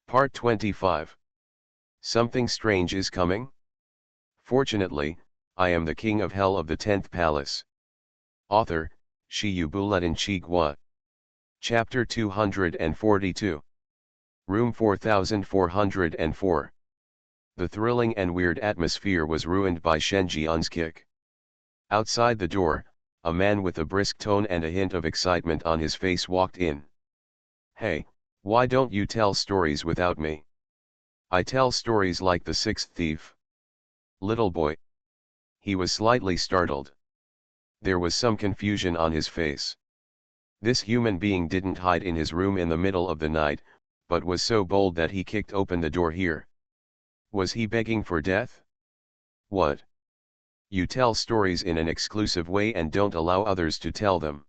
Part 25. Something strange is coming? Fortunately, I am the king of hell of the 10th palace. Author, Shiyubuletin Chigwa. Chapter 242. Room 4404. The thrilling and weird atmosphere was ruined by Shen Jian's kick. Outside the door, a man with a brisk tone and a hint of excitement on his face walked in. Hey, why don't you tell stories without me? I tell stories like the sixth thief. Little boy. He was slightly startled. There was some confusion on his face. This human being didn't hide in his room in the middle of the night, but was so bold that he kicked open the door here. Was he begging for death? What? You tell stories in an exclusive way and don't allow others to tell them.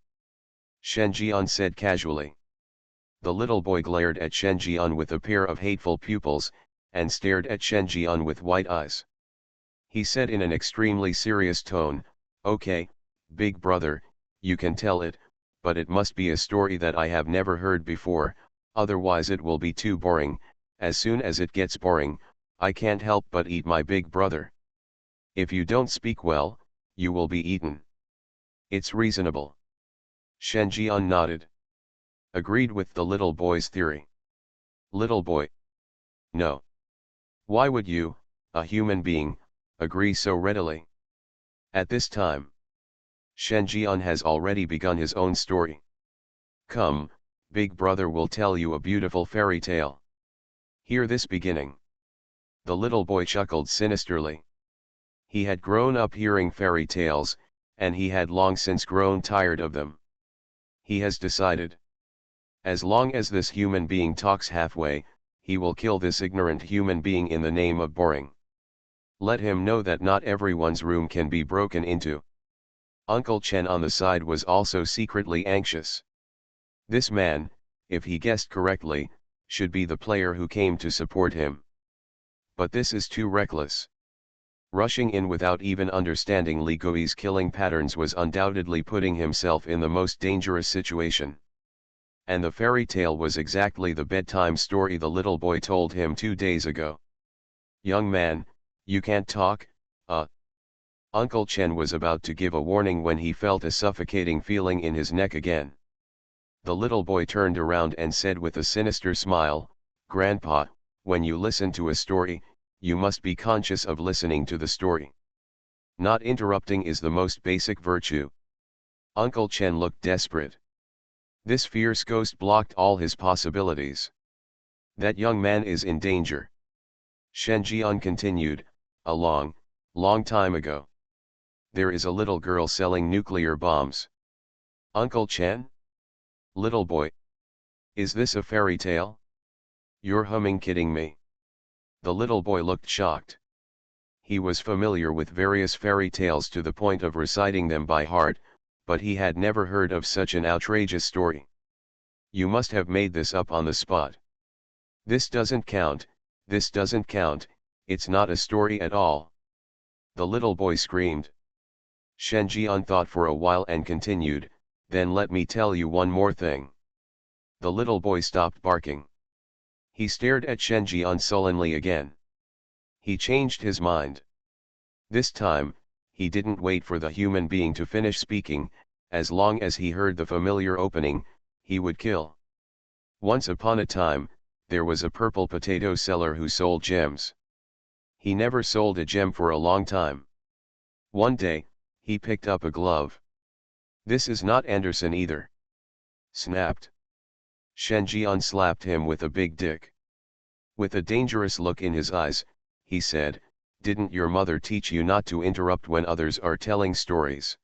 Shen Jian said casually. The little boy glared at Shen Jian with a pair of hateful pupils, and stared at Shen Jian with white eyes. He said in an extremely serious tone, "Okay, big brother, you can tell it, but it must be a story that I have never heard before, otherwise it will be too boring. As soon as it gets boring, I can't help but eat my big brother. If you don't speak well, you will be eaten." It's reasonable. Shen Jian nodded. Agreed with the little boy's theory. Little boy. No. Why would you, a human being, agree so readily? At this time, Shen Jian has already begun his own story. Come, big brother will tell you a beautiful fairy tale. Hear this beginning. The little boy chuckled sinisterly. He had grown up hearing fairy tales, and he had long since grown tired of them. He has decided. As long as this human being talks halfway, he will kill this ignorant human being in the name of boring. Let him know that not everyone's room can be broken into. Uncle Chen on the side was also secretly anxious. This man, if he guessed correctly, should be the player who came to support him. But this is too reckless. Rushing in without even understanding Li Gui's killing patterns was undoubtedly putting himself in the most dangerous situation. And the fairy tale was exactly the bedtime story the little boy told him 2 days ago. Young man, you can't talk, Uncle Chen was about to give a warning when he felt a suffocating feeling in his neck again. The little boy turned around and said with a sinister smile, "Grandpa, when you listen to a story, you must be conscious of listening to the story. Not interrupting is the most basic virtue." Uncle Chen looked desperate. This fierce ghost blocked all his possibilities. That young man is in danger. Shen Jian continued, "A long, long time ago, there is a little girl selling nuclear bombs." Uncle Chen? Little boy. Is this a fairy tale? You're kidding me. The little boy looked shocked. He was familiar with various fairy tales to the point of reciting them by heart, but he had never heard of such an outrageous story. You must have made this up on the spot. This doesn't count, this doesn't count, it's not a story at all. The little boy screamed. Shen Jian thought for a while and continued, "Then let me tell you one more thing." The little boy stopped barking. He stared at Shen Jian sullenly again. He changed his mind. This time, he didn't wait for the human being to finish speaking. As long as he heard the familiar opening, he would kill. Once upon a time, there was a purple potato seller who sold gems. He never sold a gem for a long time. One day, he picked up a glove. "This is not Anderson either." Snapped. Shen Jian slapped him with a big dick. With a dangerous look in his eyes, he said, "Didn't your mother teach you not to interrupt when others are telling stories?"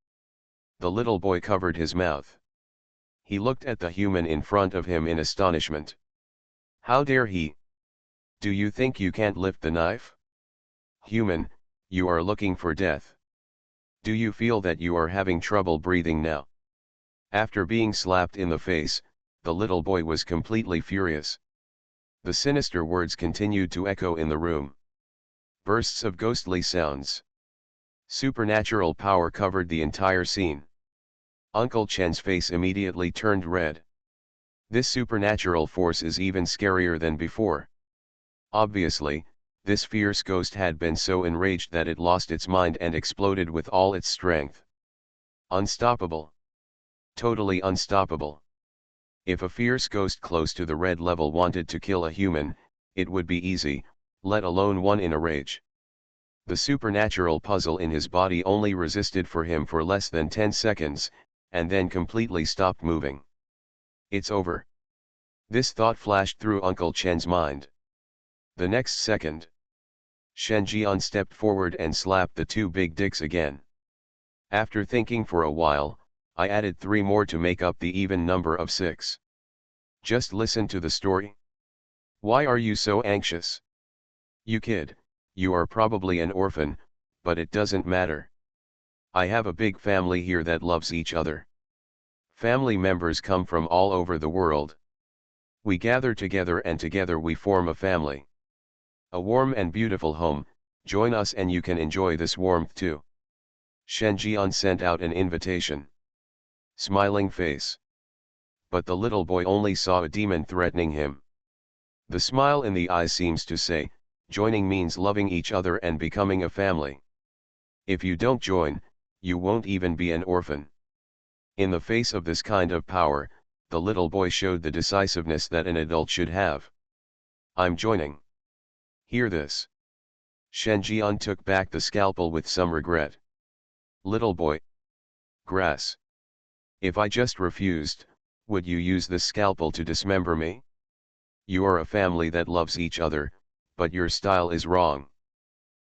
The little boy covered his mouth. He looked at the human in front of him in astonishment. How dare he? Do you think you can't lift the knife? Human, you are looking for death. Do you feel that you are having trouble breathing now? After being slapped in the face, the little boy was completely furious. The sinister words continued to echo in the room. Bursts of ghostly sounds. Supernatural power covered the entire scene. Uncle Chen's face immediately turned red. This supernatural force is even scarier than before. Obviously, this fierce ghost had been so enraged that it lost its mind and exploded with all its strength. Unstoppable. Totally unstoppable. If a fierce ghost close to the red level wanted to kill a human, it would be easy, let alone one in a rage. The supernatural puzzle in his body only resisted for him for less than 10 seconds, and then completely stopped moving. It's over. This thought flashed through Uncle Chen's mind. The next second, Shen Jian stepped forward and slapped the two big dicks again. After thinking for a while, I added 3 more to make up the even number of 6. Just listen to the story. Why are you so anxious? You kid, you are probably an orphan, but it doesn't matter. I have a big family here that loves each other. Family members come from all over the world. We gather together and together we form a family. A warm and beautiful home, join us and you can enjoy this warmth too. Shen Jian sent out an invitation. Smiling face. But the little boy only saw a demon threatening him. The smile in the eyes seems to say, joining means loving each other and becoming a family. If you don't join, you won't even be an orphan. In the face of this kind of power, the little boy showed the decisiveness that an adult should have. I'm joining. Hear this. Shen Jian took back the scalpel with some regret. Little boy. Grass. If I just refused, would you use this scalpel to dismember me? You are a family that loves each other, but your style is wrong.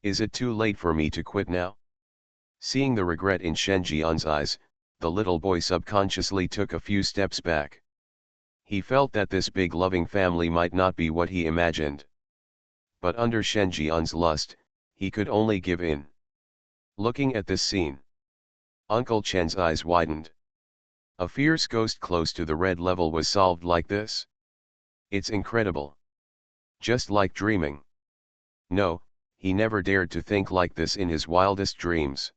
Is it too late for me to quit now? Seeing the regret in Shen Jian's eyes, the little boy subconsciously took a few steps back. He felt that this big loving family might not be what he imagined. But under Shen Jian's lust, he could only give in. Looking at this scene, Uncle Chen's eyes widened. A fierce ghost close to the red level was solved like this? It's incredible. Just like dreaming. No, he never dared to think like this in his wildest dreams.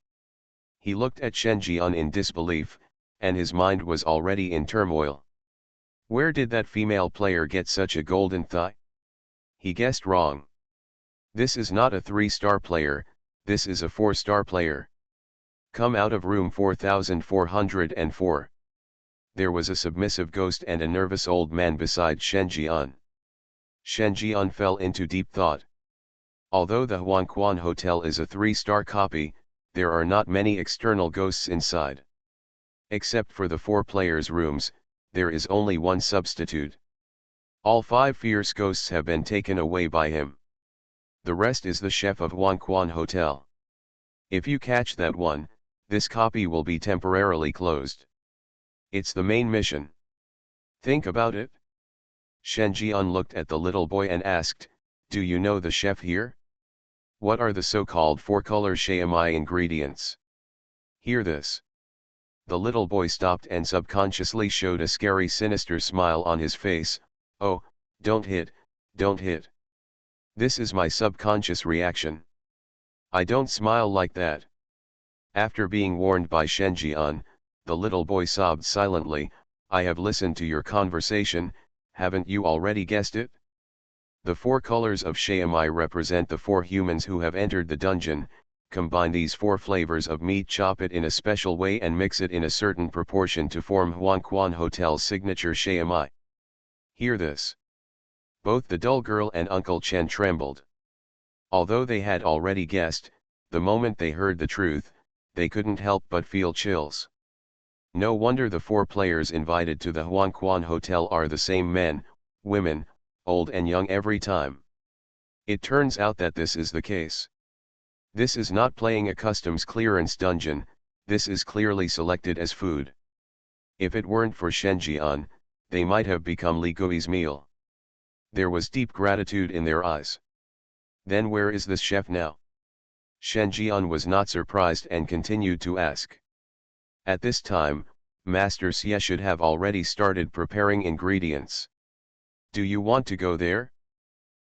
He looked at Shen Jian in disbelief, and his mind was already in turmoil. Where did that female player get such a golden thigh? He guessed wrong. This is not a 3-star player, this is a 4-star player. Come out of room 4404. There was a submissive ghost and a nervous old man beside Shen Jian. Shen Jian fell into deep thought. Although the Huangquan Hotel is a 3-star copy, there are not many external ghosts inside. Except for the 4 players' rooms, there is only one substitute. All 5 fierce ghosts have been taken away by him. The rest is the chef of Huangquan Hotel. If you catch that one, this copy will be temporarily closed. It's the main mission. Think about it. Shen Jian looked at the little boy and asked, do you know the chef here? What are the so-called 4-color Sci-fi ingredients? Hear this. The little boy stopped and subconsciously showed a scary sinister smile on his face. Oh, don't hit, don't hit. This is my subconscious reaction. I don't smile like that. After being warned by Shen Jian, the little boy sobbed silently. I have listened to your conversation, haven't you already guessed it? The 4 colors of Sci-fi represent the 4 humans who have entered the dungeon. Combine these 4 flavors of meat, chop it in a special way and mix it in a certain proportion to form Huangquan Hotel's signature Sci-fi. Hear this. Both the dull girl and Uncle Chen trembled. Although they had already guessed, the moment they heard the truth, they couldn't help but feel chills. No wonder the 4 players invited to the Huangquan Hotel are the same men, women, old and young every time. It turns out that this is the case. This is not playing a customs clearance dungeon, this is clearly selected as food. If it weren't for Shen Jian, they might have become Li Gui's meal. There was deep gratitude in their eyes. Then where is this chef now? Shen Jian was not surprised and continued to ask. At this time, Master Xie should have already started preparing ingredients. Do you want to go there?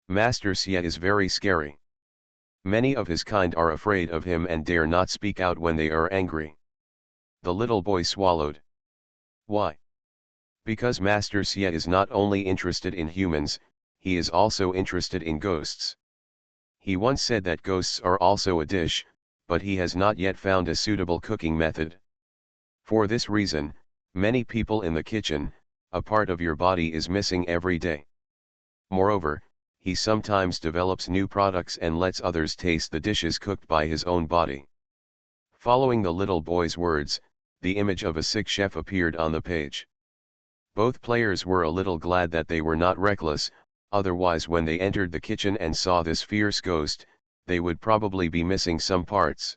Master Xie is very scary. Many of his kind are afraid of him and dare not speak out when they are angry. The little boy swallowed. Why? Because Master Xie is not only interested in humans, he is also interested in ghosts. He once said that ghosts are also a dish, but he has not yet found a suitable cooking method. For this reason, many people in the kitchen, a part of your body is missing every day. Moreover, he sometimes develops new products and lets others taste the dishes cooked by his own body. Following the little boy's words, the image of a sick chef appeared on the page. Both players were a little glad that they were not reckless, otherwise when they entered the kitchen and saw this fierce ghost, they would probably be missing some parts.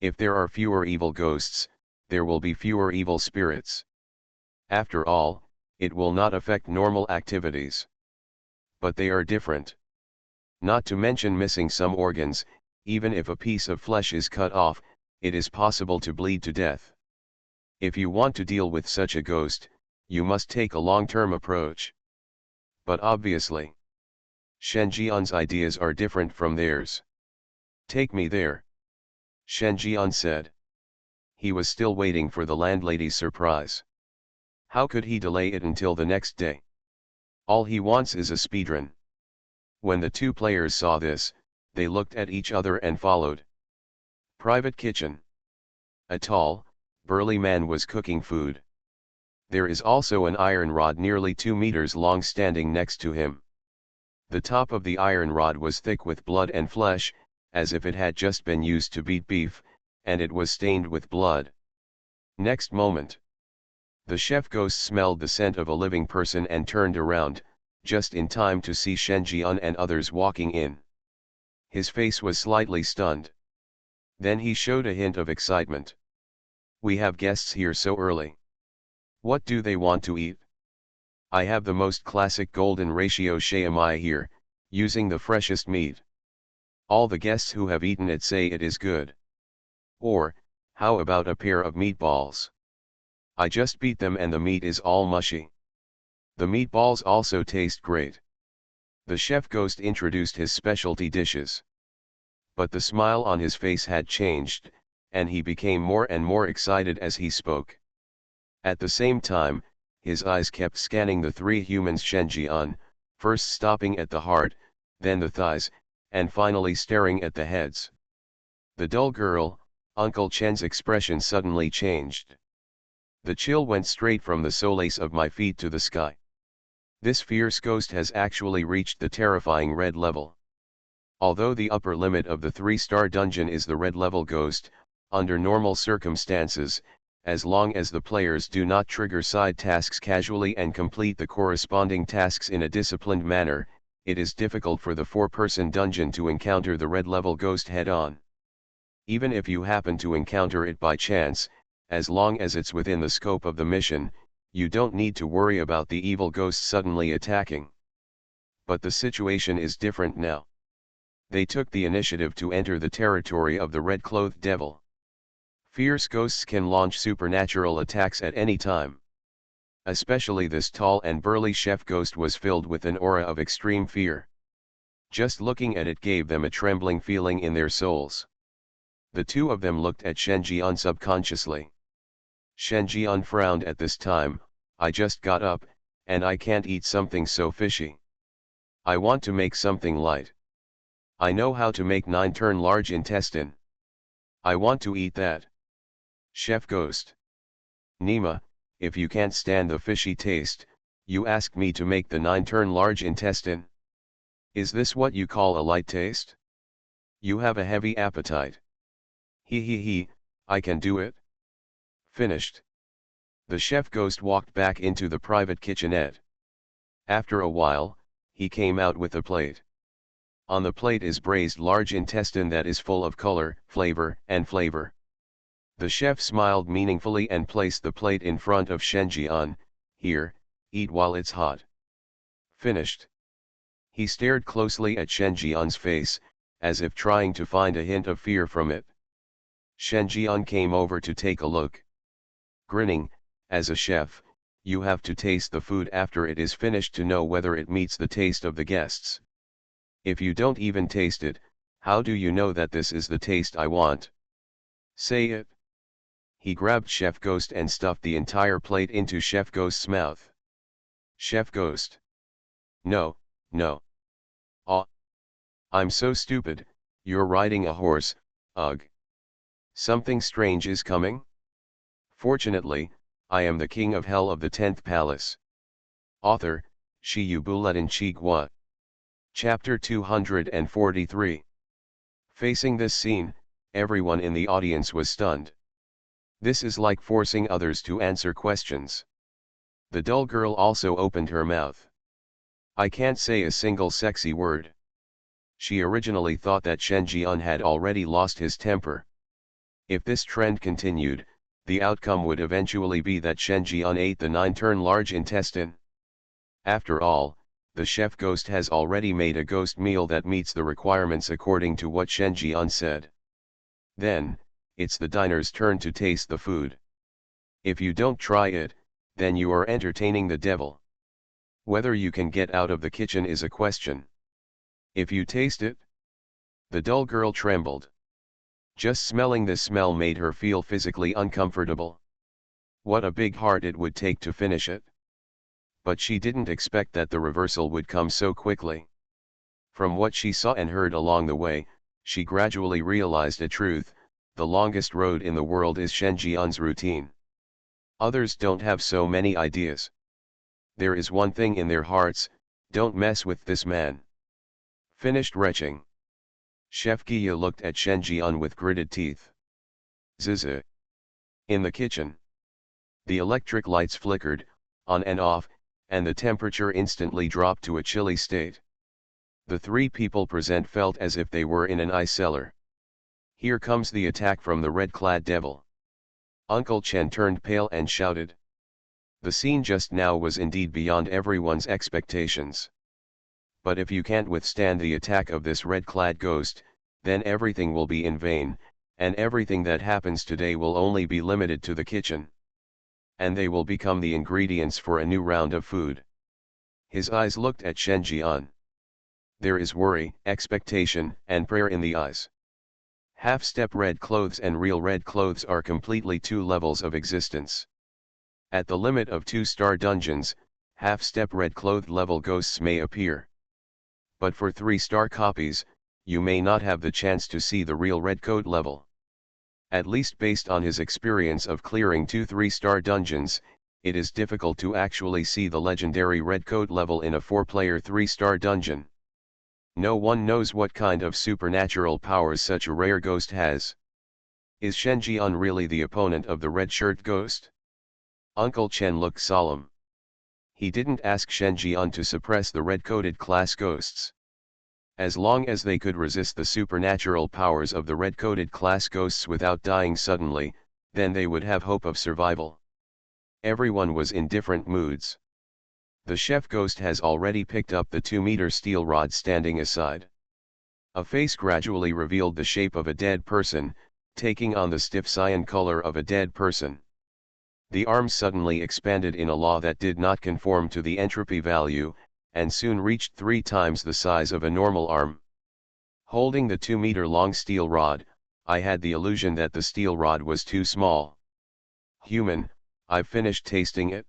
If there are fewer evil ghosts, there will be fewer evil spirits. After all, it will not affect normal activities. But they are different. Not to mention missing some organs, even if a piece of flesh is cut off, it is possible to bleed to death. If you want to deal with such a ghost, you must take a long-term approach. But obviously, Shen Jian's ideas are different from theirs. Take me there, Shen Jian said. He was still waiting for the landlady's surprise. How could he delay it until the next day? All he wants is a speedrun. When the two players saw this, they looked at each other and followed. Private kitchen. A tall, burly man was cooking food. There is also an iron rod nearly 2 meters long standing next to him. The top of the iron rod was thick with blood and flesh, as if it had just been used to beat beef, and it was stained with blood. Next moment, the chef ghost smelled the scent of a living person and turned around, just in time to see Shen Jian and others walking in. His face was slightly stunned. Then he showed a hint of excitement. We have guests here so early. What do they want to eat? I have the most classic golden ratio shayamai here, using the freshest meat. All the guests who have eaten it say it is good. Or, how about a pair of meatballs? I just beat them and the meat is all mushy. The meatballs also taste great. The chef ghost introduced his specialty dishes. But the smile on his face had changed, and he became more and more excited as he spoke. At the same time, his eyes kept scanning the three humans Shen Jian, first stopping at the heart, then the thighs, and finally staring at the heads. The dull girl, Uncle Chen's expression suddenly changed. The chill went straight from the soles of my feet to the sky. This fierce ghost has actually reached the terrifying red level. Although the upper limit of the 3-star dungeon is the red level ghost, under normal circumstances, as long as the players do not trigger side tasks casually and complete the corresponding tasks in a disciplined manner, it is difficult for the 4-person dungeon to encounter the red level ghost head-on. Even if you happen to encounter it by chance, as long as it's within the scope of the mission, you don't need to worry about the evil ghost suddenly attacking. But the situation is different now. They took the initiative to enter the territory of the red-clothed devil. Fierce ghosts can launch supernatural attacks at any time. Especially this tall and burly chef ghost was filled with an aura of extreme fear. Just looking at it gave them a trembling feeling in their souls. The two of them looked at Shen Jian subconsciously. Shen Jian frowned at this time. I just got up, and I can't eat something so fishy. I want to make something light. I know how to make 9-turn large intestine. I want to eat that. Chef Ghost. Nima, if you can't stand the fishy taste, you asked me to make the 9-turn large intestine. Is this what you call a light taste? You have a heavy appetite. He, I can do it. Finished. The chef ghost walked back into the private kitchenette. After a while, he came out with a plate. On the plate is braised large intestine that is full of color, flavor. The chef smiled meaningfully and placed the plate in front of Shen Jian. Here, eat while it's hot. Finished. He stared closely at Shen Jian's face, as if trying to find a hint of fear from it. Shen Jian came over to take a look. Grinning, as a chef, you have to taste the food after it is finished to know whether it meets the taste of the guests. If you don't even taste it, how do you know that this is the taste I want? Say it. He grabbed Chef Ghost and stuffed the entire plate into Chef Ghost's mouth. Chef Ghost. No, No. Ah, I'm so stupid, you're riding a horse, ugh. Something strange is coming? Fortunately, I am the king of hell of the 10th palace. Author, Shiyubuletin Chigwa. Chapter 243. Facing this scene, everyone in the audience was stunned. This is like forcing others to answer questions. The dull girl also opened her mouth. I can't say a single sexy word. She originally thought that Shen Jian had already lost his temper. If this trend continued, the outcome would eventually be that Shen Jian ate the 9-turn large intestine. After all, the chef ghost has already made a ghost meal that meets the requirements according to what Shen Jian said. Then, it's the diner's turn to taste the food. If you don't try it, then you are entertaining the devil. Whether you can get out of the kitchen is a question. If you taste it, the dull girl trembled. Just smelling this smell made her feel physically uncomfortable. What a big heart it would take to finish it. But she didn't expect that the reversal would come so quickly. From what she saw and heard along the way, she gradually realized a truth: the longest road in the world is Shen Jian's routine. Others don't have so many ideas. There is one thing in their hearts: don't mess with this man. Finished retching. Chef Guya looked at Shen Jian with gritted teeth. Zizi. In the kitchen. The electric lights flickered, on and off, and the temperature instantly dropped to a chilly state. The three people present felt as if they were in an ice cellar. Here comes the attack from the red-clad devil. Uncle Chen turned pale and shouted. The scene just now was indeed beyond everyone's expectations. But if you can't withstand the attack of this red-clad ghost, then everything will be in vain, and everything that happens today will only be limited to the kitchen. And they will become the ingredients for a new round of food. His eyes looked at Shen Jian. There is worry, expectation, and prayer in the eyes. Half-step red clothes and real red clothes are completely two levels of existence. At the limit of 2-star dungeons, half-step red-clothed level ghosts may appear. But for 3-star copies, you may not have the chance to see the real red code level. At least based on his experience of clearing 2 3-star dungeons, it is difficult to actually see the legendary red code level in a 4-player 3-star dungeon. No one knows what kind of supernatural powers such a rare ghost has. Is Shen Jian really the opponent of the red shirt ghost? Uncle Chen looked solemn. He didn't ask Shen Jian to suppress the red-coded class ghosts. As long as they could resist the supernatural powers of the red-coded class ghosts without dying suddenly, then they would have hope of survival. Everyone was in different moods. The chef ghost has already picked up the 2-meter steel rod standing aside. A face gradually revealed the shape of a dead person, taking on the stiff cyan color of a dead person. The arms suddenly expanded in a law that did not conform to the entropy value, and soon reached 3 times the size of a normal arm. Holding the 2-meter-long steel rod, I had the illusion that the steel rod was too small. Human, I've finished tasting it.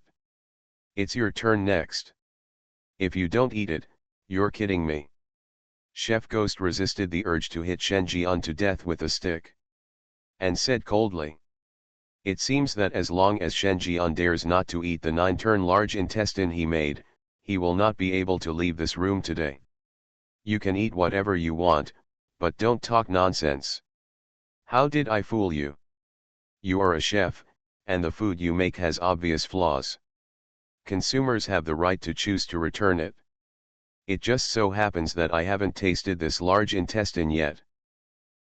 It's your turn next. If you don't eat it, you're kidding me. Chef Ghost resisted the urge to hit Shen Jian to death with a stick. And said coldly. It seems that as long as Shen Jian dares not to eat the 9-turn large intestine he made, he will not be able to leave this room today. You can eat whatever you want, but don't talk nonsense. How did I fool you? You are a chef, and the food you make has obvious flaws. Consumers have the right to choose to return it. It just so happens that I haven't tasted this large intestine yet.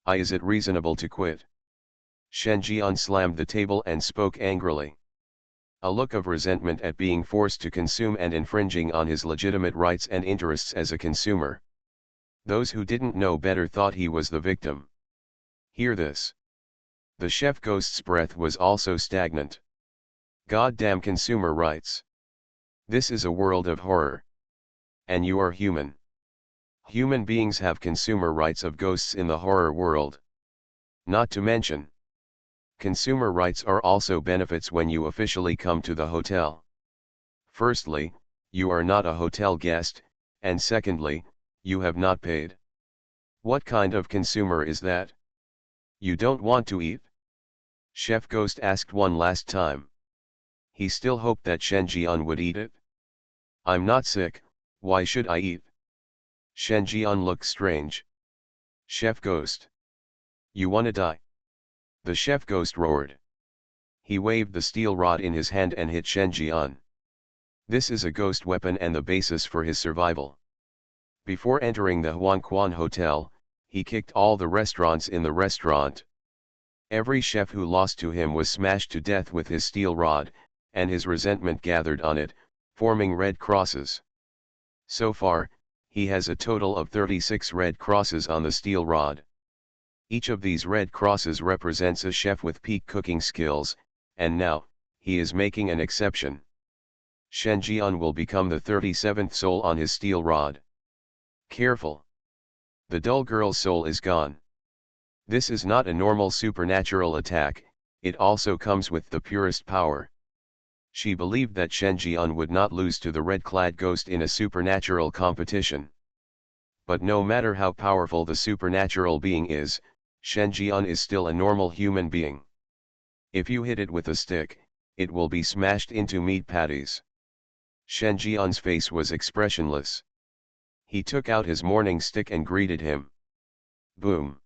Is it reasonable to quit? Shen Jian slammed the table and spoke angrily. A look of resentment at being forced to consume and infringing on his legitimate rights and interests as a consumer. Those who didn't know better thought he was the victim. Hear this. The chef ghost's breath was also stagnant. Goddamn consumer rights. This is a world of horror. And you are human. Human beings have consumer rights of ghosts in the horror world. Not to mention, consumer rights are also benefits when you officially come to the hotel. Firstly, you are not a hotel guest, and secondly, you have not paid. What kind of consumer is that? You don't want to eat? Chef Ghost asked one last time. He still hoped that Shen Jian would eat it. I'm not sick, why should I eat? Shen Jian looked strange. Chef Ghost. You wanna die? The Chef Ghost roared. He waved the steel rod in his hand and hit Shen Jian. This is a ghost weapon and the basis for his survival. Before entering the Huangquan Hotel, he kicked all the restaurants in the restaurant. Every chef who lost to him was smashed to death with his steel rod, and his resentment gathered on it, forming red crosses. So far, he has a total of 36 red crosses on the steel rod. Each of these red crosses represents a chef with peak cooking skills, and now, he is making an exception. Shen Jian will become the 37th soul on his steel rod. Careful! The dull girl's soul is gone. This is not a normal supernatural attack, it also comes with the purest power. She believed that Shen Jian would not lose to the red-clad ghost in a supernatural competition. But no matter how powerful the supernatural being is, Shen Jian is still a normal human being. If you hit it with a stick, it will be smashed into meat patties. Shen Jian's face was expressionless. He took out his morning stick and greeted him. Boom!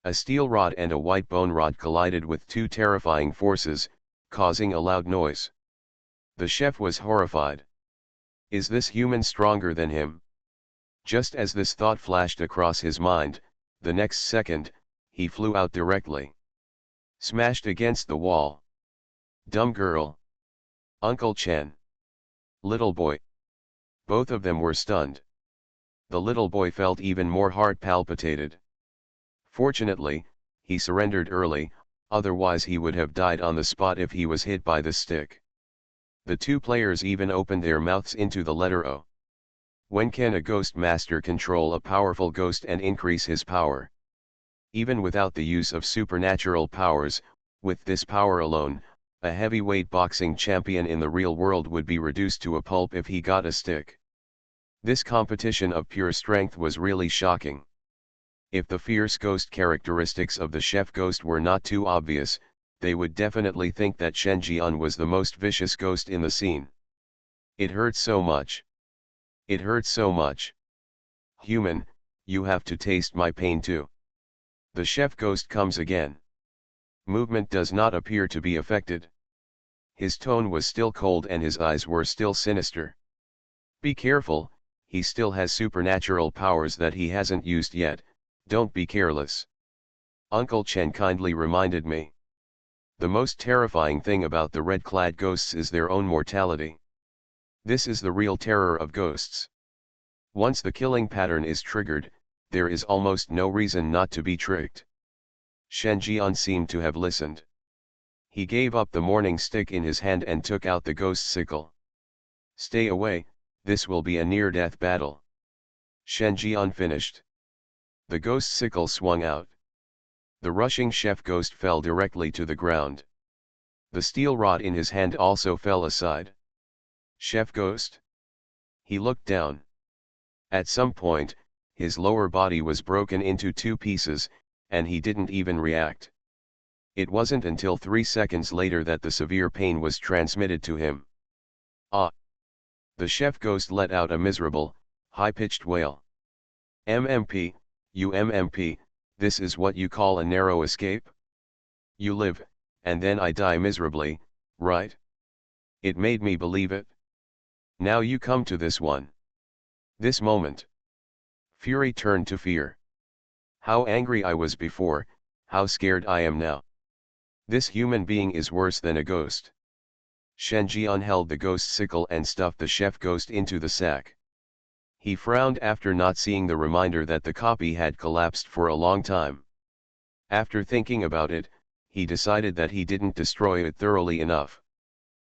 A steel rod and a white bone rod collided with two terrifying forces, causing a loud noise. The chef was horrified. Is this human stronger than him? Just as this thought flashed across his mind, the next second, he flew out directly. Smashed against the wall. Dumb girl. Uncle Chen. Little boy. Both of them were stunned. The little boy felt even more heart palpitated. Fortunately, he surrendered early, otherwise he would have died on the spot if he was hit by the stick. The two players even opened their mouths into the letter O. When can a ghost master control a powerful ghost and increase his power? Even without the use of supernatural powers, with this power alone, a heavyweight boxing champion in the real world would be reduced to a pulp if he got a stick. This competition of pure strength was really shocking. If the fierce ghost characteristics of the chef ghost were not too obvious, they would definitely think that Shen Jian was the most vicious ghost in the scene. It hurts so much. It hurts so much. Human, you have to taste my pain too. The chef ghost comes again. Movement does not appear to be affected. His tone was still cold and his eyes were still sinister. Be careful, he still has supernatural powers that he hasn't used yet, don't be careless. Uncle Chen kindly reminded me. The most terrifying thing about the red-clad ghosts is their own mortality. This is the real terror of ghosts. Once the killing pattern is triggered, there is almost no reason not to be tricked. Shen Jian seemed to have listened. He gave up the morning stick in his hand and took out the ghost sickle. Stay away, this will be a near-death battle. Shen Jian finished. The ghost sickle swung out. The rushing chef ghost fell directly to the ground. The steel rod in his hand also fell aside. Chef ghost? He looked down. At some point, his lower body was broken into two pieces, and he didn't even react. It wasn't until 3 seconds later that the severe pain was transmitted to him. Ah! The chef ghost let out a miserable, high-pitched wail. MMP, you MMP, this is what you call a narrow escape? You live, and then I die miserably, right? It made me believe it. Now you come to this one. This moment. Fury turned to fear. How angry I was before, how scared I am now. This human being is worse than a ghost. Shen Jian held the ghost sickle and stuffed the chef ghost into the sack. He frowned after not seeing the reminder that the copy had collapsed for a long time. After thinking about it, he decided that he didn't destroy it thoroughly enough.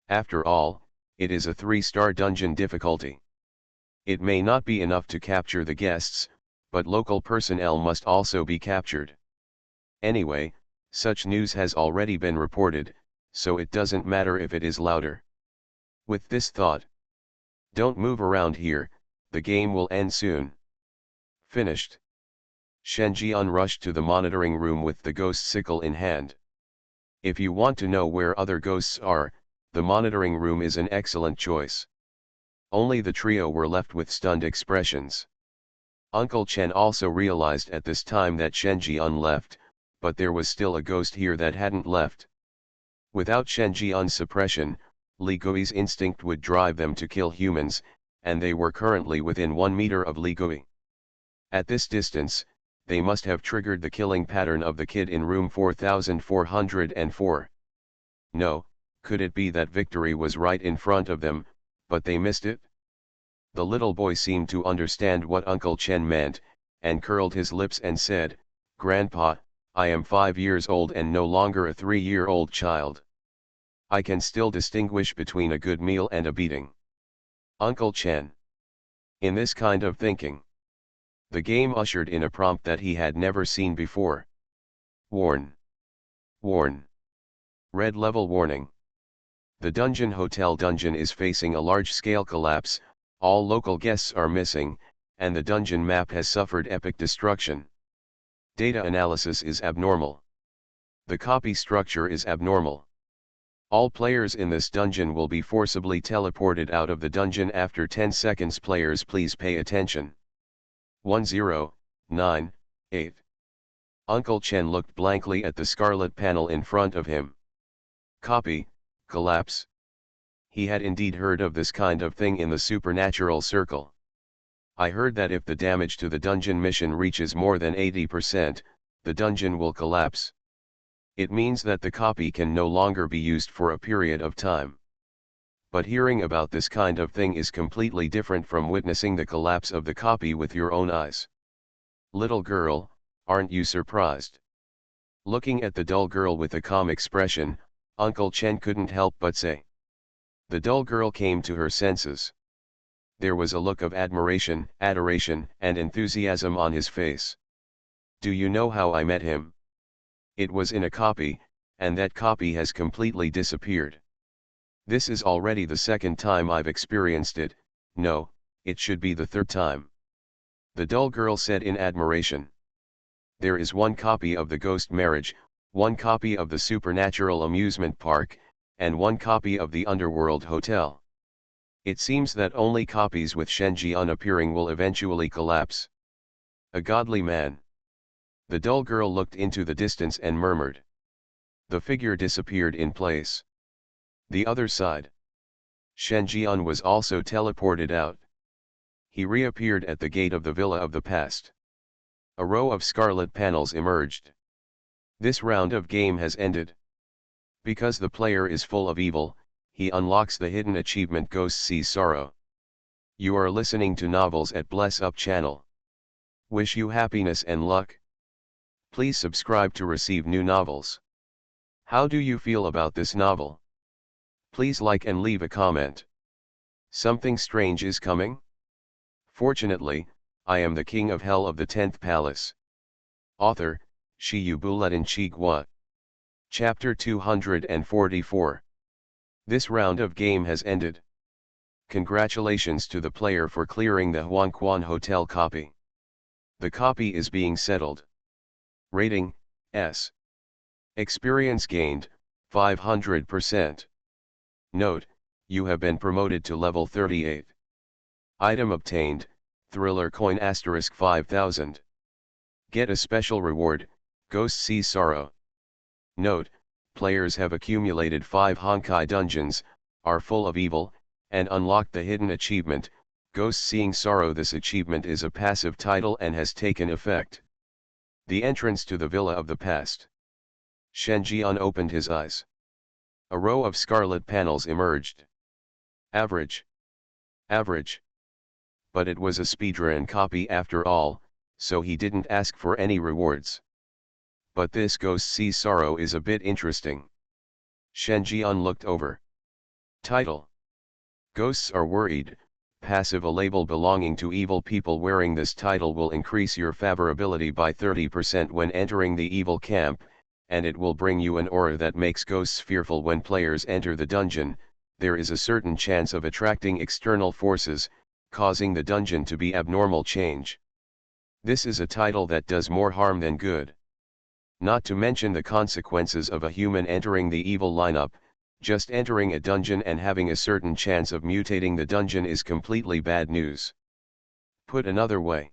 After all, it is a 3-star dungeon difficulty. It may not be enough to capture the guests, but local personnel must also be captured. Anyway, such news has already been reported, so it doesn't matter if it is louder. With this thought, don't move around here, The game will end soon. Finished. Shen Jian rushed to the monitoring room with the ghost sickle in hand. If you want to know where other ghosts are, the monitoring room is an excellent choice. Only the trio were left with stunned expressions. Uncle Chen also realized at this time that Shen Jian left, but there was still a ghost here that hadn't left. Without Shen Jian's suppression, Li Gui's instinct would drive them to kill humans, and they were currently within 1 meter of Li Gui. At this distance, they must have triggered the killing pattern of the kid in room 4404. No, could it be that victory was right in front of them, but they missed it? The little boy seemed to understand what Uncle Chen meant, and curled his lips and said, "Grandpa, I am 5 years old and no longer a 3-year-old child. I can still distinguish between a good meal and a beating." Uncle Chen. In this kind of thinking, the game ushered in a prompt that he had never seen before. Warn. Warn. Red level warning. The Dungeon Hotel dungeon is facing a large-scale collapse, all local guests are missing, and the dungeon map has suffered epic destruction. Data analysis is abnormal. The copy structure is abnormal. All players in this dungeon will be forcibly teleported out of the dungeon after 10 seconds. Players, please pay attention. 1098. Uncle Chen looked blankly at the scarlet panel in front of him. Copy, collapse. He had indeed heard of this kind of thing in the supernatural circle. I heard that if the damage to the dungeon mission reaches more than 80%, the dungeon will collapse. It means that the copy can no longer be used for a period of time. But hearing about this kind of thing is completely different from witnessing the collapse of the copy with your own eyes. Little girl, aren't you surprised? Looking at the dull girl with a calm expression, Uncle Chen couldn't help but say. The dull girl came to her senses. There was a look of admiration, adoration, and enthusiasm on his face. Do you know how I met him? It was in a copy, and that copy has completely disappeared. This is already the 2nd time I've experienced it. No, it should be the 3rd time. The dull girl said in admiration. There is 1 copy of the Ghost Marriage, 1 copy of the Supernatural Amusement Park, and 1 copy of the Underworld Hotel. It seems that only copies with Shen Jian appearing will eventually collapse. A godly man. The dull girl looked into the distance and murmured. The figure disappeared in place. The other side. Shen Jian was also teleported out. He reappeared at the gate of the Villa of the Past. A row of scarlet panels emerged. This round of game has ended. Because the player is full of evil, he unlocks the hidden achievement Ghosts See Sorrow. You are listening to Novels at Bless Up channel. Wish you happiness and luck. Please subscribe to receive new novels. How do you feel about this novel? Please like and leave a comment. Something strange is coming? Fortunately, I am the king of hell of the 10th palace. Author, Shi Buletin Chigua. Chapter 244. This round of game has ended. Congratulations to the player for clearing the Huangquan Hotel copy. The copy is being settled. Rating, S. Experience gained, 500%. Note, you have been promoted to level 38. Item obtained, Thriller Coin * 5000. Get a special reward, Ghosts See Sorrow. Note, players have accumulated 5 Honkai dungeons, are full of evil, and unlocked the hidden achievement, Ghosts Seeing Sorrow. This achievement is a passive title and has taken effect. The entrance to the Villa of the Past. Shen Jian opened his eyes. A row of scarlet panels emerged. Average. Average. But it was a speedrun copy after all, so he didn't ask for any rewards. But this Ghosts See Sorrow is a bit interesting. Shen Jian looked over. Title. Ghosts Are Worried, passive. A label belonging to evil people. Wearing this title will increase your favorability by 30% when entering the evil camp, and it will bring you an aura that makes ghosts fearful. When players enter the dungeon, there is a certain chance of attracting external forces, causing the dungeon to be abnormal change. This is a title that does more harm than good. Not to mention the consequences of a human entering the evil lineup. Just entering a dungeon and having a certain chance of mutating the dungeon is completely bad news. Put another way,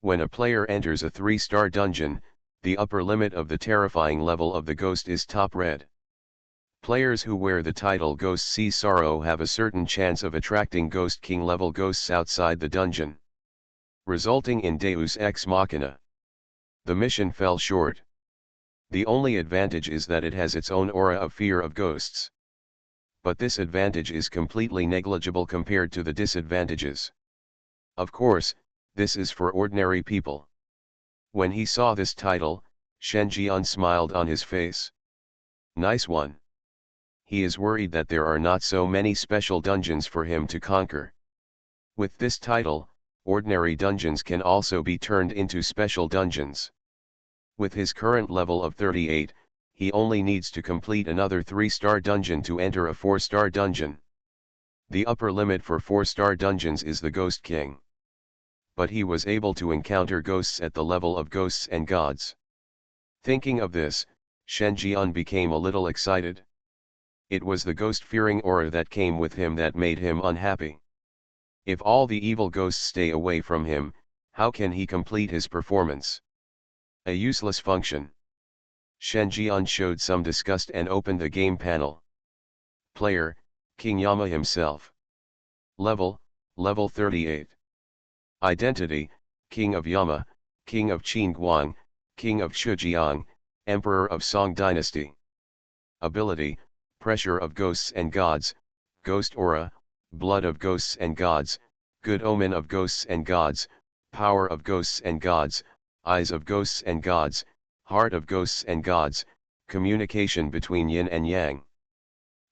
when a player enters a 3-star dungeon, the upper limit of the terrifying level of the ghost is top red. Players who wear the title Ghost See Sorrow have a certain chance of attracting Ghost King level ghosts outside the dungeon, resulting in Deus Ex Machina. The mission fell short. The only advantage is that it has its own aura of fear of ghosts. But this advantage is completely negligible compared to the disadvantages. Of course, this is for ordinary people. When he saw this title, Shen Jian smiled on his face. Nice one. He is worried that there are not so many special dungeons for him to conquer. With this title, ordinary dungeons can also be turned into special dungeons. With his current level of 38, he only needs to complete another 3-star dungeon to enter a 4-star dungeon. The upper limit for 4-star dungeons is the Ghost King. But he was able to encounter ghosts at the level of ghosts and gods. Thinking of this, Shen Jian became a little excited. It was the ghost-fearing aura that came with him that made him unhappy. If all the evil ghosts stay away from him, how can he complete his performance? A useless function. Shen Jian showed some disgust and opened the game panel. Player, King Yama himself. Level 38. Identity, King of Yama, King of Qingguang, King of Shijiang, Emperor of Song Dynasty. Ability, Pressure of Ghosts and Gods, Ghost Aura, Blood of Ghosts and Gods, Good Omen of Ghosts and Gods, Power of Ghosts and Gods, Eyes of Ghosts and Gods, Heart of Ghosts and Gods, Communication between Yin and Yang.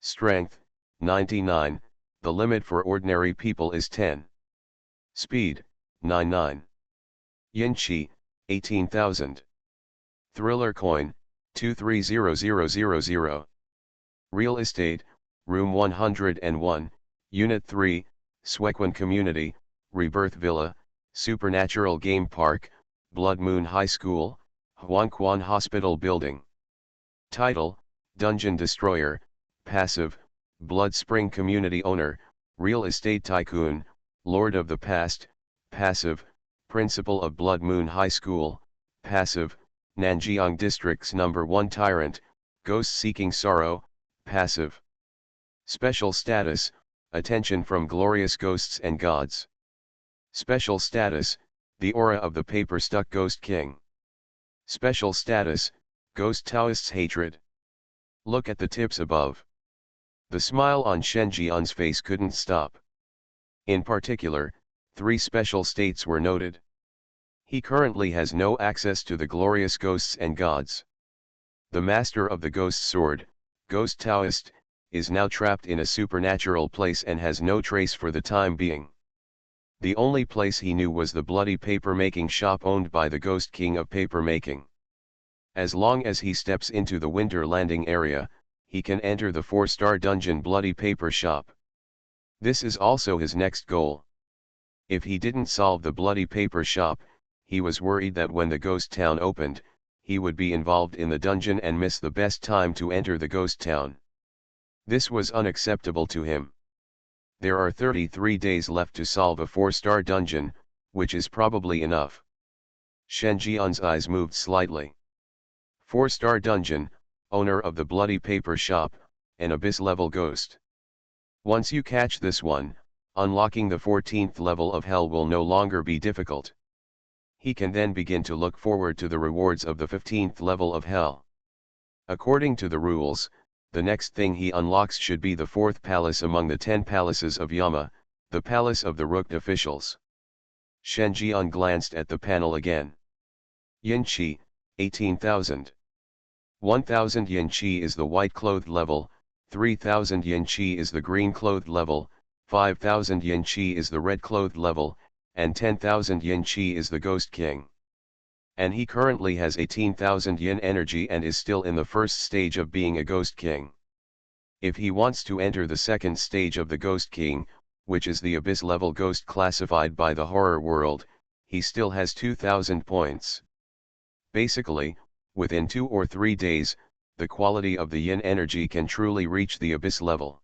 Strength, 99, the limit for ordinary people is 10. Speed, 99. Yin Qi, 18,000. Thriller Coin, 230000. Real Estate, Room 101, Unit 3, Swequan Community, Rebirth Villa, Supernatural Game Park, Blood Moon High School, Huangquan Hospital Building. Title, Dungeon Destroyer, Passive, Blood Spring Community Owner, Real Estate Tycoon, Lord of the Past, Passive, Principal of Blood Moon High School, Passive, Nanjiang District's #1 Tyrant, Ghost Seeking Sorrow, Passive. Special Status, Attention from Glorious Ghosts and Gods. Special Status, the Aura of the Paper-Stuck Ghost King. Special Status, Ghost Taoist's Hatred. Look at the tips above. The smile on Shen Jian's face couldn't stop. In particular, 3 special states were noted. He currently has no access to the glorious ghosts and gods. The master of the Ghost Sword, Ghost Taoist, is now trapped in a supernatural place and has no trace for the time being. The only place he knew was the bloody paper-making shop owned by the Ghost King of Paper-making. As long as he steps into the Winter Landing area, he can enter the 4-star dungeon Bloody Paper Shop. This is also his next goal. If he didn't solve the Bloody Paper Shop, he was worried that when the ghost town opened, he would be involved in the dungeon and miss the best time to enter the ghost town. This was unacceptable to him. There are 33 days left to solve a 4-star dungeon, which is probably enough. Shen Jian's eyes moved slightly. 4-star dungeon, owner of the Bloody Paper Shop, an abyss-level ghost. Once you catch this one, unlocking the 14th level of Hell will no longer be difficult. He can then begin to look forward to the rewards of the 15th level of Hell. According to the rules, the next thing he unlocks should be the 4th palace among the 10 palaces of Yama, the palace of the Rooked officials. Shen Jian glanced at the panel again. Yin Qi, 18,000. 1,000 Yin Qi is the white-clothed level, 3,000 Yin Qi is the green-clothed level, 5,000 Yin Qi is the red-clothed level, and 10,000 Yin Qi is the Ghost King. And he currently has 18,000 Yin energy and is still in the first stage of being a Ghost King. If he wants to enter the second stage of the Ghost King, which is the abyss level ghost classified by the horror world, he still has 2000 points. Basically, within 2 or 3 days, the quality of the yin energy can truly reach the abyss level.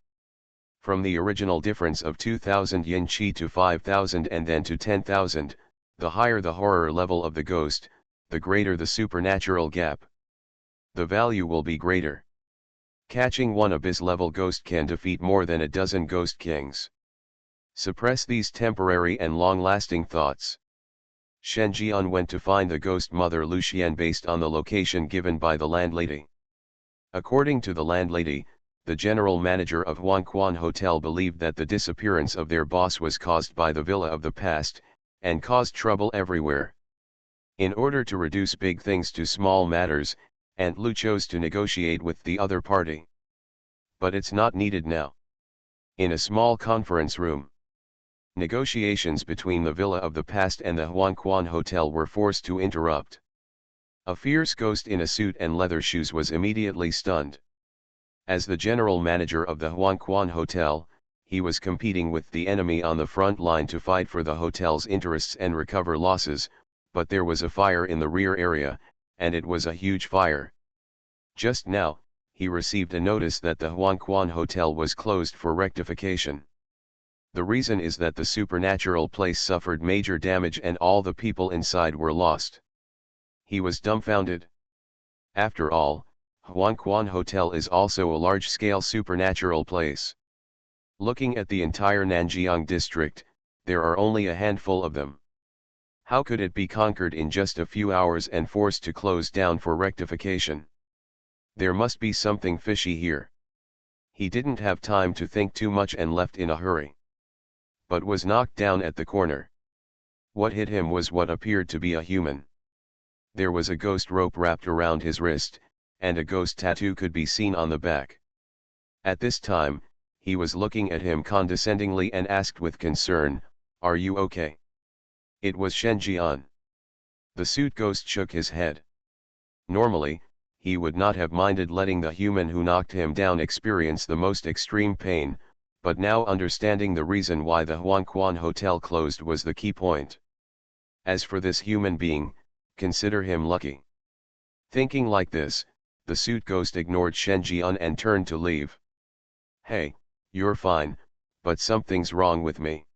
From the original difference of 2000 yin chi to 5000 and then to 10,000, the higher the horror level of the ghost, the greater the supernatural gap. The value will be greater. Catching one abyss level ghost can defeat more than a dozen ghost kings. Suppress these temporary and long-lasting thoughts. Shen Jian went to find the ghost mother Lucian based on the location given by the landlady. According to the landlady, the general manager of Huangquan Hotel believed that the disappearance of their boss was caused by the villa of the past, and caused trouble everywhere. In order to reduce big things to small matters, Aunt Lu chose to negotiate with the other party. But it's not needed now. In a small conference room, negotiations between the villa of the past and the Huangquan Hotel were forced to interrupt. A fierce ghost in a suit and leather shoes was immediately stunned. As the general manager of the Huangquan Hotel, he was competing with the enemy on the front line to fight for the hotel's interests and recover losses, but there was a fire in the rear area, and it was a huge fire. Just now, he received a notice that the Huangquan Hotel was closed for rectification. The reason is that the supernatural place suffered major damage and all the people inside were lost. He was dumbfounded. After all, Huangquan Hotel is also a large-scale supernatural place. Looking at the entire Nanjiang district, there are only a handful of them. How could it be conquered in just a few hours and forced to close down for rectification? There must be something fishy here. He didn't have time to think too much and left in a hurry. But was knocked down at the corner. What hit him was what appeared to be a human. There was a ghost rope wrapped around his wrist, and a ghost tattoo could be seen on the back. At this time, he was looking at him condescendingly and asked with concern, "Are you okay?" It was Shen Jian. The suit ghost shook his head. Normally, he would not have minded letting the human who knocked him down experience the most extreme pain, but now understanding the reason why the Huangquan Hotel closed was the key point. As for this human being, consider him lucky. Thinking like this, the suit ghost ignored Shen Jian and turned to leave. "Hey, you're fine, but something's wrong with me.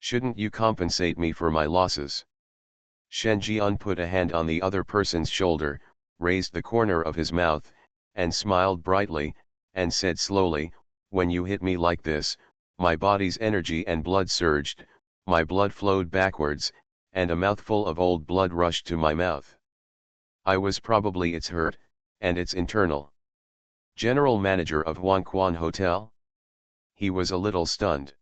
Shouldn't you compensate me for my losses?" Shen Jian put a hand on the other person's shoulder, raised the corner of his mouth, and smiled brightly, and said slowly, "When you hit me like this, my body's energy and blood surged, my blood flowed backwards, and a mouthful of old blood rushed to my mouth. It's hurt, and it's internal." General manager of Huangquan Hotel? He was a little stunned.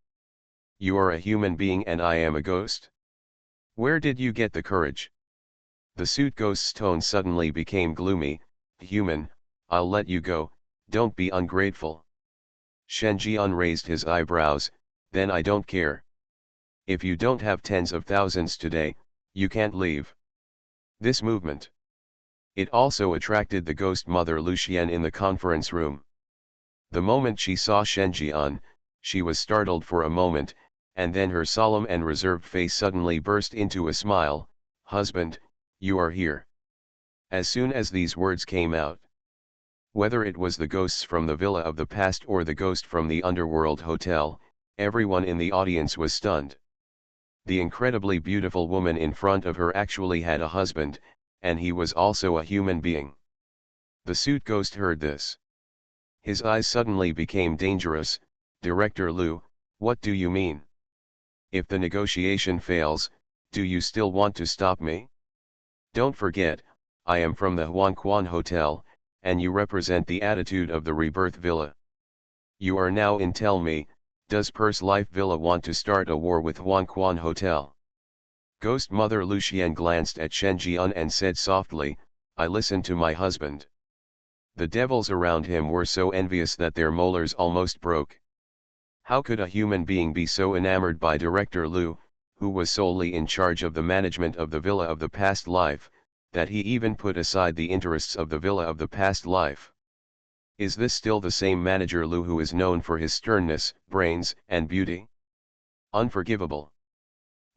"You are a human being and I am a ghost? Where did you get the courage?" The suit ghost's tone suddenly became gloomy. "Human, I'll let you go, don't be ungrateful." Shen Jian raised his eyebrows, "Then I don't care. If you don't have tens of thousands today, you can't leave." This movement. It also attracted the ghost mother Lucian in the conference room. The moment she saw Shen Jian, she was startled for a moment, and then her solemn and reserved face suddenly burst into a smile. "Husband, you are here." As soon as these words came out, whether it was the ghosts from the villa of the past or the ghost from the underworld hotel, everyone in the audience was stunned. The incredibly beautiful woman in front of her actually had a husband, and he was also a human being. The suit ghost heard this. His eyes suddenly became dangerous. "Director Liu, what do you mean? If the negotiation fails, do you still want to stop me? Don't forget, I am from the Huangquan Hotel, and you represent the attitude of the Rebirth Villa. You are now in. Tell me, does Purse Life Villa want to start a war with Huangquan Hotel?" Ghost Mother Lucian glanced at Shen Jian and said softly, "I listen to my husband." The devils around him were so envious that their molars almost broke. How could a human being be so enamored by Director Liu, who was solely in charge of the management of the villa of the past life, that he even put aside the interests of the villa of the past life? Is this still the same manager Liu who is known for his sternness, brains, and beauty? Unforgivable.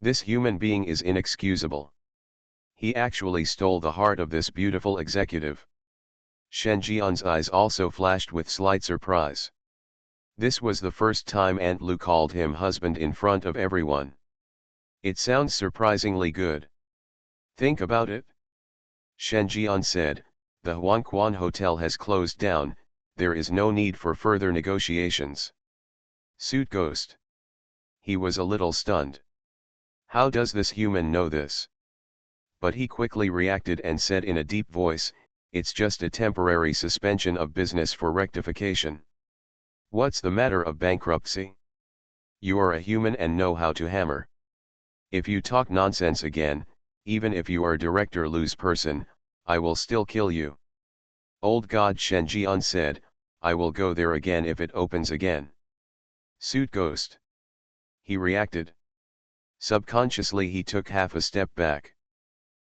This human being is inexcusable. He actually stole the heart of this beautiful executive. Shen Jian's eyes also flashed with slight surprise. This was the first time Aunt Lu called him husband in front of everyone. It sounds surprisingly good. Think about it. Shen Jian said, the Huangquan Hotel has closed down, there is no need for further negotiations. Suit Ghost. He was a little stunned. How does this human know this? But he quickly reacted and said in a deep voice, it's just a temporary suspension of business for rectification. What's the matter of bankruptcy? You are a human and know how to hammer. If you talk nonsense again, even if you are Director Lu's person, I will still kill you. Old God Shen Jian said, I will go there again if it opens again. Suit Ghost. He reacted. Subconsciously he took half a step back.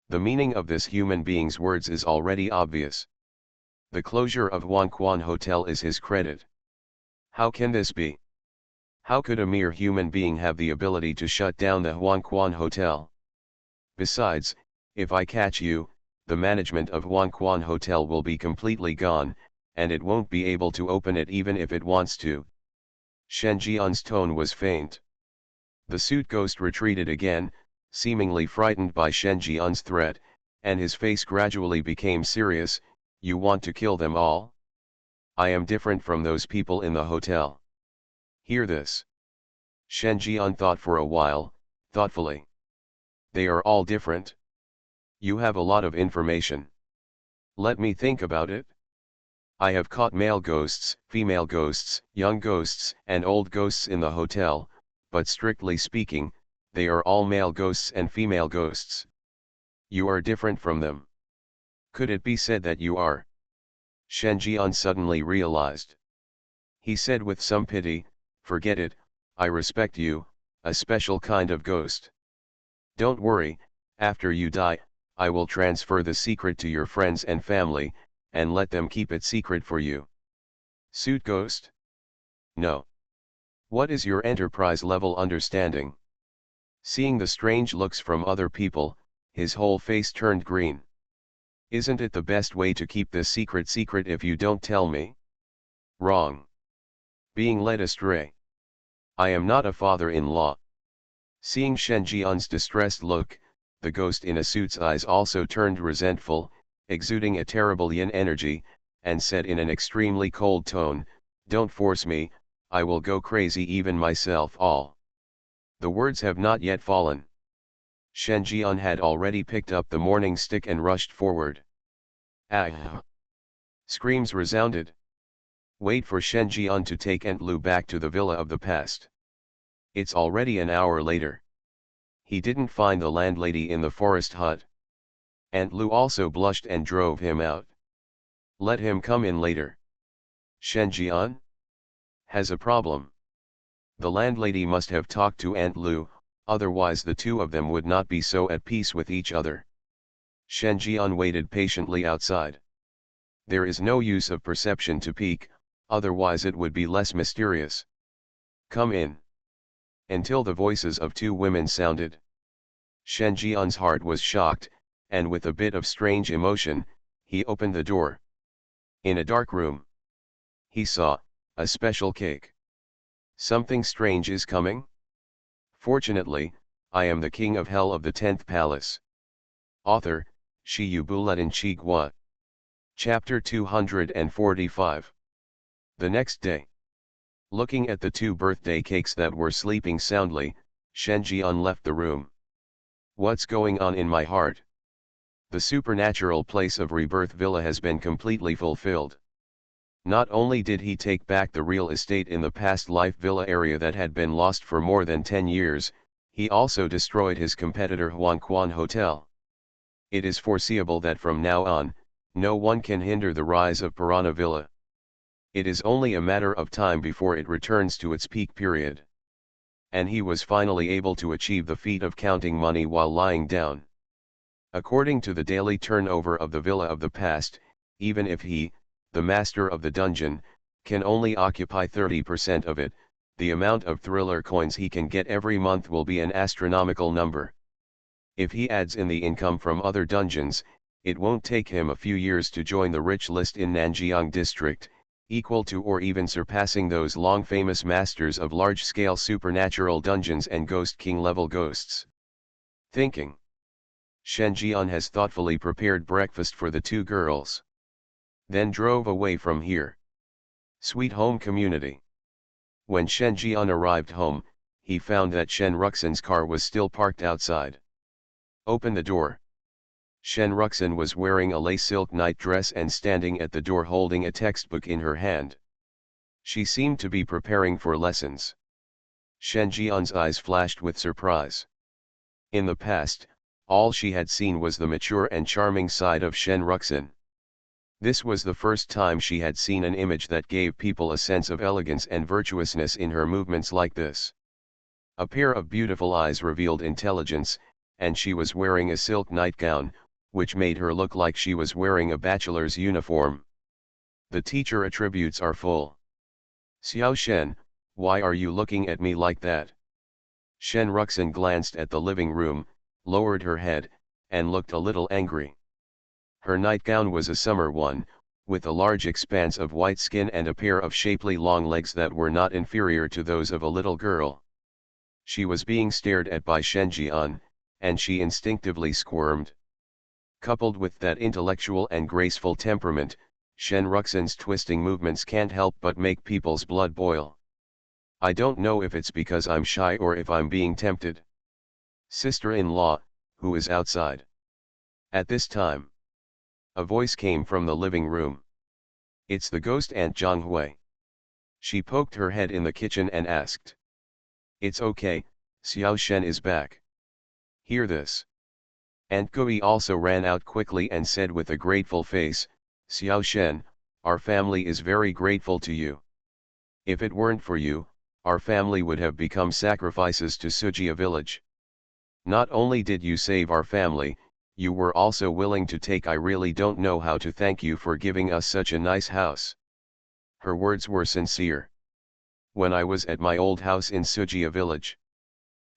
The meaning of this human being's words is already obvious. The closure of Huangquan Hotel is his credit. How can this be? How could a mere human being have the ability to shut down the Huangquan Hotel? Besides, if I catch you, the management of Huangquan Hotel will be completely gone, and it won't be able to open it even if it wants to. Shen Jian's tone was faint. The suit ghost retreated again, seemingly frightened by Shen Jian's threat, and his face gradually became serious. You want to kill them all? I am different from those people in the hotel. Hear this. Shen Jian thought for a while, thoughtfully. They are all different. You have a lot of information. Let me think about it. I have caught male ghosts, female ghosts, young ghosts, and old ghosts in the hotel, but strictly speaking, they are all male ghosts and female ghosts. You are different from them. Could it be said that you are? Shen Jian suddenly realized. He said with some pity, forget it, I respect you, a special kind of ghost. Don't worry, after you die, I will transfer the secret to your friends and family, and let them keep it secret for you. Suit Ghost? No. What is your enterprise level understanding? Seeing the strange looks from other people, his whole face turned green. Isn't it the best way to keep this secret if you don't tell me? Wrong. Being led astray. I am not a father-in-law. Seeing Shen Jian's distressed look, the ghost in a suit's eyes also turned resentful, exuding a terrible yin energy, and said in an extremely cold tone, don't force me, I will go crazy even myself all. The words have not yet fallen. Shen Jian had already picked up the morning stick and rushed forward. Ah! Screams resounded. Wait for Shen Jian to take Aunt Lu back to the villa of the past. It's already an hour later. He didn't find the landlady in the forest hut. Aunt Lu also blushed and drove him out. Let him come in later. Shen Jian has a problem. The landlady must have talked to Aunt Lu, otherwise the two of them would not be so at peace with each other. Shen Jian waited patiently outside. There is no use of perception to peek, otherwise it would be less mysterious. Come in. Until the voices of two women sounded. Shen Jian's heart was shocked, and with a bit of strange emotion, he opened the door. In a dark room, he saw a special cake. Something strange is coming? Fortunately, I am the king of hell of the 10th palace. Author, Shi Yu Buletin Chi Gua. Chapter 245. The next day. Looking at the two birthday cakes that were sleeping soundly, Shen Jian left the room. What's going on in my heart? The supernatural place of rebirth villa has been completely fulfilled. Not only did he take back the real estate in the past life villa area that had been lost for more than 10 years, he also destroyed his competitor Huangquan Hotel. It is foreseeable that from now on, no one can hinder the rise of Piranha Villa. It is only a matter of time before it returns to its peak period. And he was finally able to achieve the feat of counting money while lying down. According to the daily turnover of the villa of the past, even if he, the master of the dungeon, can only occupy 30% of it, the amount of thriller coins he can get every month will be an astronomical number. If he adds in the income from other dungeons, it won't take him a few years to join the rich list in Nanjiang district, equal to or even surpassing those long famous masters of large-scale supernatural dungeons and Ghost King level ghosts. Thinking. Shen Jian has thoughtfully prepared breakfast for the two girls. Then drove away from here. Sweet home community. When Shen Jian arrived home, he found that Shen Ruxin's car was still parked outside. Open the door. Shen Ruxin was wearing a lace silk nightdress and standing at the door holding a textbook in her hand. She seemed to be preparing for lessons. Shen Jian's eyes flashed with surprise. In the past, all she had seen was the mature and charming side of Shen Ruxin. This was the first time she had seen an image that gave people a sense of elegance and virtuousness in her movements like this. A pair of beautiful eyes revealed intelligence, and she was wearing a silk nightgown, which made her look like she was wearing a bachelor's uniform. The teacher attributes are full. Xiao Shen, why are you looking at me like that? Shen Ruxin glanced at the living room, lowered her head, and looked a little angry. Her nightgown was a summer one, with a large expanse of white skin and a pair of shapely long legs that were not inferior to those of a little girl. She was being stared at by Shen Jian, and she instinctively squirmed. Coupled with that intellectual and graceful temperament, Shen Ruxin's twisting movements can't help but make people's blood boil. I don't know if it's because I'm shy or if I'm being tempted. Sister-in-law, who is outside? At this time, a voice came from the living room. It's the ghost Aunt Zhang Hui. She poked her head in the kitchen and asked. It's okay, Xiao Shen is back. Hear this. Aunt Gui also ran out quickly and said with a grateful face, Xiao Shen, our family is very grateful to you. If it weren't for you, our family would have become sacrifices to Sujia village. Not only did you save our family, you were also willing to take. I really don't know how to thank you for giving us such a nice house. Her words were sincere. When I was at my old house in Sujia village,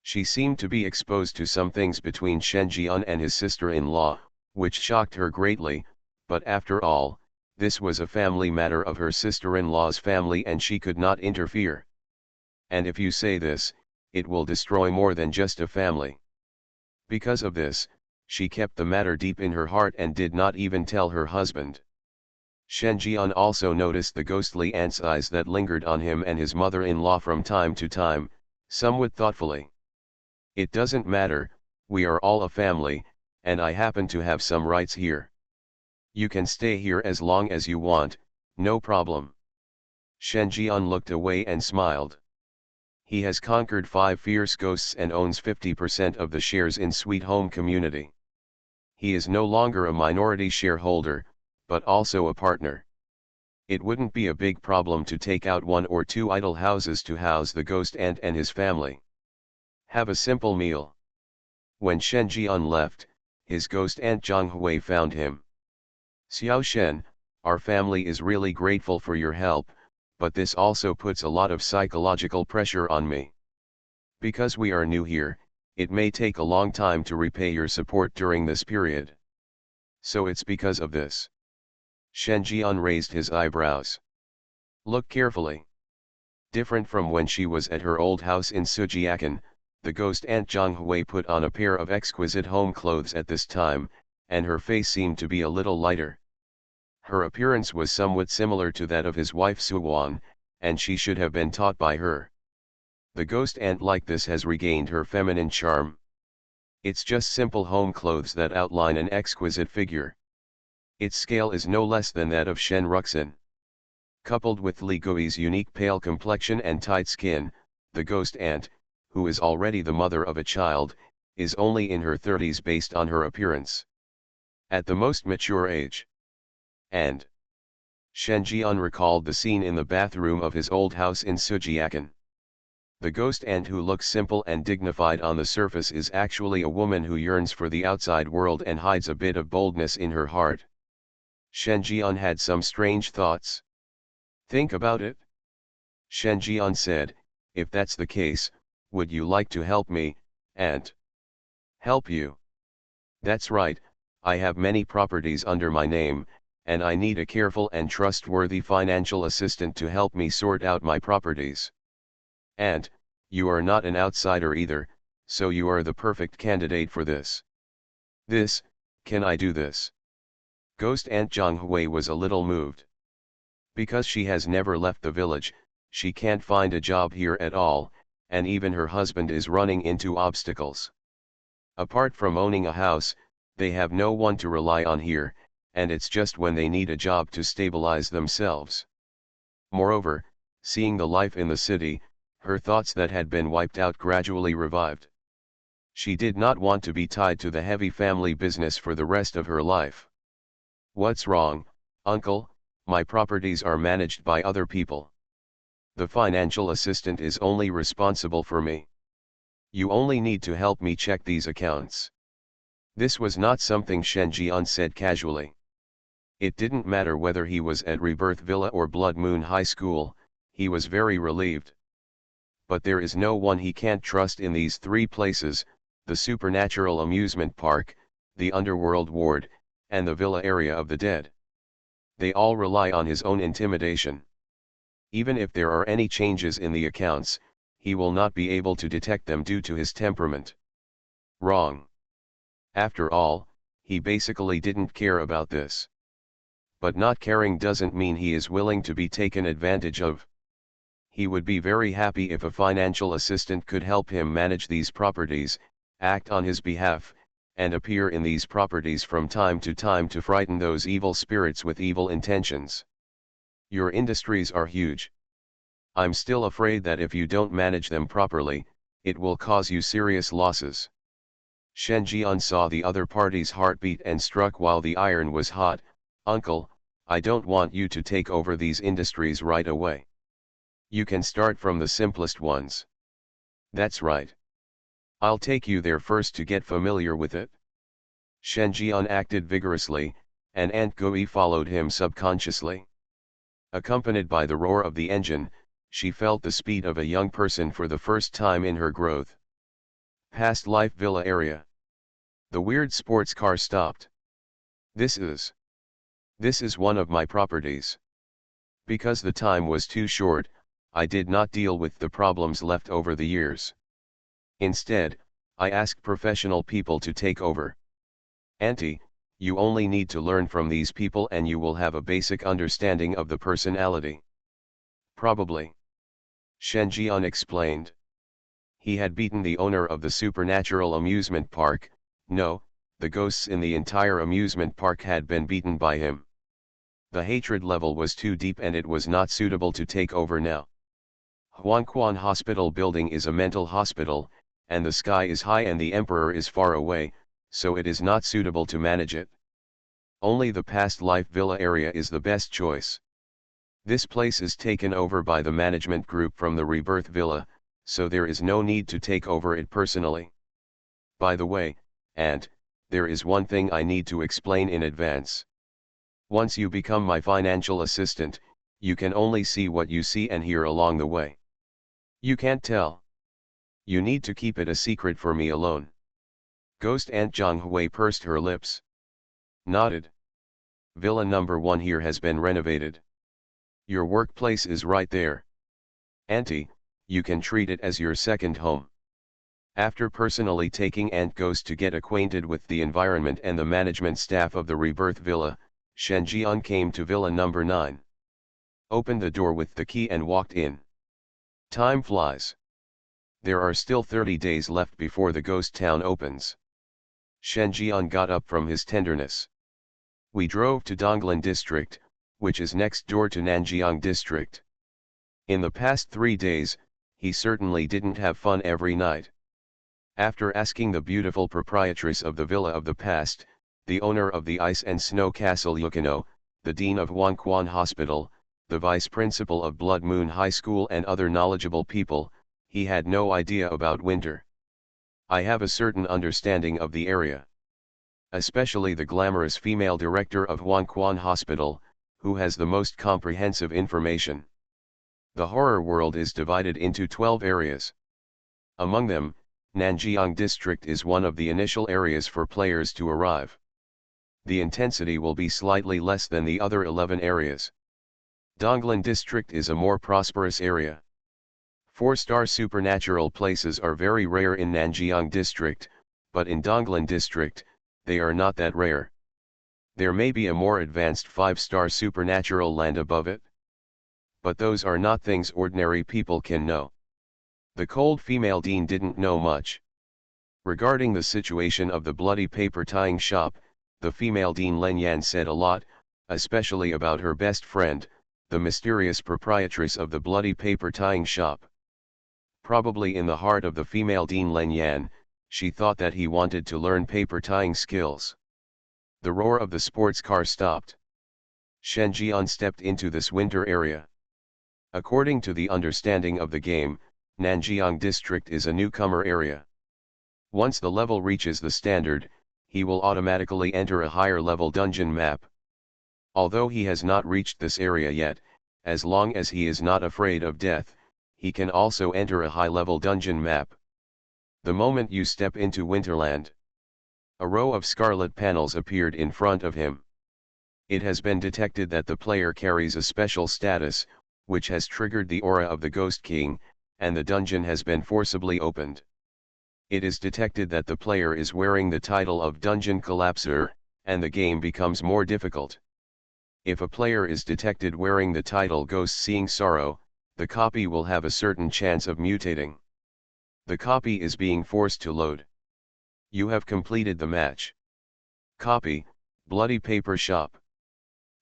she seemed to be exposed to some things between Shen Jian and his sister-in-law, which shocked her greatly, but after all, this was a family matter of her sister-in-law's family and she could not interfere. And if you say this, it will destroy more than just a family. Because of this, she kept the matter deep in her heart and did not even tell her husband. Shen Jian also noticed the ghostly aunt's eyes that lingered on him and his mother-in-law from time to time, somewhat thoughtfully. It doesn't matter, we are all a family, and I happen to have some rights here. You can stay here as long as you want, no problem. Shen Jian looked away and smiled. He has conquered 5 fierce ghosts and owns 50% of the shares in Sweet Home Community. He is no longer a minority shareholder, but also a partner. It wouldn't be a big problem to take out 1 or 2 idle houses to house the ghost aunt and his family. Have a simple meal. When Shen Jian left, his ghost aunt Zhang Hui found him. Xiao Shen, our family is really grateful for your help, but this also puts a lot of psychological pressure on me. Because we are new here, it may take a long time to repay your support during this period. So it's because of this. Shen Jian raised his eyebrows. Look carefully. Different from when she was at her old house in Sujiakan, the ghost aunt Zhang Hui put on a pair of exquisite home clothes at this time, and her face seemed to be a little lighter. Her appearance was somewhat similar to that of his wife Suwan, and she should have been taught by her. The ghost aunt like this has regained her feminine charm. It's just simple home clothes that outline an exquisite figure. Its scale is no less than that of Shen Ruxin. Coupled with Li Gui's unique pale complexion and tight skin, the ghost aunt, who is already the mother of a child, is only in her 30s based on her appearance. At the most mature age. And Shen Jian recalled the scene in the bathroom of his old house in Sujiakan. The ghost aunt who looks simple and dignified on the surface is actually a woman who yearns for the outside world and hides a bit of boldness in her heart. Shen Jian had some strange thoughts. Think about it. Shen Jian said, If that's the case, would you like to help me, and help you? That's right, I have many properties under my name, and I need a careful and trustworthy financial assistant to help me sort out my properties. And, you are not an outsider either, so you are the perfect candidate for this. Can I do this? Ghost Aunt Zhanghui was a little moved. Because she has never left the village, she can't find a job here at all, and even her husband is running into obstacles. Apart from owning a house, they have no one to rely on here, and it's just when they need a job to stabilize themselves. Moreover, seeing the life in the city, her thoughts that had been wiped out gradually revived. She did not want to be tied to the heavy family business for the rest of her life. What's wrong, uncle? My properties are managed by other people. The financial assistant is only responsible for me. You only need to help me check these accounts. This was not something Shen Jian said casually. It didn't matter whether he was at Rebirth Villa or Blood Moon High School, he was very relieved. But there is no one he can't trust in these three places: the supernatural amusement park, the underworld ward, and the villa area of the dead. They all rely on his own intimidation. Even if there are any changes in the accounts, he will not be able to detect them due to his temperament. Wrong. After all, he basically didn't care about this. But not caring doesn't mean he is willing to be taken advantage of. He would be very happy if a financial assistant could help him manage these properties, act on his behalf, and appear in these properties from time to frighten those evil spirits with evil intentions. Your industries are huge. I'm still afraid that if you don't manage them properly, it will cause you serious losses. Shen Jian saw the other party's heartbeat and struck while the iron was hot. Uncle, I don't want you to take over these industries right away. You can start from the simplest ones. That's right. I'll take you there first to get familiar with it. Shen Jian acted vigorously, and Aunt Gui followed him subconsciously. Accompanied by the roar of the engine, she felt the speed of a young person for the first time in her growth. Past Life Villa area. The weird sports car stopped. This is one of my properties. Because the time was too short, I did not deal with the problems left over the years. Instead, I asked professional people to take over. Auntie, you only need to learn from these people and you will have a basic understanding of the personality. Probably. Shen Jian explained. He had beaten the owner of the supernatural amusement park. No, the ghosts in the entire amusement park had been beaten by him. The hatred level was too deep and it was not suitable to take over now. Huangquan Hospital building is a mental hospital, and the sky is high and the emperor is far away, so it is not suitable to manage it. Only the Past Life Villa area is the best choice. This place is taken over by the management group from the Rebirth Villa, so there is no need to take over it personally. By the way, Aunt, there is one thing I need to explain in advance. Once you become my financial assistant, you can only see what you see and hear along the way. You can't tell. You need to keep it a secret for me alone. Ghost Aunt Zhanghui pursed her lips. Nodded. Villa number 1 here has been renovated. Your workplace is right there. Auntie, you can treat it as your second home. After personally taking Aunt Ghost to get acquainted with the environment and the management staff of the Rebirth Villa, Shen Jian came to Villa number 9. Opened the door with the key and walked in. Time flies. There are still 30 days left before the ghost town opens. Shen Jian got up from his tenderness. We drove to Donglan district, which is next door to Nanjiang district. In the past 3 days, he certainly didn't have fun every night. After asking the beautiful proprietress of the Villa of the Past, the owner of the Ice and Snow Castle Yukino, the dean of Huangquan Hospital, the vice principal of Blood Moon High School and other knowledgeable people, he had no idea about winter. I have a certain understanding of the area. Especially the glamorous female director of Huangquan Hospital, who has the most comprehensive information. The horror world is divided into 12 areas. Among them, Nanjiang District is one of the initial areas for players to arrive. The intensity will be slightly less than the other 11 areas. Donglan District is a more prosperous area. 4-star supernatural places are very rare in Nanjiang District, but in Donglan District, they are not that rare. There may be a more advanced 5-star supernatural land above it, but those are not things ordinary people can know. The cold female dean didn't know much. Regarding the situation of the bloody paper tying shop, the female dean Len Yan said a lot, especially about her best friend, the mysterious proprietress of the bloody paper tying shop. Probably in the heart of the female dean Len Yan, she thought that he wanted to learn paper tying skills. The roar of the sports car stopped. Shen Jian stepped into this winter area. According to the understanding of the game, Nanjiang District is a newcomer area. Once the level reaches the standard, he will automatically enter a higher level dungeon map. Although he has not reached this area yet, as long as he is not afraid of death, he can also enter a high level dungeon map. The moment you step into Winterland, a row of scarlet panels appeared in front of him. It has been detected that the player carries a special status, which has triggered the aura of the Ghost King, and the dungeon has been forcibly opened. It is detected that the player is wearing the title of Dungeon Collapser, and the game becomes more difficult. If a player is detected wearing the title Ghost Seeing Sorrow, the copy will have a certain chance of mutating. The copy is being forced to load. You have completed the match. Copy, Bloody Paper Shop.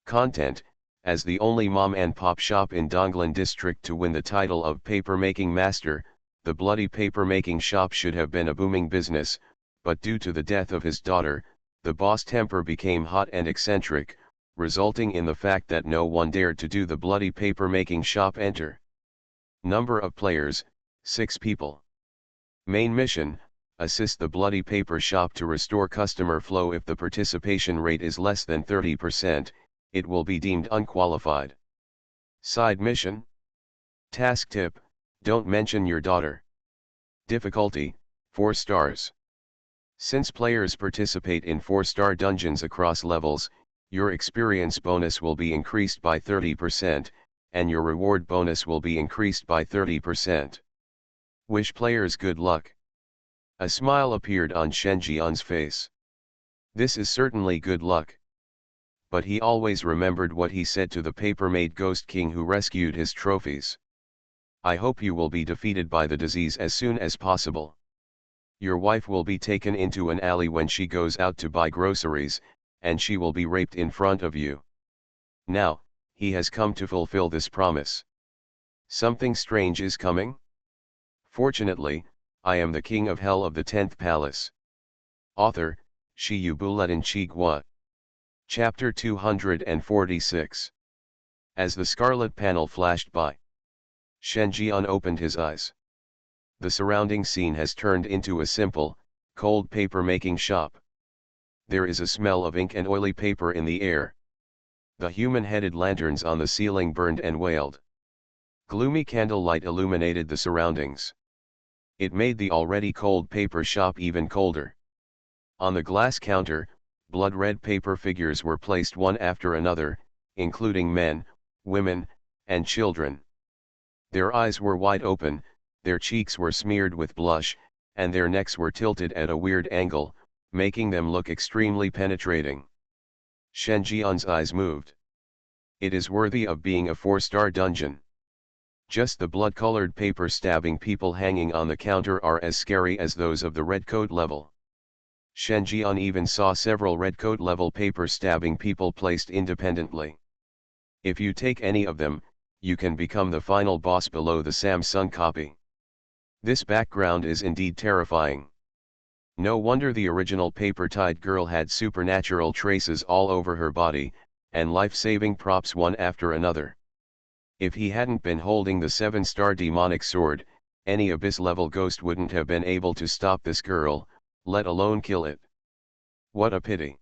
Content: as the only mom and pop shop in Donglan District to win the title of Paper Making Master, the Bloody Paper Making Shop should have been a booming business, but due to the death of his daughter, the boss temper became hot and eccentric, resulting in the fact that no one dared to do the Bloody Paper Making Shop enter. Number of players, 6 people. Main mission: assist the Bloody Paper Shop to restore customer flow. If the participation rate is less than 30%, it will be deemed unqualified. Side mission: task tip: don't mention your daughter. Difficulty: 4 stars. Since players participate in 4-star dungeons across levels, your experience bonus will be increased by 30%, and your reward bonus will be increased by 30%. Wish players good luck. A smile appeared on Shen Jian's face. This is certainly good luck. But he always remembered what he said to the paper-made Ghost King who rescued his trophies. I hope you will be defeated by the disease as soon as possible. Your wife will be taken into an alley when she goes out to buy groceries, and she will be raped in front of you. Now, he has come to fulfill this promise. Something strange is coming? Fortunately, I am the king of hell of the 10th palace. Author, Shi Yu Buletin Chi Gua. Chapter 246. As the scarlet panel flashed by, Shen Jian opened his eyes. The surrounding scene has turned into a simple, cold paper-making shop. There is a smell of ink and oily paper in the air. The human-headed lanterns on the ceiling burned and wailed. Gloomy candlelight illuminated the surroundings. It made the already cold paper shop even colder. On the glass counter, blood-red paper figures were placed one after another, including men, women, and children. Their eyes were wide open, their cheeks were smeared with blush, and their necks were tilted at a weird angle, making them look extremely penetrating. Shen Jian's eyes moved. It is worthy of being a 4-star dungeon. Just the blood-colored paper stabbing people hanging on the counter are as scary as those of the redcoat level. Shen Jian even saw several redcoat level paper stabbing people placed independently. If you take any of them, you can become the final boss below the Samsung copy. This background is indeed terrifying. No wonder the original paper-tied girl had supernatural traces all over her body, and life-saving props one after another. If he hadn't been holding the 7-star demonic sword, any abyss-level ghost wouldn't have been able to stop this girl, let alone kill it. What a pity.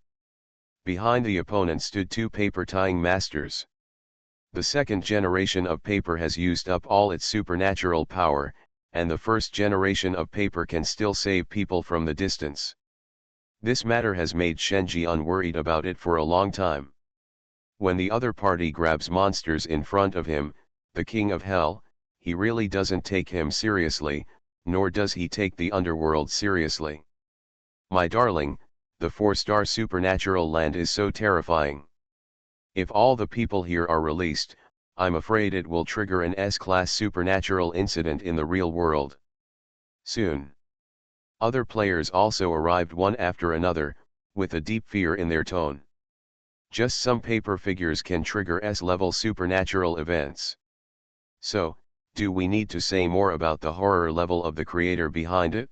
Behind the opponent stood 2 paper-tying masters. The second generation of paper has used up all its supernatural power, and the first generation of paper can still save people from the distance. This matter has made Shenjian worried about it for a long time. When the other party grabs monsters in front of him, the king of hell, he really doesn't take him seriously, nor does he take the underworld seriously. My darling, the 4-star supernatural land is so terrifying. If all the people here are released, I'm afraid it will trigger an S-class supernatural incident in the real world. Soon. Other players also arrived one after another, with a deep fear in their tone. Just some paper figures can trigger S-level supernatural events. So, do we need to say more about the horror level of the creator behind it?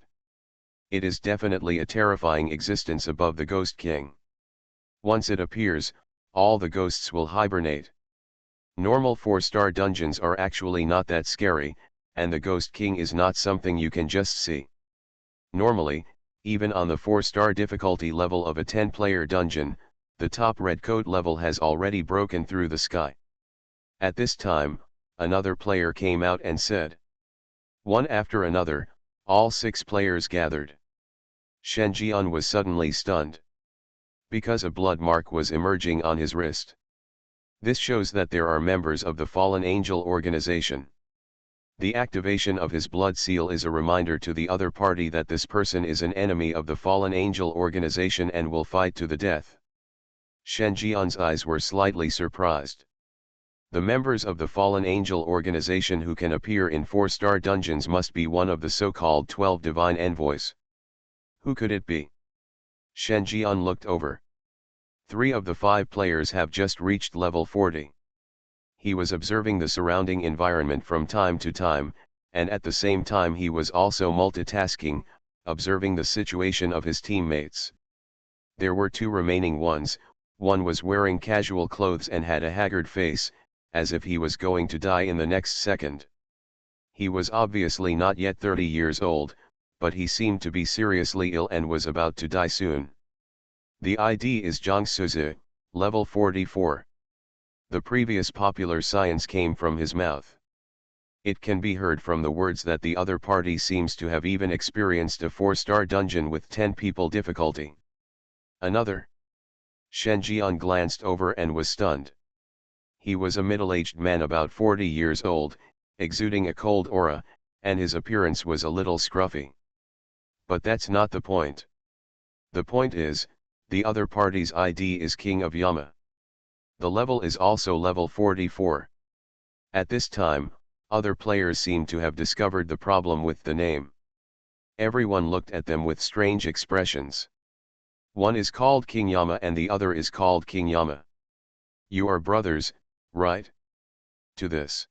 It is definitely a terrifying existence above the Ghost King. Once it appears, all the ghosts will hibernate. Normal 4-star dungeons are actually not that scary, and the Ghost King is not something you can just see. Normally, even on the 4-star difficulty level of a 10-player dungeon, the top red coat level has already broken through the sky. At this time, another player came out and said. One after another, all 6 players gathered. Shenjian was suddenly stunned. Because a blood mark was emerging on his wrist. This shows that there are members of the Fallen Angel organization. The activation of his blood seal is a reminder to the other party that this person is an enemy of the Fallen Angel organization and will fight to the death. Shenjian's eyes were slightly surprised. The members of the Fallen Angel organization who can appear in 4-star dungeons must be one of the so-called 12 divine envoys. Who could it be? Shenjian looked over. 3 of the 5 players have just reached level 40. He was observing the surrounding environment from time to time, and at the same time he was also multitasking, observing the situation of his teammates. There were 2 remaining ones, one was wearing casual clothes and had a haggard face, as if he was going to die in the next second. He was obviously not yet 30 years old, but he seemed to be seriously ill and was about to die soon. The ID is Zhang Suzi, level 44. The previous popular science came from his mouth. It can be heard from the words that the other party seems to have even experienced a 4-star dungeon with 10 people difficulty. Another. Shenjian glanced over and was stunned. He was a middle-aged man about 40 years old, exuding a cold aura, and his appearance was a little scruffy. But that's not the point. The point is, the other party's ID is King of Yama. The level is also level 44. At this time, other players seemed to have discovered the problem with the name. Everyone looked at them with strange expressions. One is called King Yama and the other is called King Yama. You are brothers, right? To this,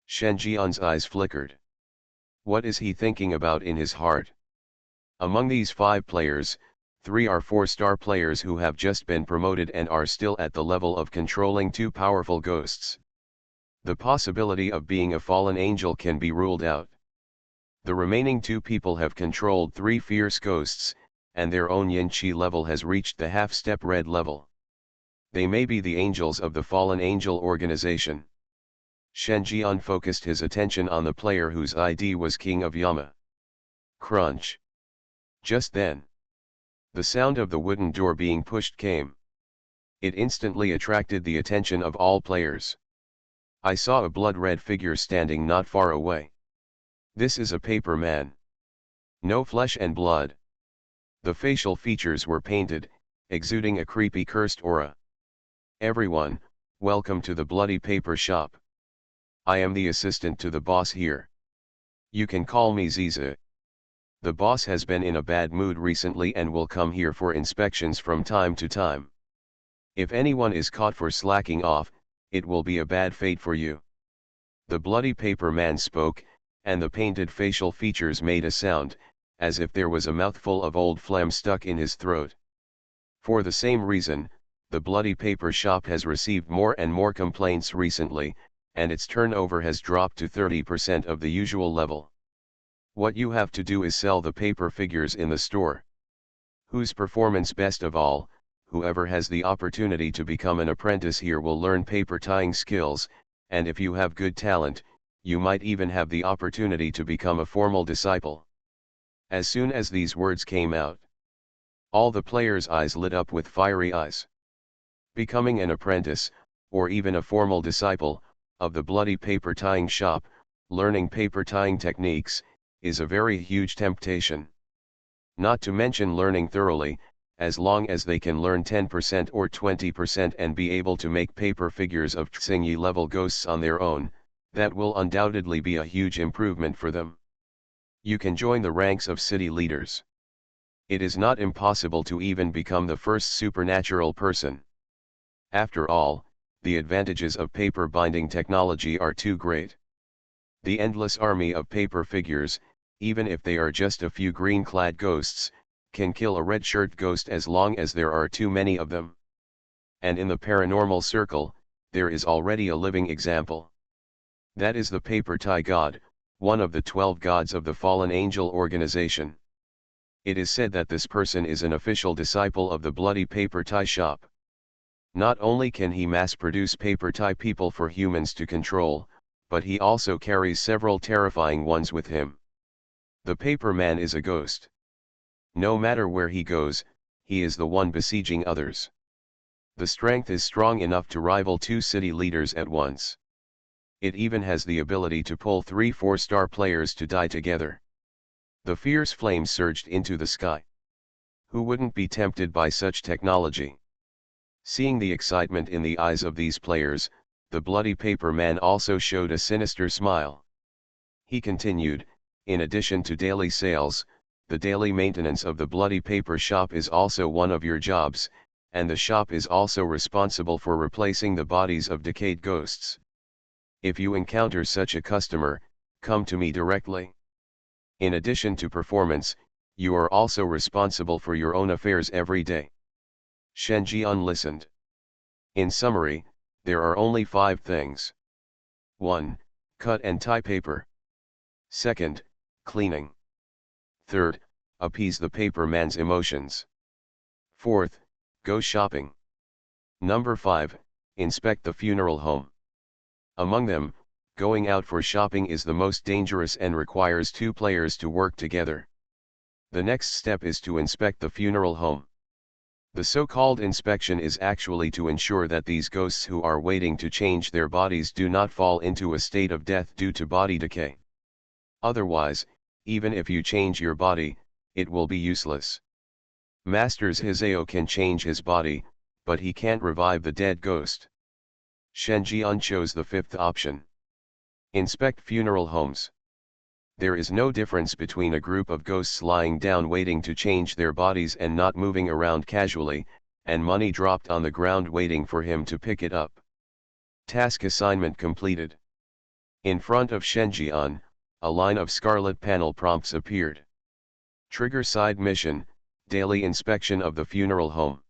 Shenjian's eyes flickered. What is he thinking about in his heart? Among these 5 players, 3 are 4-star players who have just been promoted and are still at the level of controlling 2 powerful ghosts. The possibility of being a fallen angel can be ruled out. The remaining 2 people have controlled 3 fierce ghosts, and their own yin qi level has reached the half-step red level. They may be the angels of the Fallen Angel organization. Shenjian focused his attention on the player whose ID was King of Yama. Crunch. Just then, the sound of the wooden door being pushed came. It instantly attracted the attention of all players. I saw a blood-red figure standing not far away. This is a paper man. No flesh and blood. The facial features were painted, exuding a creepy cursed aura. Everyone, welcome to the bloody paper shop. I am the assistant to the boss here. You can call me Ziza. The boss has been in a bad mood recently and will come here for inspections from time to time. If anyone is caught for slacking off, it will be a bad fate for you. The bloody paper man spoke, and the painted facial features made a sound, as if there was a mouthful of old phlegm stuck in his throat. For the same reason, the bloody paper shop has received more and more complaints recently, and its turnover has dropped to 30% of the usual level. What you have to do is sell the paper figures in the store. Whose performance best of all, whoever has the opportunity to become an apprentice here will learn paper tying skills, and if you have good talent, you might even have the opportunity to become a formal disciple. As soon as these words came out, all the players' eyes lit up with fiery eyes. Becoming an apprentice, or even a formal disciple, of the bloody paper tying shop, learning paper tying techniques, is a very huge temptation. Not to mention learning thoroughly, as long as they can learn 10% or 20% and be able to make paper figures of Xingyi level ghosts on their own, that will undoubtedly be a huge improvement for them. You can join the ranks of city leaders. It is not impossible to even become the first supernatural person. After all, the advantages of paper binding technology are too great. The endless army of paper figures, even if they are just a few green-clad ghosts, can kill a red-shirt ghost as long as there are too many of them. And in the paranormal circle, there is already a living example. That is the paper tie god, one of the 12 gods of the fallen angel organization. It is said that this person is an official disciple of the bloody paper tie shop. Not only can he mass-produce paper tie people for humans to control, but he also carries several terrifying ones with him. The paper man is a ghost. No matter where he goes, he is the one besieging others. The strength is strong enough to rival 2 city leaders at once. It even has the ability to pull 3 4-star players to die together. The fierce flames surged into the sky. Who wouldn't be tempted by such technology? Seeing the excitement in the eyes of these players, the bloody paper man also showed a sinister smile. He continued, in addition to daily sales, the daily maintenance of the bloody paper shop is also one of your jobs, and the shop is also responsible for replacing the bodies of decayed ghosts. If you encounter such a customer, come to me directly. In addition to performance, you are also responsible for your own affairs every day. Shen Jian listened. In summary, there are only 5 things. 1. Cut and tie paper. 2nd, cleaning. 3rd, appease the paper man's emotions. 4th, go shopping. Number 5, inspect the funeral home. Among them, going out for shopping is the most dangerous and requires 2 players to work together. The next step is to inspect the funeral home. The so-called inspection is actually to ensure that these ghosts who are waiting to change their bodies do not fall into a state of death due to body decay. Otherwise, even if you change your body, it will be useless. Masters Hisao can change his body, but he can't revive the dead ghost. Shen Jian chose the 5th option. Inspect funeral homes. There is no difference between a group of ghosts lying down waiting to change their bodies and not moving around casually, and money dropped on the ground waiting for him to pick it up. Task assignment completed. In front of Shen Jian, a line of scarlet panel prompts appeared. Trigger side mission, daily inspection of the funeral home.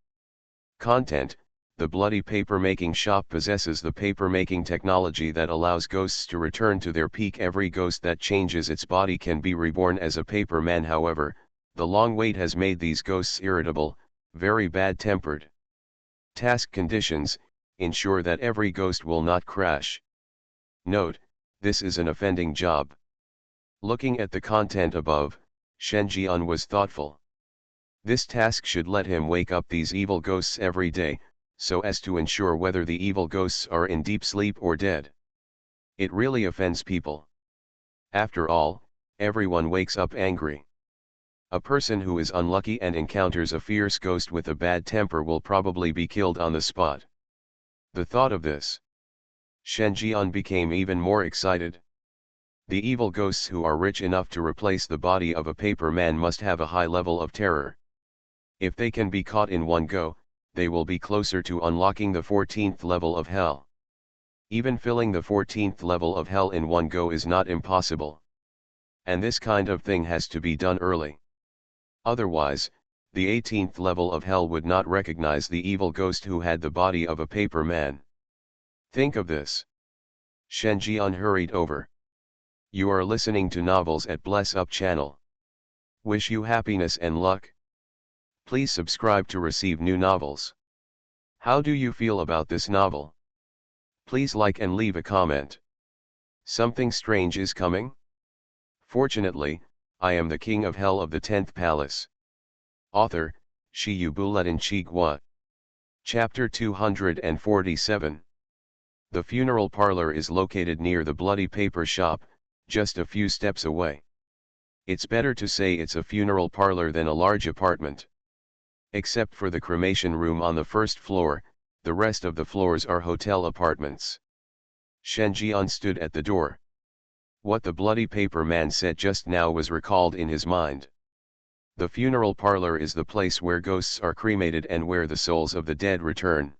Content: the bloody paper-making shop possesses the paper-making technology that allows ghosts to return to their peak. Every ghost that changes its body can be reborn as a paper man. However, the long wait has made these ghosts irritable, very bad-tempered. Task conditions: ensure that every ghost will not crash. Note: this is an offending job. Looking at the content above, Shen Jian was thoughtful. This task should let him wake up these evil ghosts every day, so as to ensure whether the evil ghosts are in deep sleep or dead. It really offends people. After all, everyone wakes up angry. A person who is unlucky and encounters a fierce ghost with a bad temper will probably be killed on the spot. The thought of this, Shen Jian became even more excited. The evil ghosts who are rich enough to replace the body of a paper man must have a high level of terror. If they can be caught in one go, they will be closer to unlocking the 14th level of hell. Even filling the 14th level of hell in one go is not impossible. And this kind of thing has to be done early. Otherwise, the 18th level of hell would not recognize the evil ghost who had the body of a paper man. Think of this. Shen Jian hurried over. You are listening to novels at Bless Up channel. Wish you happiness and luck. Please subscribe to receive new novels. How do you feel about this novel? Please like and leave a comment. Something strange is coming? Fortunately, I am the king of hell of the 10th palace. Author, Shiyubuletin Chigwa. Chapter 247. The funeral parlor is located near the bloody paper shop, just a few steps away. It's better to say it's a funeral parlor than a large apartment. Except for the cremation room on the first floor, the rest of the floors are hotel apartments. Shen Jian stood at the door. What the bloody paper man said just now was recalled in his mind. The funeral parlor is the place where ghosts are cremated and where the souls of the dead return.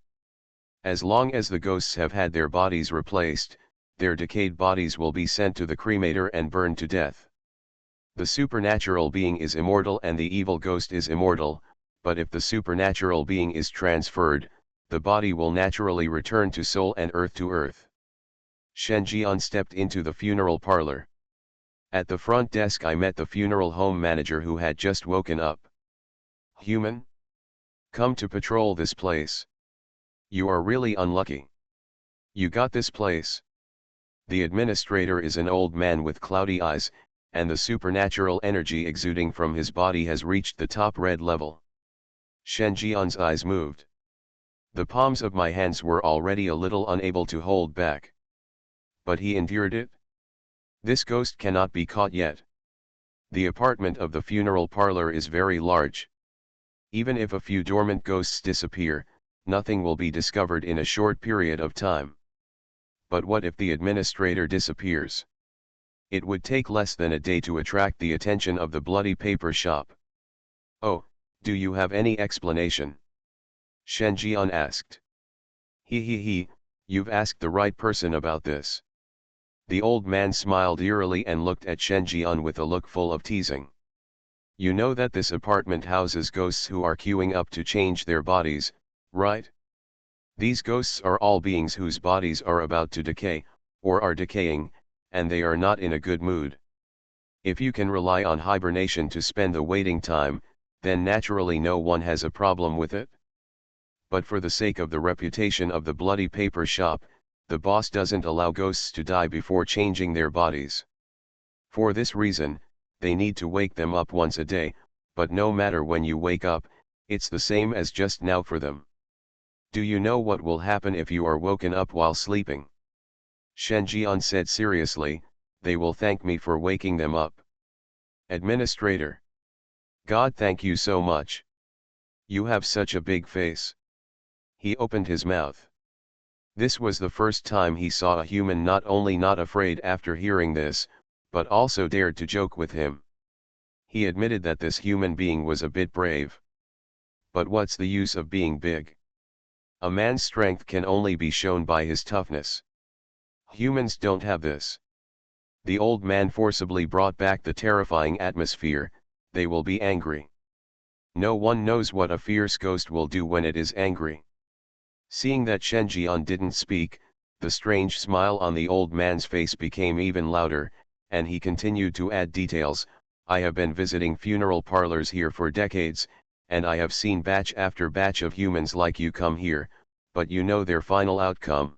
As long as the ghosts have had their bodies replaced, their decayed bodies will be sent to the cremator and burned to death. The supernatural being is immortal and the evil ghost is immortal, but if the supernatural being is transferred, the body will naturally return to soul and earth to earth. Shen Jian stepped into the funeral parlor. At the front desk I met the funeral home manager who had just woken up. Human? Come to patrol this place. You are really unlucky. You got this place. The administrator is an old man with cloudy eyes, and the supernatural energy exuding from his body has reached the top red level. Shen Jian's eyes moved. The palms of my hands were already a little unable to hold back. But he endured it. This ghost cannot be caught yet. The apartment of the funeral parlor is very large. Even if a few dormant ghosts disappear, nothing will be discovered in a short period of time. But what if the administrator disappears? It would take less than a day to attract the attention of the bloody paper shop. Oh, do you have any explanation? Shen Jian asked. He, you've asked the right person about this. The old man smiled eerily and looked at Shen Jian with a look full of teasing. You know that this apartment houses ghosts who are queuing up to change their bodies, right? These ghosts are all beings whose bodies are about to decay, or are decaying, and they are not in a good mood. If you can rely on hibernation to spend the waiting time, then naturally no one has a problem with it. But for the sake of the reputation of the bloody paper shop, the boss doesn't allow ghosts to die before changing their bodies. For this reason, they need to wake them up once a day, but no matter when you wake up, it's the same as just now for them. Do you know what will happen if you are woken up while sleeping? Shen Jian said seriously, they will thank me for waking them up. Administrator. God, thank you so much. You have such a big face. He opened his mouth. This was the first time he saw a human not only not afraid after hearing this, but also dared to joke with him. He admitted that this human being was a bit brave. But what's the use of being big? A man's strength can only be shown by his toughness. Humans don't have this. The old man forcibly brought back the terrifying atmosphere. They will be angry. No one knows what a fierce ghost will do when it is angry. Seeing that Shen Jian didn't speak, the strange smile on the old man's face became even louder, and he continued to add details. I have been visiting funeral parlors here for decades, and I have seen batch after batch of humans like you come here, but you know their final outcome.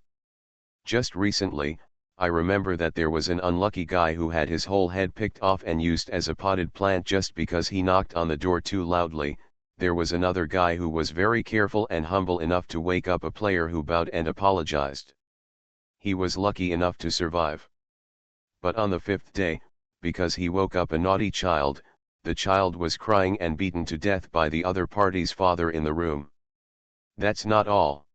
Just recently, I remember that there was an unlucky guy who had his whole head picked off and used as a potted plant just because he knocked on the door too loudly. There was another guy who was very careful and humble enough to wake up a player who bowed and apologized. He was lucky enough to survive. But on the 5th day, because he woke up a naughty child, the child was crying and beaten to death by the other party's father in the room. That's not all.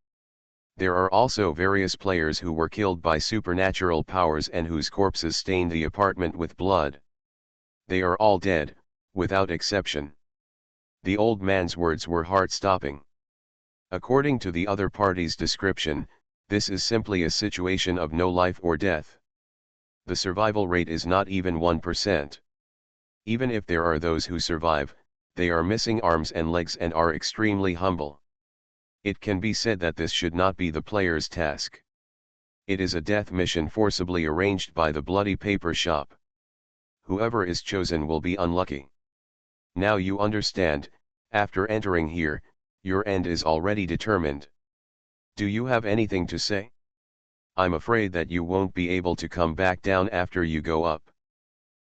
There are also various players who were killed by supernatural powers and whose corpses stained the apartment with blood. They are all dead, without exception. The old man's words were heart-stopping. According to the other party's description, this is simply a situation of no life or death. The survival rate is not even 1%. Even if there are those who survive, they are missing arms and legs and are extremely humble. It can be said that this should not be the player's task. It is a death mission forcibly arranged by the bloody paper shop. Whoever is chosen will be unlucky. Now you understand, After entering here, your end is already determined. Do you have anything to say? I'm afraid that you won't be able to come back down after you go up.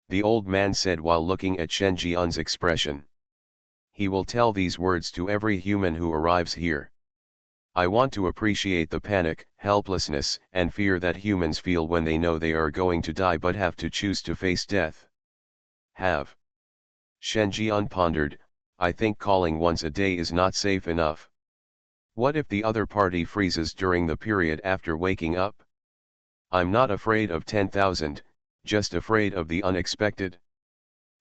The old man said while looking at Shen Jian's expression. He will tell these words to every human who arrives here. I want to appreciate the panic, helplessness, and fear that humans feel when they know they are going to die but have to choose to face death. Have. Shen Jian pondered, I think calling once a day is not safe enough. What if the other party freezes during the period after waking up? I'm not afraid of 10,000, just afraid of the unexpected.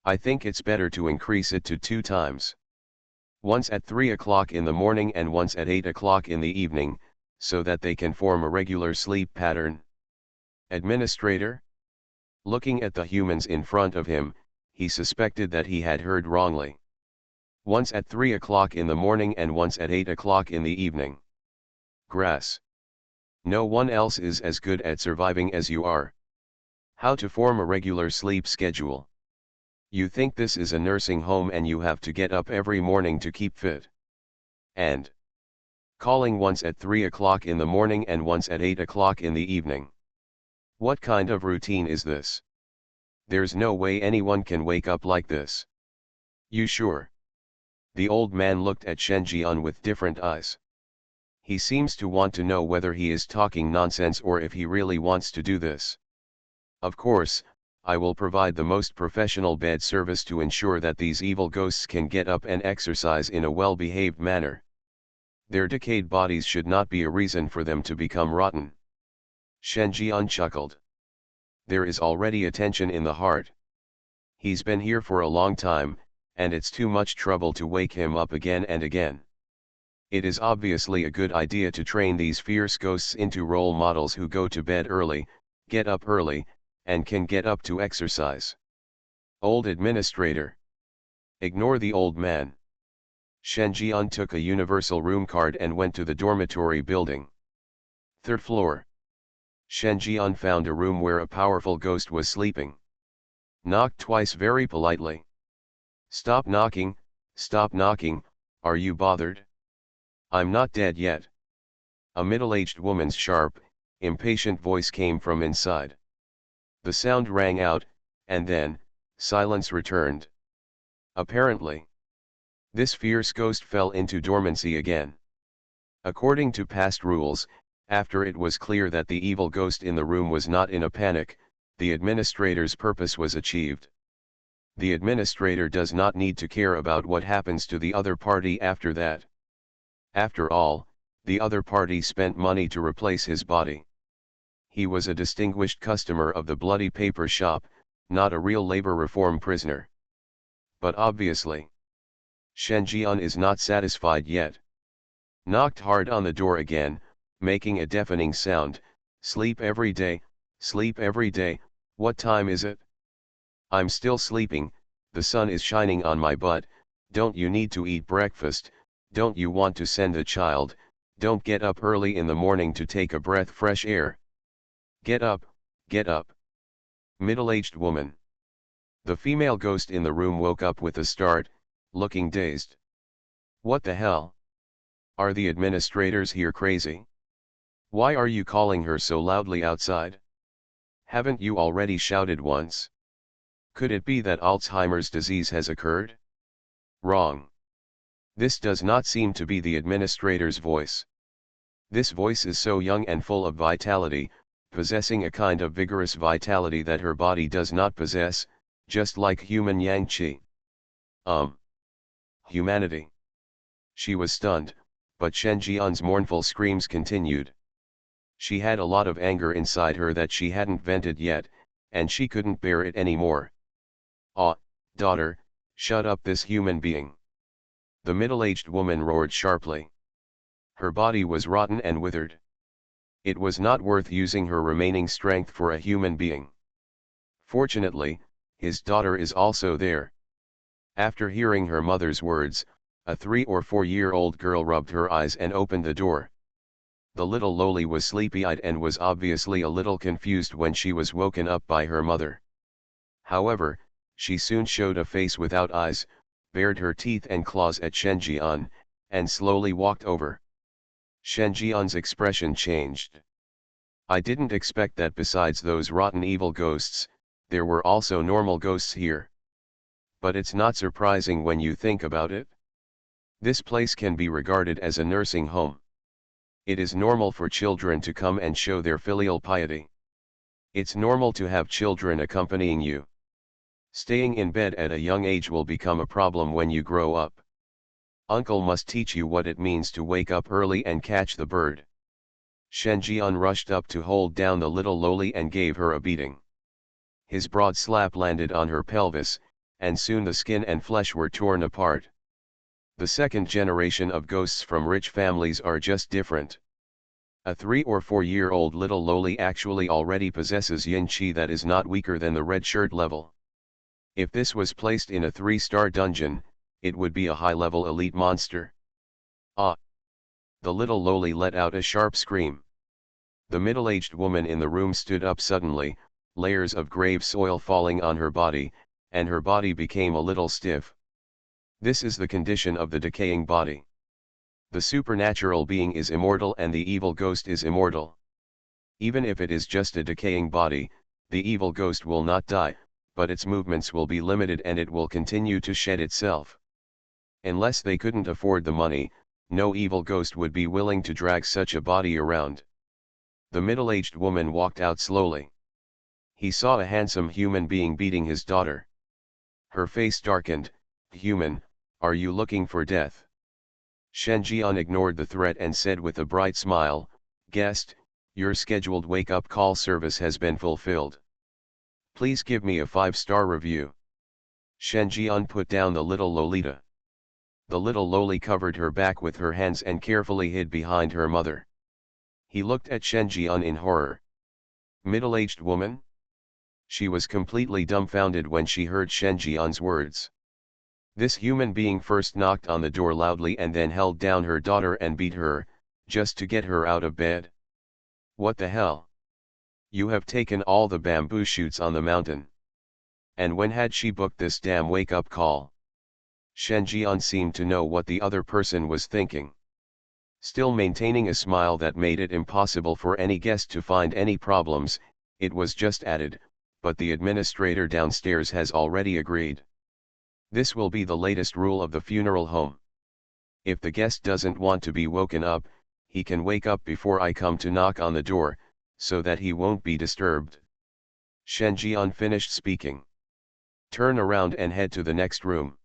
I think it's better to increase it to 2 times. Once at 3 o'clock in the morning and once at 8 o'clock in the evening, so that they can form a regular sleep pattern. Administrator? Looking at the humans in front of him, he suspected that he had heard wrongly. Once at 3 o'clock in the morning and once at 8 o'clock in the evening. Grass. No one else is as good at surviving as you are. How to form a regular sleep schedule. You think this is a nursing home and you have to get up every morning to keep fit. And calling once at 3 o'clock in the morning and once at 8 o'clock in the evening. What kind of routine is this? There's no way anyone can wake up like this. You sure? The old man looked at Shen Jian with different eyes. He seems to want to know whether he is talking nonsense or if he really wants to do this. Of course, I will provide the most professional bed service to ensure that these evil ghosts can get up and exercise in a well-behaved manner. Their decayed bodies should not be a reason for them to become rotten. Shen Jian chuckled. There is already a tension in the heart. He's been here for a long time, and it's too much trouble to wake him up again and again. It is obviously a good idea to train these fierce ghosts into role models who go to bed early, get up early, and can get up to exercise. Old administrator. Ignore the old man. Shen Jian took a universal room card and went to the dormitory building. 3rd floor. Shen Jian found a room where a powerful ghost was sleeping. Knocked twice very politely. Stop knocking, are you bothered? I'm not dead yet. A middle-aged woman's sharp, impatient voice came from inside. The sound rang out, and then, silence returned. Apparently, this fierce ghost fell into dormancy again. According to past rules, after it was clear that the evil ghost in the room was not in a panic, the administrator's purpose was achieved. The administrator does not need to care about what happens to the other party after that. After all, the other party spent money to replace his body. He was a distinguished customer of the bloody paper shop, not a real labor reform prisoner. But obviously, Shen Jian is not satisfied yet. Knocked hard on the door again, making a deafening sound. Sleep every day, what time is it? I'm still sleeping, the sun is shining on my butt. Don't you need to eat breakfast? Don't you want to send a child? Don't get up early in the morning to take a breath fresh air. Get up, get up. Middle-aged woman. The female ghost in the room woke up with a start, looking dazed. What the hell? Are the administrators here crazy? Why are you calling her so loudly outside? Haven't you already shouted once? Could it be that Alzheimer's disease has occurred? Wrong. This does not seem to be the administrator's voice. This voice is so young and full of vitality, possessing a kind of vigorous vitality that her body does not possess, just like human yang qi. Humanity. She was stunned, but Shen Jian's mournful screams continued. She had a lot of anger inside her that she hadn't vented yet, and she couldn't bear it anymore. Ah, daughter, shut up this human being. The middle-aged woman roared sharply. Her body was rotten and withered. It was not worth using her remaining strength for a human being. Fortunately, his daughter is also there. After hearing her mother's words, a 3 or 4-year-old girl rubbed her eyes and opened the door. The little loli was sleepy-eyed and was obviously a little confused when she was woken up by her mother. However, she soon showed a face without eyes, bared her teeth and claws at Shenjian, and slowly walked over. Shenjian's expression changed. I didn't expect that besides those rotten evil ghosts, there were also normal ghosts here. But it's not surprising when you think about it. This place can be regarded as a nursing home. It is normal for children to come and show their filial piety. It's normal to have children accompanying you. Staying in bed at a young age will become a problem when you grow up. Uncle must teach you what it means to wake up early and catch the bird. Shenjian rushed up to hold down the little loli and gave her a beating. His broad slap landed on her pelvis, and soon the skin and flesh were torn apart. The second generation of ghosts from rich families are just different. A 3 or 4-year-old little loli actually already possesses yin qi that is not weaker than the red shirt level. If this was placed in a 3-star dungeon, it would be a high-level elite monster. Ah! The little loli let out a sharp scream. The middle-aged woman in the room stood up suddenly, layers of grave soil falling on her body, and her body became a little stiff. This is the condition of the decaying body. The supernatural being is immortal and the evil ghost is immortal. Even if it is just a decaying body, the evil ghost will not die, but its movements will be limited and it will continue to shed itself. Unless they couldn't afford the money, no evil ghost would be willing to drag such a body around. The middle-aged woman walked out slowly. He saw a handsome human being beating his daughter. Her face darkened. Human, are you looking for death? Shenjian ignored the threat and said with a bright smile, Guest, your scheduled wake-up call service has been fulfilled. Please give me a 5-star review. Shenjian put down the little Lolita. The little loli covered her back with her hands and carefully hid behind her mother. He looked at Shenjian in horror. Middle-aged woman? She was completely dumbfounded when she heard Shenjian's words. This human being first knocked on the door loudly and then held down her daughter and beat her, just to get her out of bed. What the hell? You have taken all the bamboo shoots on the mountain. And when had she booked this damn wake-up call? Shenjian seemed to know what the other person was thinking. Still maintaining a smile that made it impossible for any guest to find any problems, it was just added, but the administrator downstairs has already agreed. This will be the latest rule of the funeral home. If the guest doesn't want to be woken up, he can wake up before I come to knock on the door, so that he won't be disturbed. Shenjian finished speaking. Turn around and head to the next room.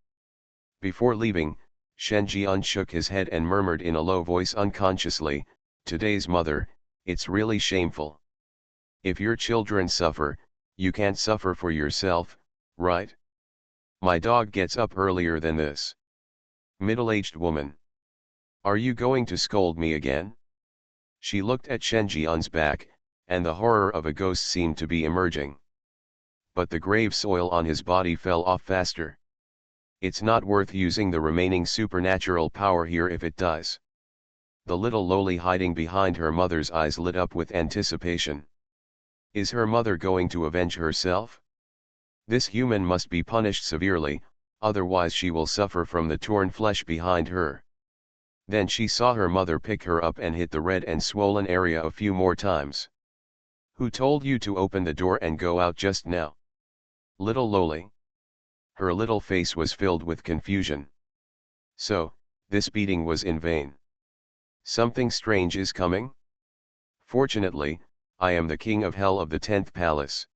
Before leaving, Shenjian shook his head and murmured in a low voice unconsciously, Today's mother, it's really shameful. If your children suffer, you can't suffer for yourself, right? My dog gets up earlier than this. Middle-aged woman. Are you going to scold me again? She looked at Shenjian's back, and the horror of a ghost seemed to be emerging. But the grave soil on his body fell off faster. It's not worth using the remaining supernatural power here if it does. The little loli hiding behind her mother's eyes lit up with anticipation. Is her mother going to avenge herself? This human must be punished severely, otherwise she will suffer from the torn flesh behind her. Then she saw her mother pick her up and hit the red and swollen area a few more times. Who told you to open the door and go out just now? Little loli. Her little face was filled with confusion. So, this beating was in vain. Something strange is coming? Fortunately, I am the king of hell of the 10th palace.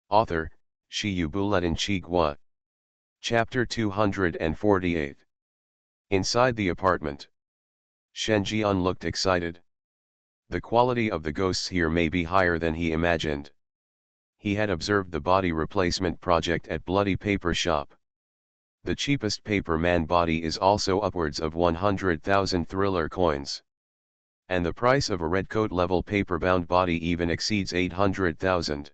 Author, Shiyu Bulatin Chigwa. Chapter 248. Inside the apartment. Shenjian looked excited. The quality of the ghosts here may be higher than he imagined. He had observed the body replacement project at Bloody Paper Shop. The cheapest paper man body is also upwards of 100,000 thriller coins. And the price of a redcoat level paper-bound body even exceeds 800,000.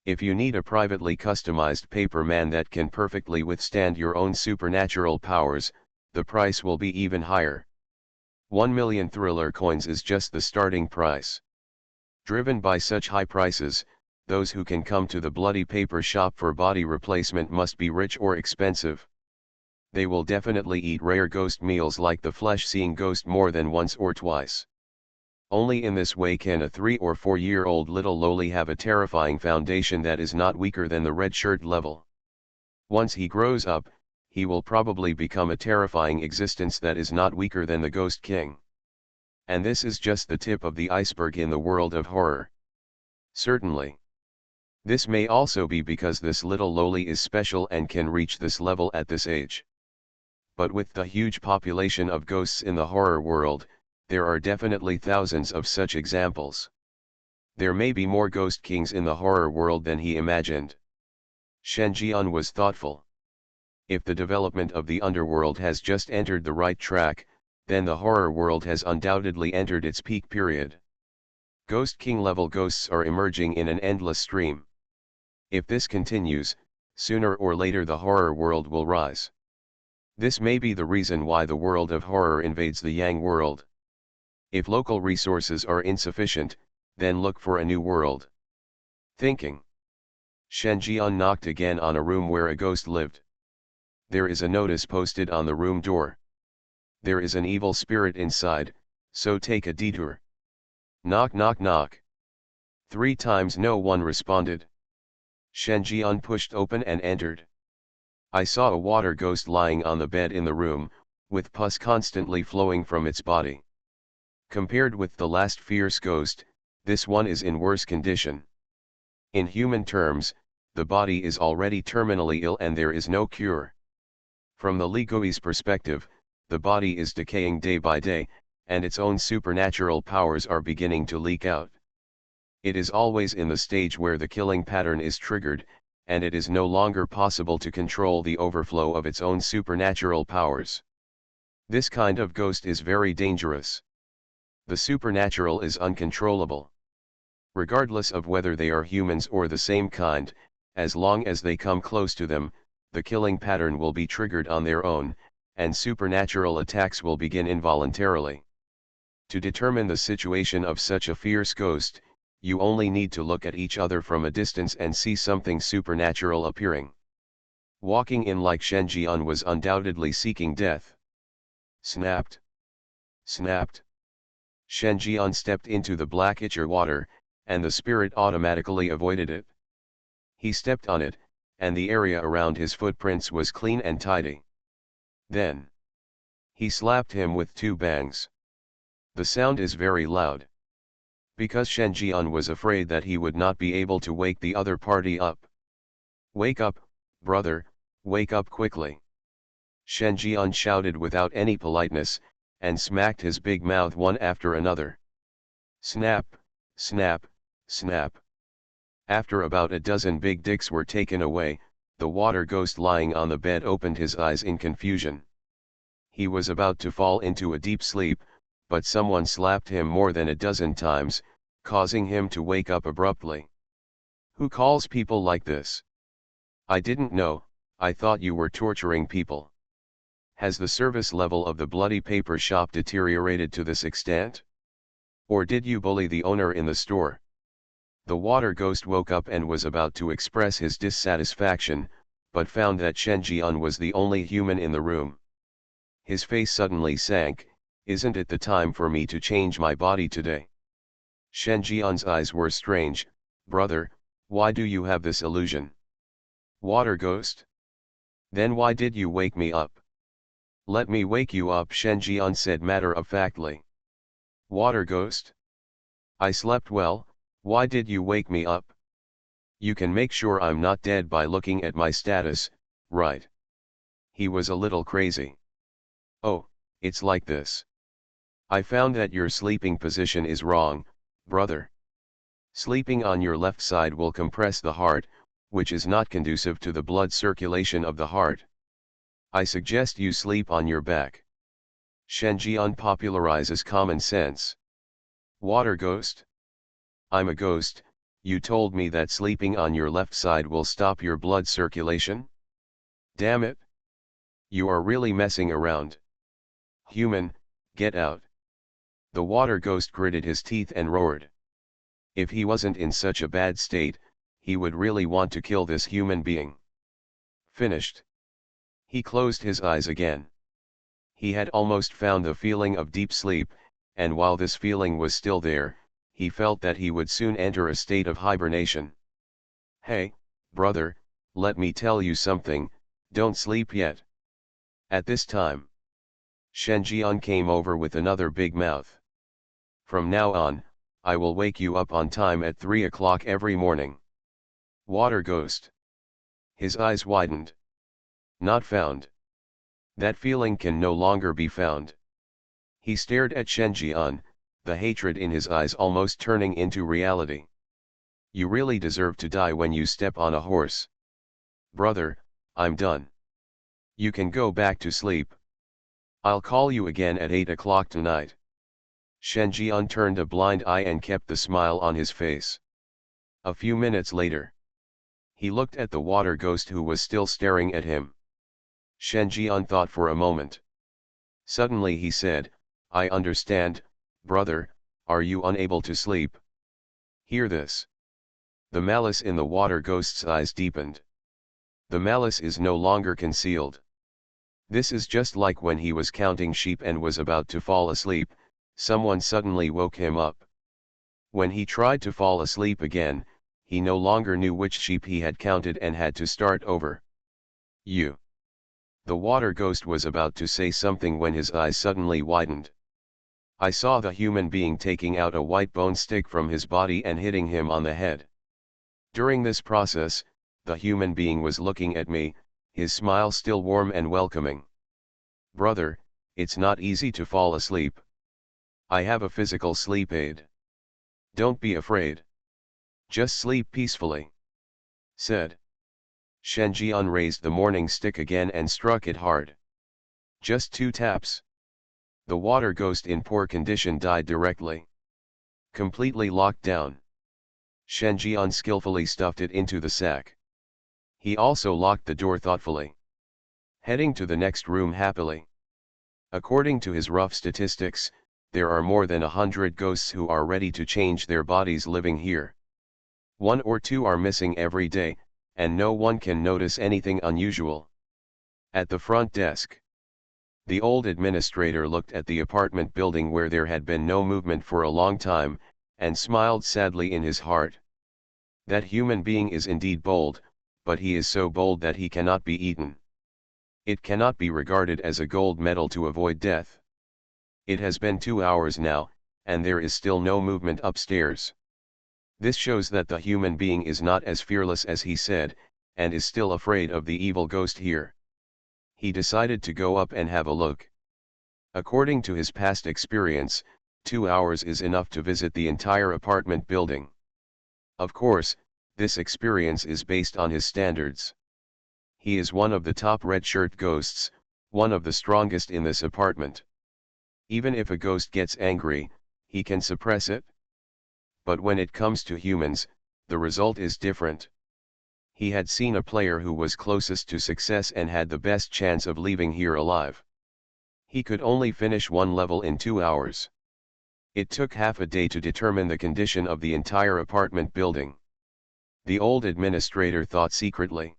If you need a privately customized paper man that can perfectly withstand your own supernatural powers, the price will be even higher. 1 million thriller coins is just the starting price. Driven by such high prices, those who can come to the Bloody Paper Shop for body replacement must be rich or expensive. They will definitely eat rare ghost meals like the flesh-seeing ghost more than once or twice. Only in this way can a 3 or 4-year-old little loli have a terrifying foundation that is not weaker than the red shirt level. Once he grows up, he will probably become a terrifying existence that is not weaker than the Ghost King. And this is just the tip of the iceberg in the world of horror. Certainly. This may also be because this little loli is special and can reach this level at this age. But with the huge population of ghosts in the horror world, there are definitely thousands of such examples. There may be more ghost kings in the horror world than he imagined. Shen Jian was thoughtful. If the development of the underworld has just entered the right track, then the horror world has undoubtedly entered its peak period. Ghost King level ghosts are emerging in an endless stream. If this continues, sooner or later the horror world will rise. This may be the reason why the world of horror invades the Yang world. If local resources are insufficient, then look for a new world. Thinking. Shen Jian knocked again on a room where a ghost lived. There is a notice posted on the room door. There is an evil spirit inside, so take a detour. Knock knock knock. 3 times no one responded. Shen Jian pushed open and entered. I saw a water ghost lying on the bed in the room, with pus constantly flowing from its body. Compared with the last fierce ghost, this one is in worse condition. In human terms, the body is already terminally ill and there is no cure. From the Ligoi's perspective, the body is decaying day by day, and its own supernatural powers are beginning to leak out. It is always in the stage where the killing pattern is triggered, and it is no longer possible to control the overflow of its own supernatural powers. This kind of ghost is very dangerous. The supernatural is uncontrollable. Regardless of whether they are humans or the same kind, as long as they come close to them, the killing pattern will be triggered on their own, and supernatural attacks will begin involuntarily. To determine the situation of such a fierce ghost, you only need to look at each other from a distance and see something supernatural appearing. Walking in like Shen Jian was undoubtedly seeking death. Snapped. Snapped. Shen Jian stepped into the black ichor water, and the spirit automatically avoided it. He stepped on it, and the area around his footprints was clean and tidy. Then he slapped him with 2 bangs. The sound is very loud. Because Shen Jian was afraid that he would not be able to wake the other party up. Wake up, brother, wake up quickly. Shen Jian shouted without any politeness, and smacked his big mouth one after another. Snap, snap, snap. After about a dozen big dicks were taken away, the water ghost lying on the bed opened his eyes in confusion. He was about to fall into a deep sleep, but someone slapped him more than a dozen times, causing him to wake up abruptly. Who calls people like this? I didn't know, I thought you were torturing people. Has the service level of the bloody paper shop deteriorated to this extent? Or did you bully the owner in the store? The water ghost woke up and was about to express his dissatisfaction, but found that Shen Jian was the only human in the room. His face suddenly sank. Isn't it the time for me to change my body today? Shen Jian's eyes were strange. Brother, why do you have this illusion? Water ghost? Then why did you wake me up? Let me wake you up, Shen Jian said matter-of-factly. Water ghost? I slept well, why did you wake me up? You can make sure I'm not dead by looking at my status, right? He was a little crazy. Oh, it's like this. I found that your sleeping position is wrong, brother. Sleeping on your left side will compress the heart, which is not conducive to the blood circulation of the heart. I suggest you sleep on your back. Shen Jian popularizes common sense. Water ghost? I'm a ghost, you told me that sleeping on your left side will stop your blood circulation? Damn it! You are really messing around. Human, get out. The water ghost gritted his teeth and roared. If he wasn't in such a bad state, he would really want to kill this human being. Finished. He closed his eyes again. He had almost found the feeling of deep sleep, and while this feeling was still there, he felt that he would soon enter a state of hibernation. "Hey, brother, let me tell you something, don't sleep yet." At this time, Shen Jian came over with another big mouth. "From now on, I will wake you up on time at 3 o'clock every morning." Water ghost. His eyes widened. Not found. That feeling can no longer be found. He stared at Shen Jian, the hatred in his eyes almost turning into reality. "You really deserve to die when you step on a horse. Brother, I'm done. You can go back to sleep. I'll call you again at 8 o'clock tonight." Shen Jian turned a blind eye and kept the smile on his face. A few minutes later, he looked at the water ghost who was still staring at him. Shen Jian thought for a moment. Suddenly he said, "I understand, brother, are you unable to sleep?" Hear this. The malice in the water ghost's eyes deepened. The malice is no longer concealed. This is just like when he was counting sheep and was about to fall asleep, someone suddenly woke him up. When he tried to fall asleep again, he no longer knew which sheep he had counted and had to start over. "You." The water ghost was about to say something when his eyes suddenly widened. "I saw the human being taking out a white bone stick from his body and hitting him on the head. During this process, the human being was looking at me, his smile still warm and welcoming. Brother, it's not easy to fall asleep. I have a physical sleep aid. Don't be afraid. Just sleep peacefully," said. Shen Jian raised the morning stick again and struck it hard. Just 2 taps. The water ghost in poor condition died directly. Completely locked down. Shen Jian skillfully stuffed it into the sack. He also locked the door thoughtfully, heading to the next room happily. According to his rough statistics, there are more than 100 ghosts who are ready to change their bodies living here. 1 or 2 are missing every day, and no one can notice anything unusual. At the front desk, the old administrator looked at the apartment building where there had been no movement for a long time, and smiled sadly in his heart. That human being is indeed bold, but he is so bold that he cannot be eaten. It cannot be regarded as a gold medal to avoid death. It has been 2 hours now, and there is still no movement upstairs. This shows that the human being is not as fearless as he said, and is still afraid of the evil ghost here. He decided to go up and have a look. According to his past experience, 2 hours is enough to visit the entire apartment building. Of course, this experience is based on his standards. He is one of the top red shirt ghosts, one of the strongest in this apartment. Even if a ghost gets angry, he can suppress it. But when it comes to humans, the result is different. He had seen a player who was closest to success and had the best chance of leaving here alive. He could only finish 1 level in 2 hours. It took half a day to determine the condition of the entire apartment building. The old administrator thought secretly.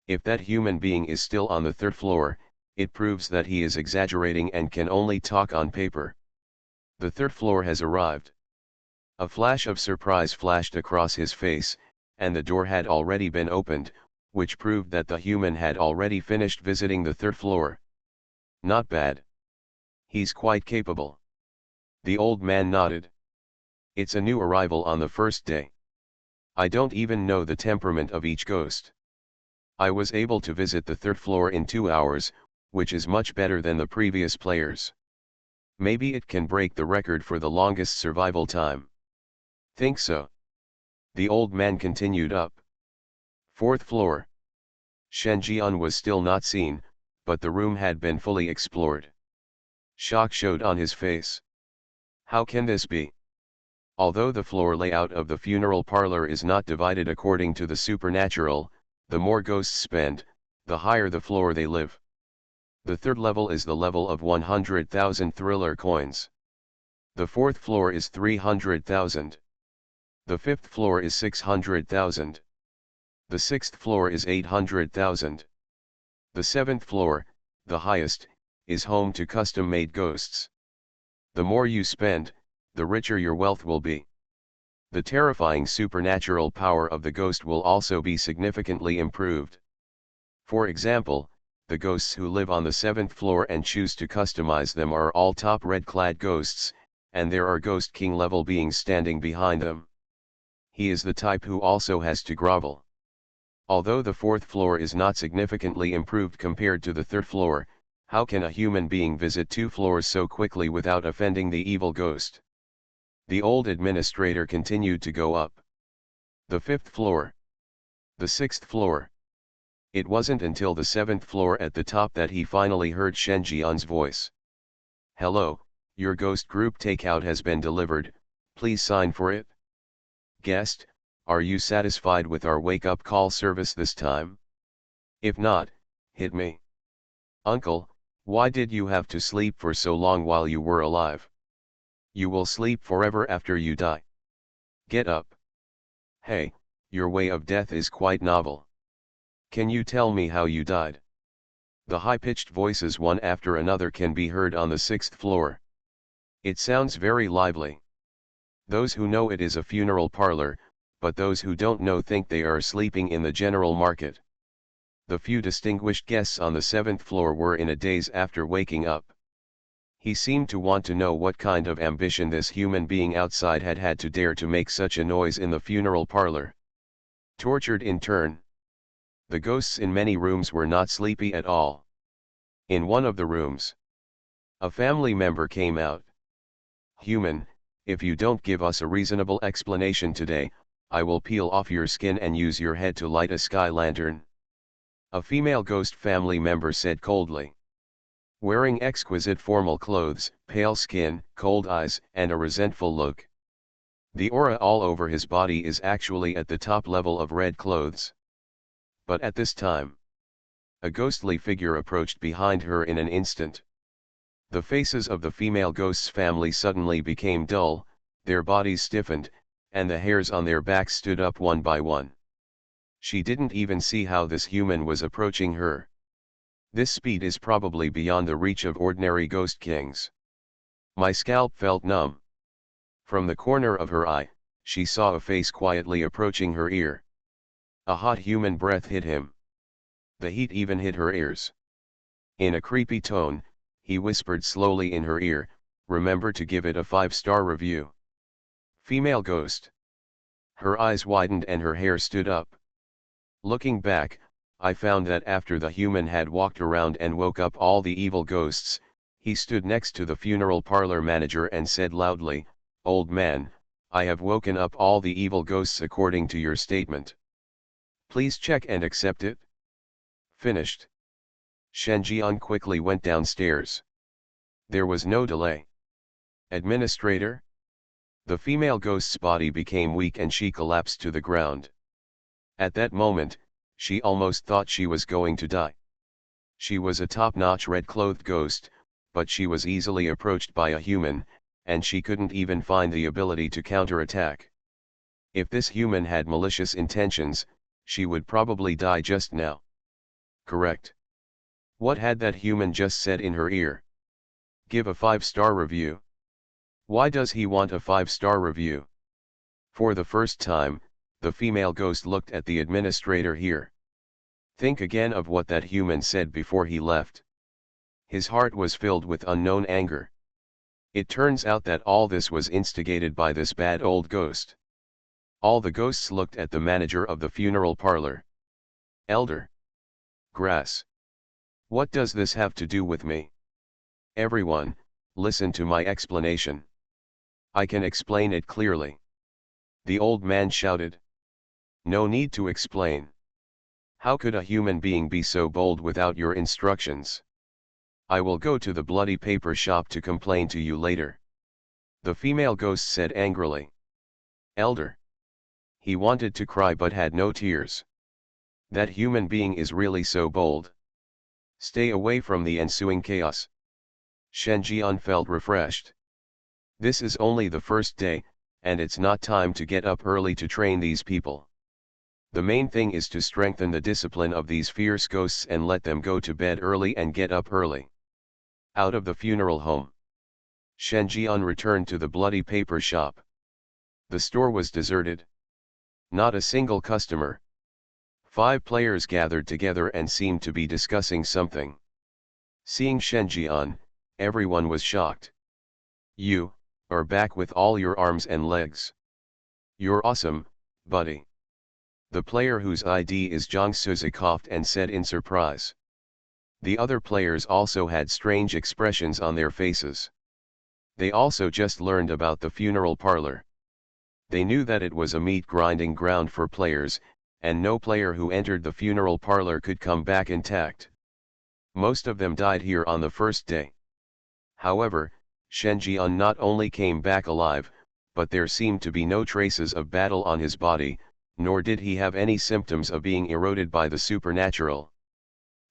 If that human being is still on the 3rd floor, it proves that he is exaggerating and can only talk on paper. The 3rd floor has arrived. A flash of surprise flashed across his face, and the door had already been opened, which proved that the human had already finished visiting the 3rd floor. Not bad. He's quite capable. The old man nodded. It's a new arrival on the first day. I don't even know the temperament of each ghost. I was able to visit the 3rd floor in 2 hours, which is much better than the previous players. Maybe it can break the record for the longest survival time. Think so? The old man continued up. 4th floor. Shen Jian was still not seen, but the room had been fully explored. Shock showed on his face. How can this be? Although the floor layout of the funeral parlor is not divided according to the supernatural, the more ghosts spend, the higher the floor they live. The 3rd level is the level of 100,000 thriller coins. The 4th floor is 300,000. The 5th floor is 600,000. The 6th floor is 800,000. The 7th floor, the highest, is home to custom-made ghosts. The more you spend, the richer your wealth will be. The terrifying supernatural power of the ghost will also be significantly improved. For example, the ghosts who live on the 7th floor and choose to customize them are all top red-clad ghosts, and there are Ghost King level beings standing behind them. He is the type who also has to grovel. Although the 4th floor is not significantly improved compared to the 3rd floor, how can a human being visit 2 floors so quickly without offending the evil ghost? The old administrator continued to go up. The 5th floor. The 6th floor. It wasn't until the 7th floor at the top that he finally heard Shen Jian's voice. "Hello, your ghost group takeout has been delivered, please sign for it." "Guest, are you satisfied with our wake-up call service this time? If not, hit me." "Uncle, why did you have to sleep for so long while you were alive? You will sleep forever after you die. Get up." "Hey, your way of death is quite novel. Can you tell me how you died?" The high-pitched voices one after another can be heard on the 6th floor. It sounds very lively. Those who know it is a funeral parlor, but those who don't know think they are sleeping in the general market. The few distinguished guests on the 7th floor were in a daze after waking up. He seemed to want to know what kind of ambition this human being outside had had to dare to make such a noise in the funeral parlor. Tortured in turn. The ghosts in many rooms were not sleepy at all. In one of the rooms, a family member came out. "Human, if you don't give us a reasonable explanation today, I will peel off your skin and use your head to light a sky lantern," a female ghost family member said coldly. Wearing exquisite formal clothes, pale skin, cold eyes, and a resentful look. The aura all over his body is actually at the top level of red clothes. But at this time, a ghostly figure approached behind her in an instant. The faces of the female ghost's family suddenly became dull, their bodies stiffened, and the hairs on their backs stood up one by one. She didn't even see how this human was approaching her. This speed is probably beyond the reach of ordinary ghost kings. My scalp felt numb. From the corner of her eye, she saw a face quietly approaching her ear. A hot human breath hit him. The heat even hit her ears. In a creepy tone, he whispered slowly in her ear, "Remember to give it a 5-star review." Female ghost. Her eyes widened and her hair stood up. Looking back, I found that after the human had walked around and woke up all the evil ghosts, he stood next to the funeral parlor manager and said loudly, "Old man, I have woken up all the evil ghosts according to your statement. Please check and accept it." Finished. Shen Jian quickly went downstairs. There was no delay. "Administrator?" The female ghost's body became weak and she collapsed to the ground. At that moment, she almost thought she was going to die. She was a top-notch red-clothed ghost, but she was easily approached by a human, and she couldn't even find the ability to counterattack. If this human had malicious intentions, she would probably die just now. Correct. What had that human just said in her ear? Give a 5-star review. Why does he want a 5-star review? For the first time, the female ghost looked at the administrator here. Think again of what that human said before he left. His heart was filled with unknown anger. It turns out that all this was instigated by this bad old ghost. All the ghosts looked at the manager of the funeral parlor. "Elder. Grass. What does this have to do with me? Everyone, listen to my explanation. I can explain it clearly." The old man shouted. "No need to explain. How could a human being be so bold without your instructions? I will go to the bloody paper shop to complain to you later," the female ghost said angrily. "Elder." He wanted to cry but had no tears. That human being is really so bold. Stay away from the ensuing chaos. Shen Jian felt refreshed. This is only the first day, and it's not time to get up early to train these people. The main thing is to strengthen the discipline of these fierce ghosts and let them go to bed early and get up early. Out of the funeral home, Shen Jian returned to the bloody paper shop. The store was deserted. Not a single customer. 5 players gathered together and seemed to be discussing something. Seeing Shen Jian, everyone was shocked. "You are back with all your arms and legs. You're awesome, buddy." The player whose ID is Zhang Suzi coughed and said in surprise. The other players also had strange expressions on their faces. They also just learned about the funeral parlor. They knew that it was a meat grinding ground for players, and no player who entered the funeral parlor could come back intact. Most of them died here on the first day. However, Shen Jian not only came back alive, but there seemed to be no traces of battle on his body, nor did he have any symptoms of being eroded by the supernatural.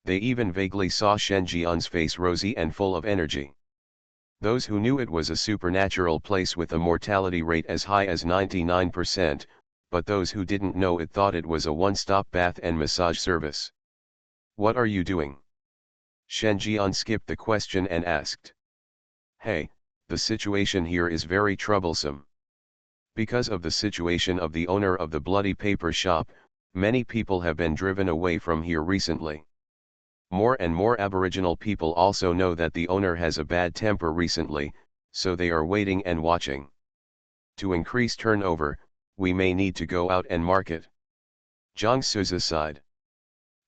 They even vaguely saw Shen Jian's face rosy and full of energy. Those who knew it was a supernatural place with a mortality rate as high as 99%, but those who didn't know it thought it was a one-stop bath and massage service. "What are you doing?" Shen Jian skipped the question and asked. "Hey, the situation here is very troublesome. Because of the situation of the owner of the bloody paper shop, many people have been driven away from here recently. More and more Aboriginal people also know that the owner has a bad temper recently, so they are waiting and watching. To increase turnover, we may need to go out and market." Zhang Suzi sighed.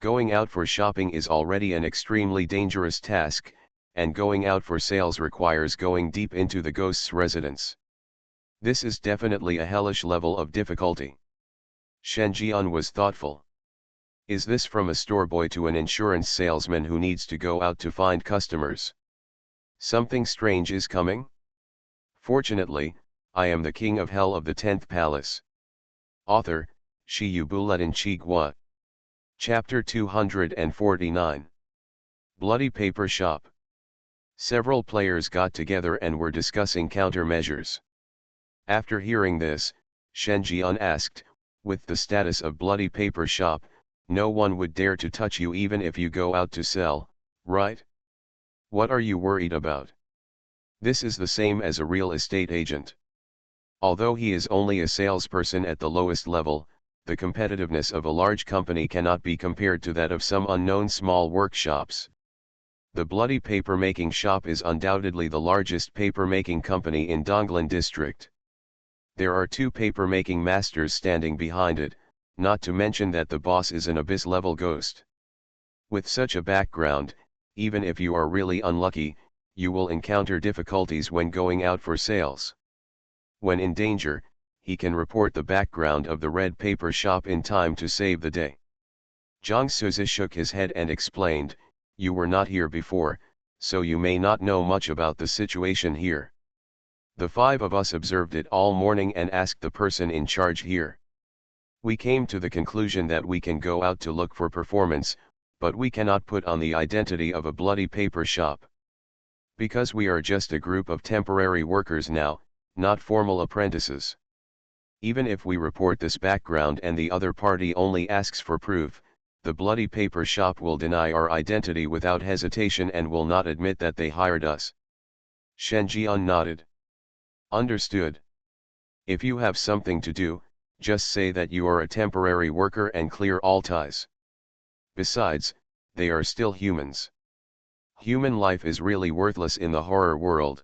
Going out for shopping is already an extremely dangerous task, and going out for sales requires going deep into the ghost's residence. This is definitely a hellish level of difficulty. Shen Jian was thoughtful. Is this from a store boy to an insurance salesman who needs to go out to find customers? Something strange is coming? Fortunately, I am the king of hell of the 10th palace. Author, Shi Yubuletin Chigua. Chapter 249. Bloody Paper Shop. Several players got together and were discussing countermeasures. After hearing this, Shen Jian asked, "With the status of bloody paper shop, no one would dare to touch you even if you go out to sell, right? What are you worried about? This is the same as a real estate agent. Although he is only a salesperson at the lowest level, the competitiveness of a large company cannot be compared to that of some unknown small workshops. The bloody paper making shop is undoubtedly the largest paper making company in Donglan district. There are 2 paper making masters standing behind it, not to mention that the boss is an abyss-level ghost. With such a background, even if you are really unlucky, you will encounter difficulties when going out for sales. When in danger, he can report the background of the red paper shop in time to save the day." Zhang Suzi shook his head and explained, "You were not here before, so you may not know much about the situation here. The 5 of us observed it all morning and asked the person in charge here. We came to the conclusion that we can go out to look for performance, but we cannot put on the identity of a bloody paper shop. Because we are just a group of temporary workers now, not formal apprentices. Even if we report this background and the other party only asks for proof, the bloody paper shop will deny our identity without hesitation and will not admit that they hired us." Shen Jian nodded. "Understood. If you have something to do, just say that you are a temporary worker and clear all ties. Besides, they are still humans. Human life is really worthless in the horror world.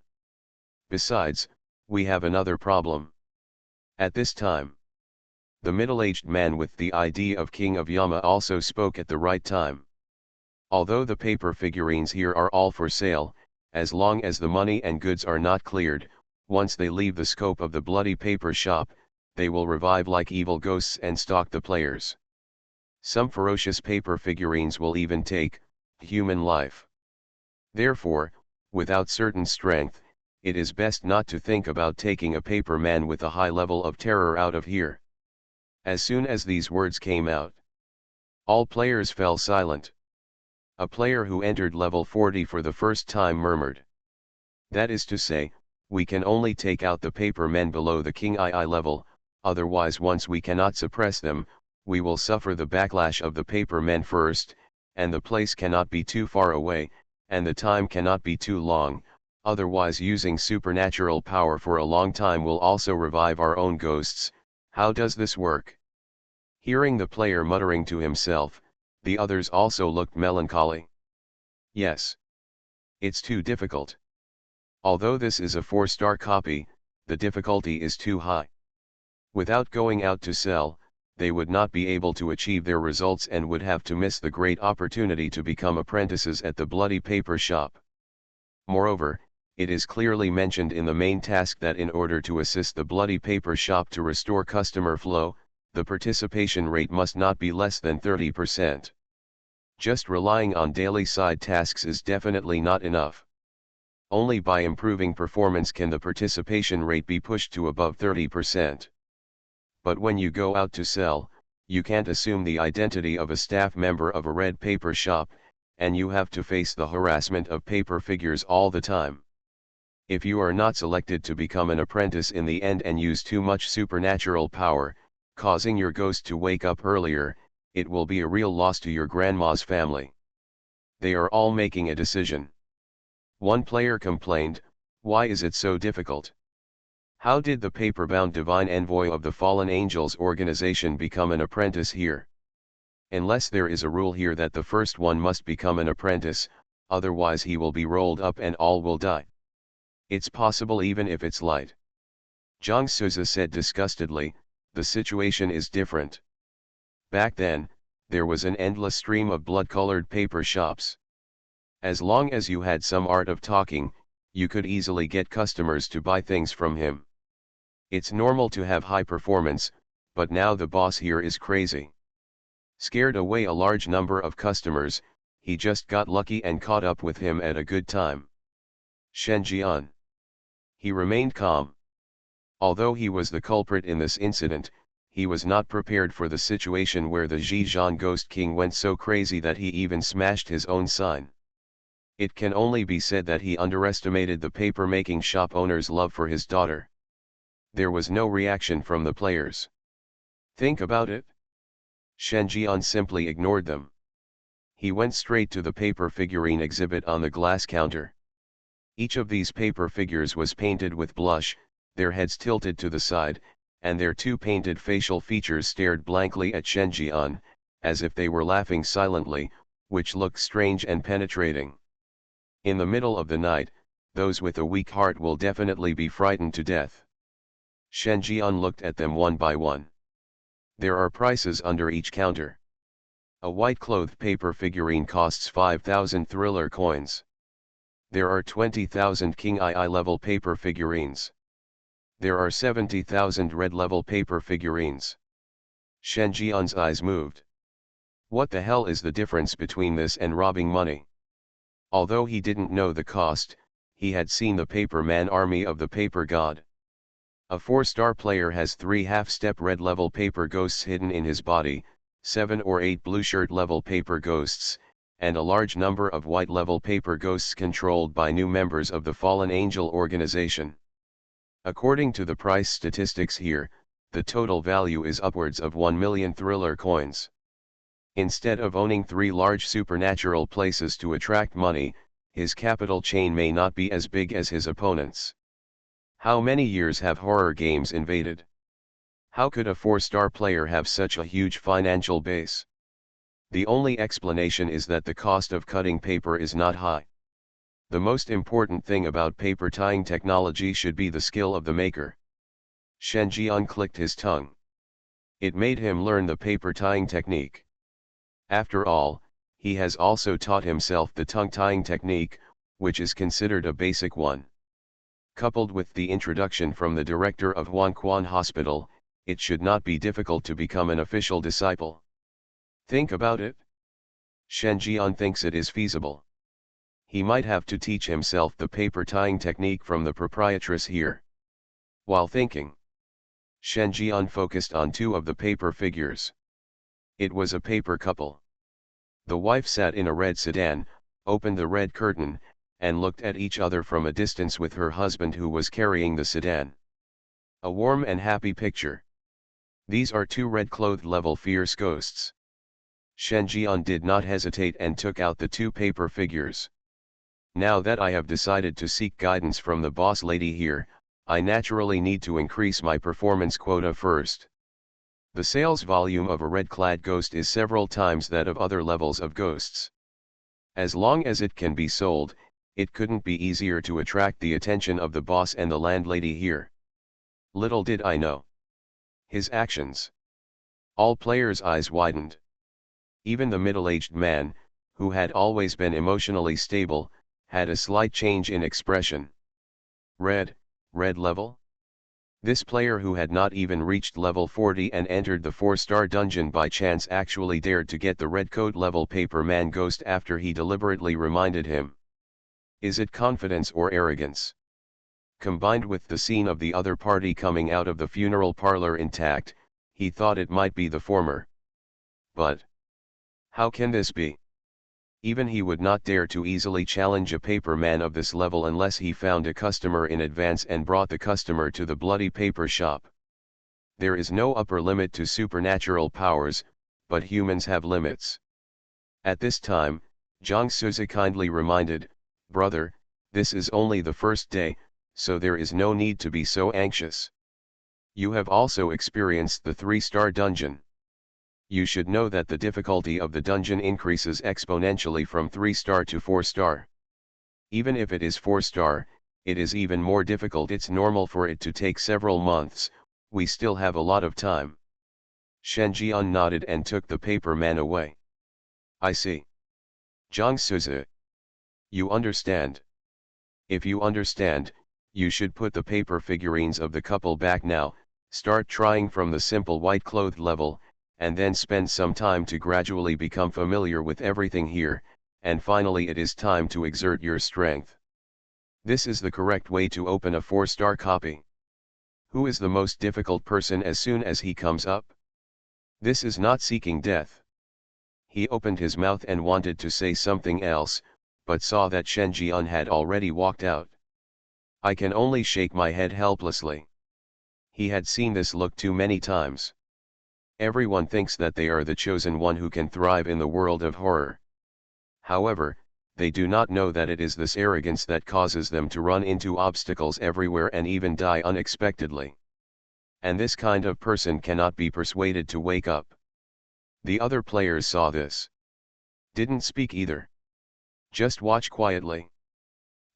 Besides, we have another problem." At this time, the middle-aged man with the ID of King of Yama also spoke at the right time. "Although the paper figurines here are all for sale, as long as the money and goods are not cleared, once they leave the scope of the bloody paper shop, they will revive like evil ghosts and stalk the players. Some ferocious paper figurines will even take human life. Therefore, without certain strength, it is best not to think about taking a paper man with a high level of terror out of here." As soon as these words came out, all players fell silent. A player who entered level 40 for the first time murmured, "That is to say, we can only take out the paper men below the King II level, otherwise once we cannot suppress them, we will suffer the backlash of the paper men first, and the place cannot be too far away, and the time cannot be too long, otherwise using supernatural power for a long time will also revive our own ghosts. How does this work? Hearing the player muttering to himself, the others also looked melancholy. Yes. It's too difficult. Although this is a 4-star copy, the difficulty is too high. Without going out to sell, they would not be able to achieve their results and would have to miss the great opportunity to become apprentices at the bloody paper shop. Moreover, it is clearly mentioned in the main task that in order to assist the bloody paper shop to restore customer flow, the participation rate must not be less than 30%. Just relying on daily side tasks is definitely not enough. Only by improving performance can the participation rate be pushed to above 30%. But when you go out to sell, you can't assume the identity of a staff member of a red paper shop, and you have to face the harassment of paper figures all the time. If you are not selected to become an apprentice in the end and use too much supernatural power, causing your ghost to wake up earlier, it will be a real loss to your grandma's family. They are all making a decision. One player complained, "Why is it so difficult? How did the paper-bound divine envoy of the fallen angels organization become an apprentice here? Unless there is a rule here that the first one must become an apprentice, otherwise he will be rolled up and all will die. It's possible even if it's light." Zhang Suza said disgustedly, "The situation is different. Back then, there was an endless stream of blood-colored paper shops. As long as you had some art of talking, you could easily get customers to buy things from him. It's normal to have high performance, but now the boss here is crazy. Scared away a large number of customers, he just got lucky and caught up with him at a good time." Shen Jian. He remained calm. Although he was the culprit in this incident, he was not prepared for the situation where the Zhizhan Ghost King went so crazy that he even smashed his own sign. It can only be said that he underestimated the paper-making shop owner's love for his daughter. There was no reaction from the players. Think about it. Shen Jian simply ignored them. He went straight to the paper figurine exhibit on the glass counter. Each of these paper figures was painted with blush, their heads tilted to the side, and their two painted facial features stared blankly at Shen Jian, as if they were laughing silently, which looked strange and penetrating. In the middle of the night, those with a weak heart will definitely be frightened to death. Shen Jian looked at them one by one. There are prices under each counter. A white-clothed paper figurine costs 5,000 thriller coins. There are 20,000 King II level paper figurines. There are 70,000 red level paper figurines. Shen Jian's eyes moved. What the hell is the difference between this and robbing money? Although he didn't know the cost, he had seen the paper man army of the paper god. A 4-star player has 3 half-step red level paper ghosts hidden in his body, 7 or 8 blue shirt level paper ghosts, and a large number of white level paper ghosts controlled by new members of the Fallen Angel organization. According to the price statistics here, the total value is upwards of 1 million thriller coins. Instead of owning 3 large supernatural places to attract money, his capital chain may not be as big as his opponents. How many years have horror games invaded? How could a 4-star player have such a huge financial base? The only explanation is that the cost of cutting paper is not high. The most important thing about paper tying technology should be the skill of the maker. Shen Jian clicked his tongue. It made him learn the paper tying technique. After all, he has also taught himself the tongue tying technique, which is considered a basic one. Coupled with the introduction from the director of Huanquan Hospital, it should not be difficult to become an official disciple. Think about it. Shen Jian thinks it is feasible. He might have to teach himself the paper tying technique from the proprietress here. While thinking, Shen Jian focused on 2 of the paper figures. It was a paper couple. The wife sat in a red sedan, opened the red curtain, and looked at each other from a distance with her husband who was carrying the sedan. A warm and happy picture. These are two red-clothed level fierce ghosts. Shen Jian did not hesitate and took out the two paper figures. Now that I have decided to seek guidance from the boss lady here, I naturally need to increase my performance quota first. The sales volume of a red-clad ghost is several times that of other levels of ghosts. As long as it can be sold, it couldn't be easier to attract the attention of the boss and the landlady here. Little did I know. His actions. All players' eyes widened. Even the middle-aged man, who had always been emotionally stable, had a slight change in expression. Red level? This player who had not even reached level 40 and entered the 4-star dungeon by chance actually dared to get the red code level paper man ghost after he deliberately reminded him. Is it confidence or arrogance? Combined with the scene of the other party coming out of the funeral parlor intact, he thought it might be the former. But how can this be? Even he would not dare to easily challenge a paper man of this level unless he found a customer in advance and brought the customer to the bloody paper shop. There is no upper limit to supernatural powers, but humans have limits. At this time, Jiang Suzi kindly reminded, "Brother, this is only the first day, so there is no need to be so anxious. You have also experienced the 3-star dungeon. You should know that the difficulty of the dungeon increases exponentially from 3-star to 4-star. Even if it is 4-star, it is even more difficult. It's normal for it to take several months, we still have a lot of time." Shen Jian nodded and took the paper man away. "I see. Jiang Suzi. You understand. If you understand, you should put the paper figurines of the couple back now, start trying from the simple white-clothed level, and then spend some time to gradually become familiar with everything here, and finally it is time to exert your strength. This is the correct way to open a 4-star copy. Who is the most difficult person as soon as he comes up? This is not seeking death." He opened his mouth and wanted to say something else, but saw that Shen Jian had already walked out. I can only shake my head helplessly. He had seen this look too many times. Everyone thinks that they are the chosen one who can thrive in the world of horror. However, they do not know that it is this arrogance that causes them to run into obstacles everywhere and even die unexpectedly. And this kind of person cannot be persuaded to wake up. The other players saw this. Didn't speak either. Just watch quietly.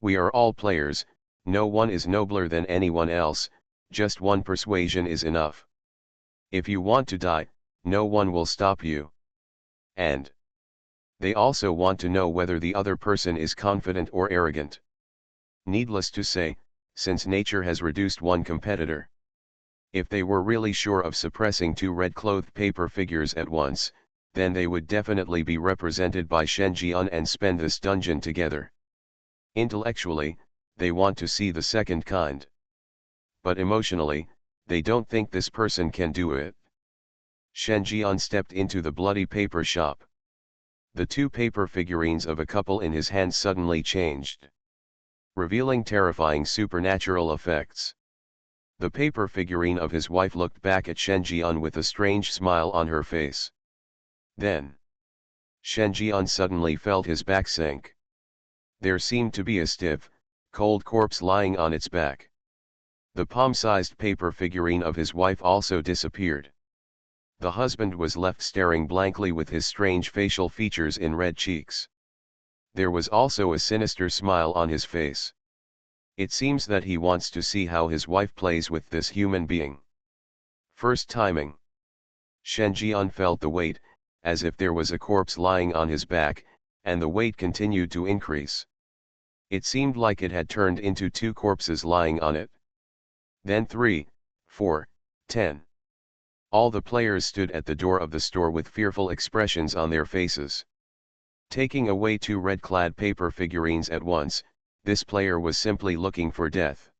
We are all players, no one is nobler than anyone else, just one persuasion is enough. If you want to die, no one will stop you. And they also want to know whether the other person is confident or arrogant. Needless to say, since nature has reduced one competitor. If they were really sure of suppressing two red-clothed paper figures at once, then they would definitely be represented by Shen Jian and spend this dungeon together. Intellectually, they want to see the second kind. But emotionally, they don't think this person can do it. Shen Jian stepped into the bloody paper shop. The two paper figurines of a couple in his hands suddenly changed, revealing terrifying supernatural effects. The paper figurine of his wife looked back at Shen Jian with a strange smile on her face. Then, Shen Jian suddenly felt his back sink. There seemed to be a stiff, cold corpse lying on its back. The palm-sized paper figurine of his wife also disappeared. The husband was left staring blankly with his strange facial features in red cheeks. There was also a sinister smile on his face. It seems that he wants to see how his wife plays with this human being. First timing. Shen Jian felt the weight, as if there was a corpse lying on his back, and the weight continued to increase. It seemed like it had turned into two corpses lying on it. Then 3, 4, 10. All the players stood at the door of the store with fearful expressions on their faces. Taking away two red-clad paper figurines at once, this player was simply looking for death.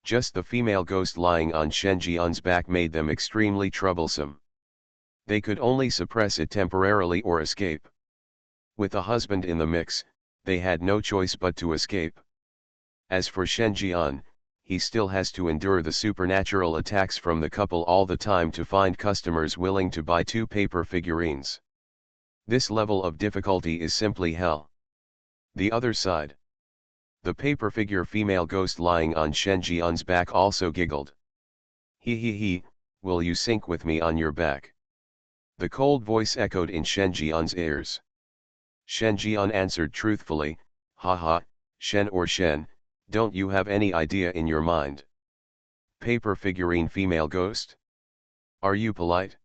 Just the female ghost lying on Shen Jian's back made them extremely troublesome. They could only suppress it temporarily or escape. With a husband in the mix, they had no choice but to escape. As for Shen Jian, he still has to endure the supernatural attacks from the couple all the time to find customers willing to buy 2 paper figurines. This level of difficulty is simply hell. The other side. The paper figure female ghost lying on Shen Jian's back also giggled. He, will you sink with me on your back? The cold voice echoed in Shen Jian's ears. Shen Jian answered truthfully, haha, Shen or Shen, don't you have any idea in your mind? Paper figurine female ghost? Are you polite?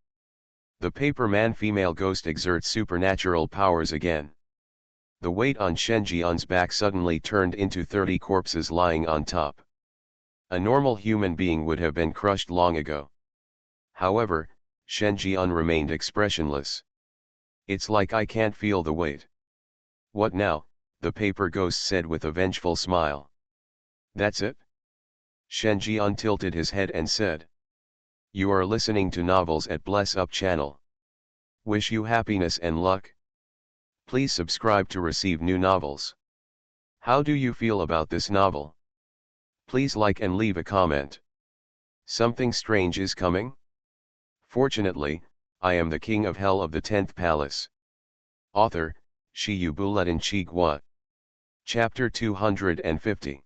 The paper man female ghost exerts supernatural powers again. The weight on Shen Jian's back suddenly turned into 30 corpses lying on top. A normal human being would have been crushed long ago. However, Shen Jian remained expressionless. It's like I can't feel the weight. What now? The paper ghost said with a vengeful smile. That's it? Shen Jian tilted his head and said. You are listening to novels at Bless Up channel. Wish you happiness and luck. Please subscribe to receive new novels. How do you feel about this novel? Please like and leave a comment. Something strange is coming? Fortunately, I am the king of hell of the 10th palace. Author, Shi Yubuletin Chigua. Chapter 250.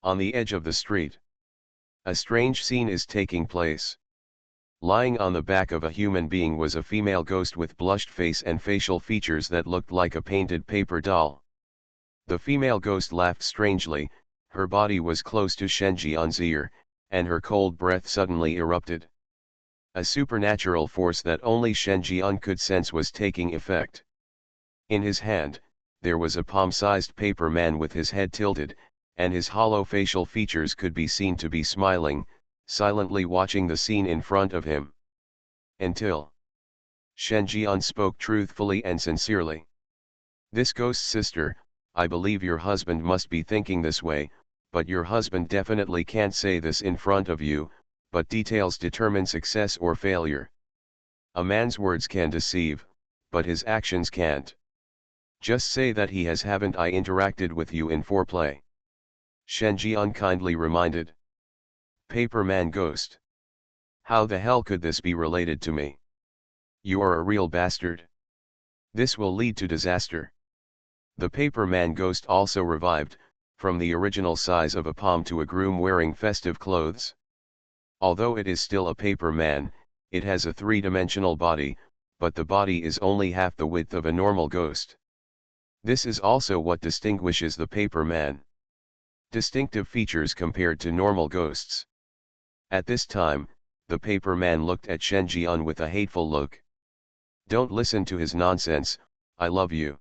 On the edge of the street. A strange scene is taking place. Lying on the back of a human being was a female ghost with blushed face and facial features that looked like a painted paper doll. The female ghost laughed strangely, her body was close to Shen Jian's ear, and her cold breath suddenly erupted. A supernatural force that only Shen Jian could sense was taking effect. In his hand, there was a palm-sized paper man with his head tilted, and his hollow facial features could be seen to be smiling, silently watching the scene in front of him. Until Shen Jian spoke truthfully and sincerely. This ghost sister, I believe your husband must be thinking this way, but your husband definitely can't say this in front of you, but details determine success or failure. A man's words can deceive, but his actions can't. Just say that he haven't I interacted with you in foreplay. Shen Jian kindly reminded. Paper man ghost. How the hell could this be related to me? You are a real bastard. This will lead to disaster. The paper man ghost also revived, from the original size of a palm to a groom wearing festive clothes. Although it is still a paper man, it has a 3-dimensional body, but the body is only half the width of a normal ghost. This is also what distinguishes the paper man. Distinctive features compared to normal ghosts. At this time, the paper man looked at Shen Jian with a hateful look. Don't listen to his nonsense, I love you.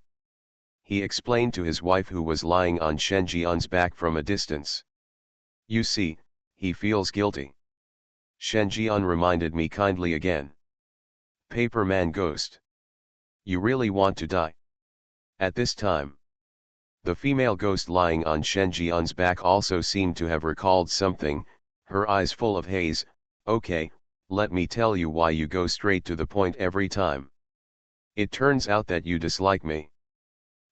He explained to his wife who was lying on Shen Jian's back from a distance. You see, he feels guilty. Shen Jian reminded me kindly again. Paper man ghost. You really want to die? At this time, the female ghost lying on Shen Jian's back also seemed to have recalled something, her eyes full of haze. Okay, let me tell you why you go straight to the point every time. It turns out that you dislike me.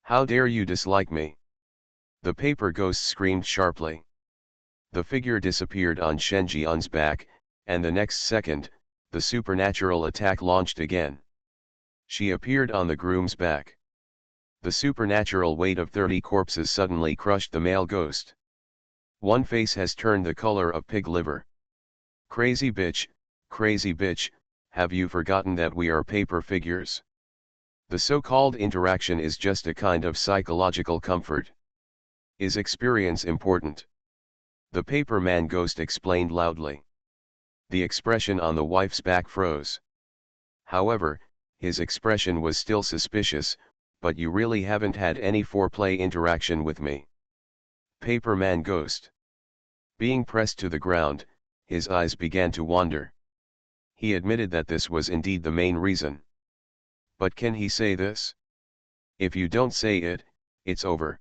How dare you dislike me? The paper ghost screamed sharply. The figure disappeared on Shen Jian's back, and the next second, the supernatural attack launched again. She appeared on the groom's back. The supernatural weight of 30 corpses suddenly crushed the male ghost. One face has turned the color of pig liver. Crazy bitch, have you forgotten that we are paper figures? The so-called interaction is just a kind of psychological comfort. Is experience important? The paper man ghost explained loudly. The expression on the wife's back froze. However, his expression was still suspicious. But you really haven't had any foreplay interaction with me. Paper man ghost. Being pressed to the ground, his eyes began to wander. He admitted that this was indeed the main reason. But can he say this? If you don't say it, it's over.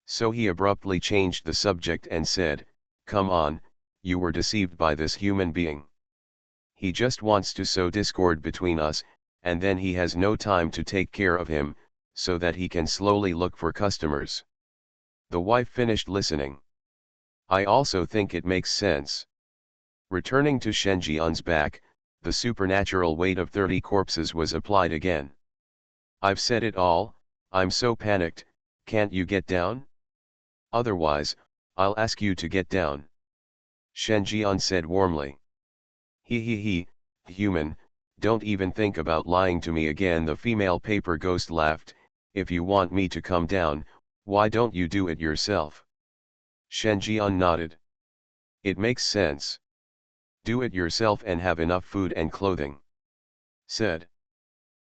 So he abruptly changed the subject and said, come on, you were deceived by this human being. He just wants to sow discord between us, and then he has no time to take care of him, so that he can slowly look for customers. The wife finished listening. I also think it makes sense. Returning to Shen Jian's back, the supernatural weight of 30 corpses was applied again. I've said it all, I'm so panicked, can't you get down? Otherwise, I'll ask you to get down. Shen Jian said warmly. He, human, don't even think about lying to me again. The female paper ghost laughed. If you want me to come down, why don't you do it yourself? Shen Jian nodded. It makes sense. Do it yourself and have enough food and clothing. Said.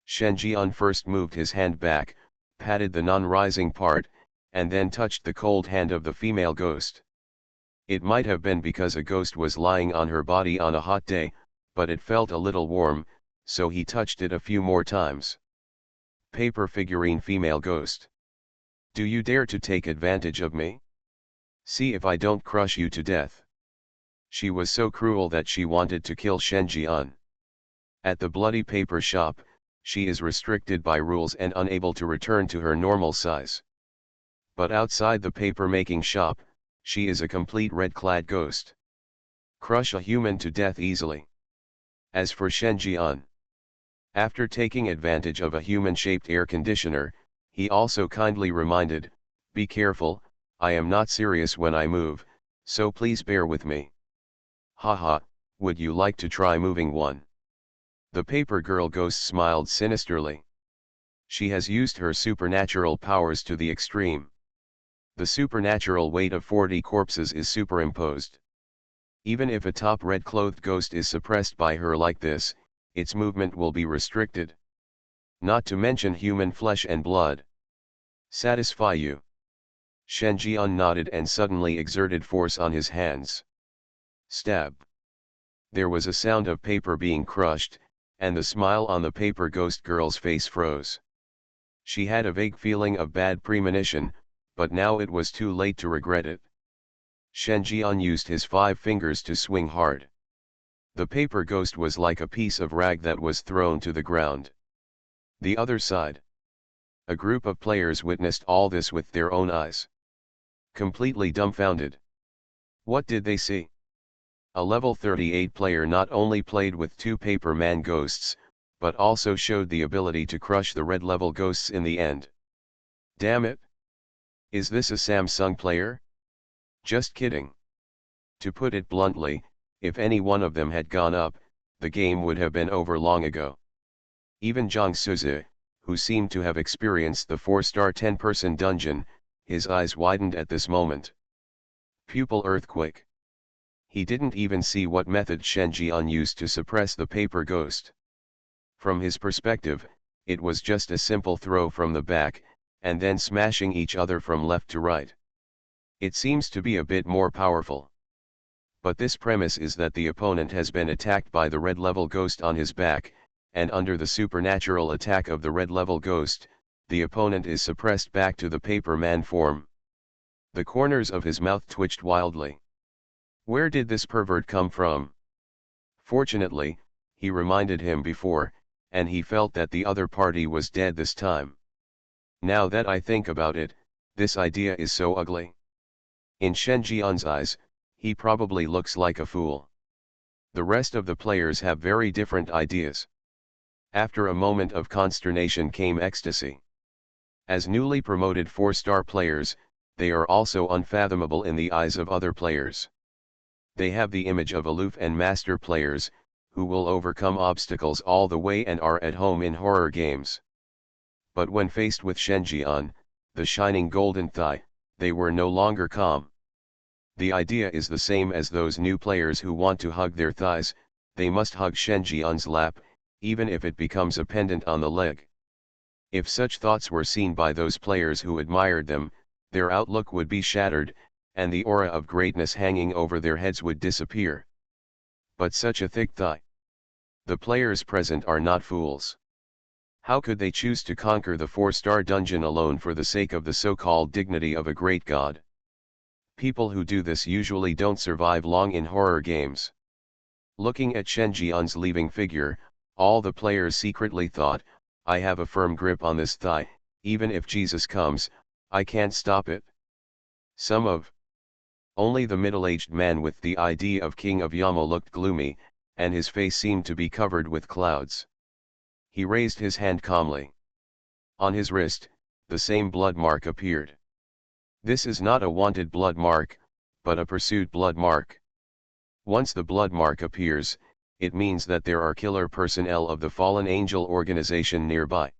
Shen Jian first moved his hand back, patted the non-rising part, and then touched the cold hand of the female ghost. It might have been because a ghost was lying on her body on a hot day, but it felt a little warm, so he touched it a few more times. Paper figurine female ghost. Do you dare to take advantage of me? See if I don't crush you to death. She was so cruel that she wanted to kill Shen Jian. At the bloody paper shop, she is restricted by rules and unable to return to her normal size. But outside the paper-making shop, she is a complete red-clad ghost. Crush a human to death easily. As for Shen Jian, after taking advantage of a human-shaped air conditioner, he also kindly reminded, be careful, I am not serious when I move, so please bear with me. Haha, would you like to try moving one? The paper girl ghost smiled sinisterly. She has used her supernatural powers to the extreme. The supernatural weight of 40 corpses is superimposed. Even if a top red-clothed ghost is suppressed by her like this, its movement will be restricted. Not to mention human flesh and blood. Satisfy you? Shen Jian nodded and suddenly exerted force on his hands. Stab. There was a sound of paper being crushed, and the smile on the paper ghost girl's face froze. She had a vague feeling of bad premonition, but now it was too late to regret it. Shen Jian used his 5 fingers to swing hard. The paper ghost was like a piece of rag that was thrown to the ground. The other side. A group of players witnessed all this with their own eyes. Completely dumbfounded. What did they see? A level 38 player not only played with 2 paper man ghosts, but also showed the ability to crush the red level ghosts in the end. Damn it! Is this a Samsung player? Just kidding. To put it bluntly, if any one of them had gone up, the game would have been over long ago. Even Zhang Suzi, who seemed to have experienced the 4-star 10-person dungeon, his eyes widened at this moment. Pupil earthquake. He didn't even see what method Shen Jian used to suppress the paper ghost. From his perspective, it was just a simple throw from the back, and then smashing each other from left to right. It seems to be a bit more powerful. But this premise is that the opponent has been attacked by the red level ghost on his back, and under the supernatural attack of the red level ghost, the opponent is suppressed back to the paper man form. The corners of his mouth twitched wildly. Where did this pervert come from? Fortunately, he reminded him before, and he felt that the other party was dead this time. Now that I think about it, this idea is so ugly. In Shen Jian's eyes, he probably looks like a fool. The rest of the players have very different ideas. After a moment of consternation came ecstasy. As newly promoted 4-star players, they are also unfathomable in the eyes of other players. They have the image of aloof and master players, who will overcome obstacles all the way and are at home in horror games. But when faced with Shen Jian, the shining golden thigh, they were no longer calm. The idea is the same as those new players who want to hug their thighs, they must hug Shen Jian's lap, even if it becomes a pendant on the leg. If such thoughts were seen by those players who admired them, their outlook would be shattered, and the aura of greatness hanging over their heads would disappear. But such a thick thigh. The players present are not fools. How could they choose to conquer the 4-star dungeon alone for the sake of the so-called dignity of a great god? People who do this usually don't survive long in horror games. Looking at Shen Jian's leaving figure, all the players secretly thought, I have a firm grip on this thigh, even if Jesus comes, I can't stop it. Some of Only the middle-aged man with the ID of King of Yama looked gloomy, and his face seemed to be covered with clouds. He raised his hand calmly. On his wrist, the same blood mark appeared. This is not a wanted blood mark, but a pursued blood mark. Once the blood mark appears, it means that there are killer personnel of the fallen angel organization nearby.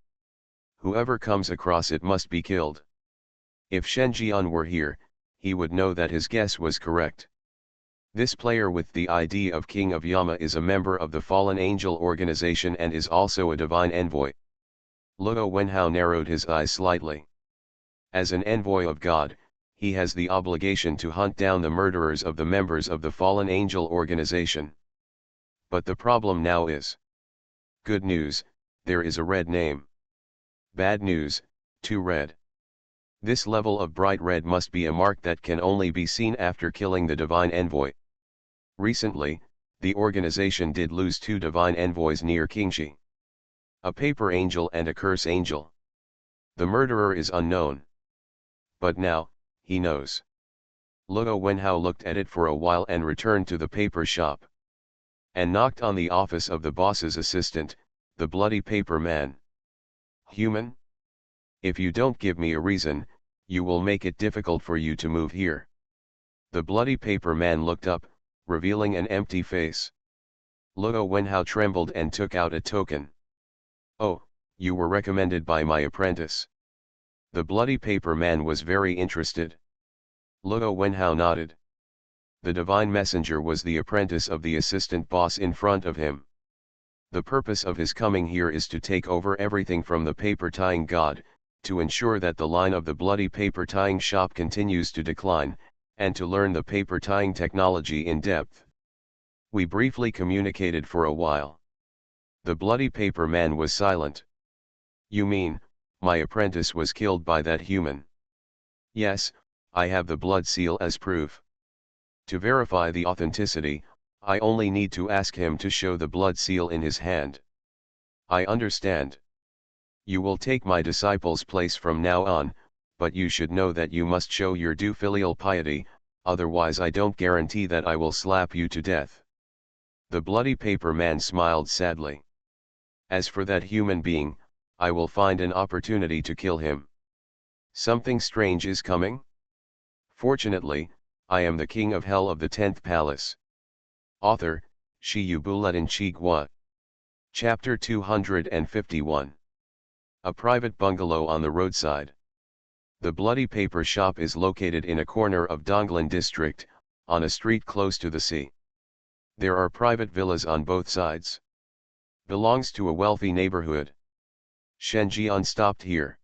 Whoever comes across it must be killed. If Shen Jian were here, he would know that his guess was correct. This player with the ID of King of Yama is a member of the fallen angel organization and is also a divine envoy. Luo Wenhao narrowed his eyes slightly. As an envoy of God, he has the obligation to hunt down the murderers of the members of the fallen angel organization. But the problem now is: good news, there is a red name. Bad news, too red. This level of bright red must be a mark that can only be seen after killing the divine envoy. Recently, the organization did lose 2 divine envoys near Qingxi. A paper angel and a curse angel. The murderer is unknown. But now, he knows. Luo Wenhao looked at it for a while and returned to the paper shop. And knocked on the office of the boss's assistant, the bloody paper man. Human? If you don't give me a reason, you will make it difficult for you to move here. The bloody paper man looked up, revealing an empty face. Luo Wenhao trembled and took out a token. Oh, you were recommended by my apprentice. The bloody paper man was very interested. Luo Wenhao nodded. The divine messenger was the apprentice of the assistant boss in front of him. The purpose of his coming here is to take over everything from the paper tying god, to ensure that the line of the bloody paper tying shop continues to decline, and to learn the paper tying technology in depth. We briefly communicated for a while. The bloody paper man was silent. You mean, my apprentice was killed by that human? Yes, I have the blood seal as proof. To verify the authenticity, I only need to ask him to show the blood seal in his hand. I understand. You will take my disciple's place from now on, but you should know that you must show your due filial piety, otherwise I don't guarantee that I will slap you to death. The bloody paper man smiled sadly. As for that human being, I will find an opportunity to kill him. Something strange is coming? Fortunately, I am the king of hell of the 10th palace. Author, Shi Yubuletin Chigua. Chapter 251. A private bungalow on the roadside. The bloody paper shop is located in a corner of Donglan district, on a street close to the sea. There are private villas on both sides. Belongs to a wealthy neighborhood. Shen Jian stopped here.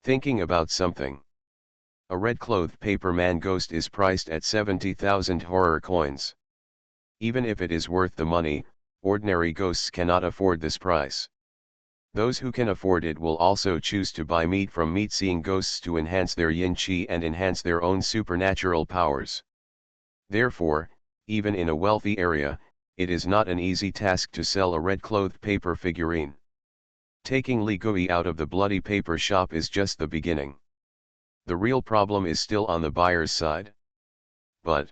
Thinking about something. A red-clothed paper man ghost is priced at 70,000 horror coins. Even if it is worth the money, ordinary ghosts cannot afford this price. Those who can afford it will also choose to buy meat from meat-seeing ghosts to enhance their yin-qi and enhance their own supernatural powers. Therefore, even in a wealthy area, it is not an easy task to sell a red-clothed paper figurine. Taking Li Gui out of the bloody paper shop is just the beginning. The real problem is still on the buyer's side. But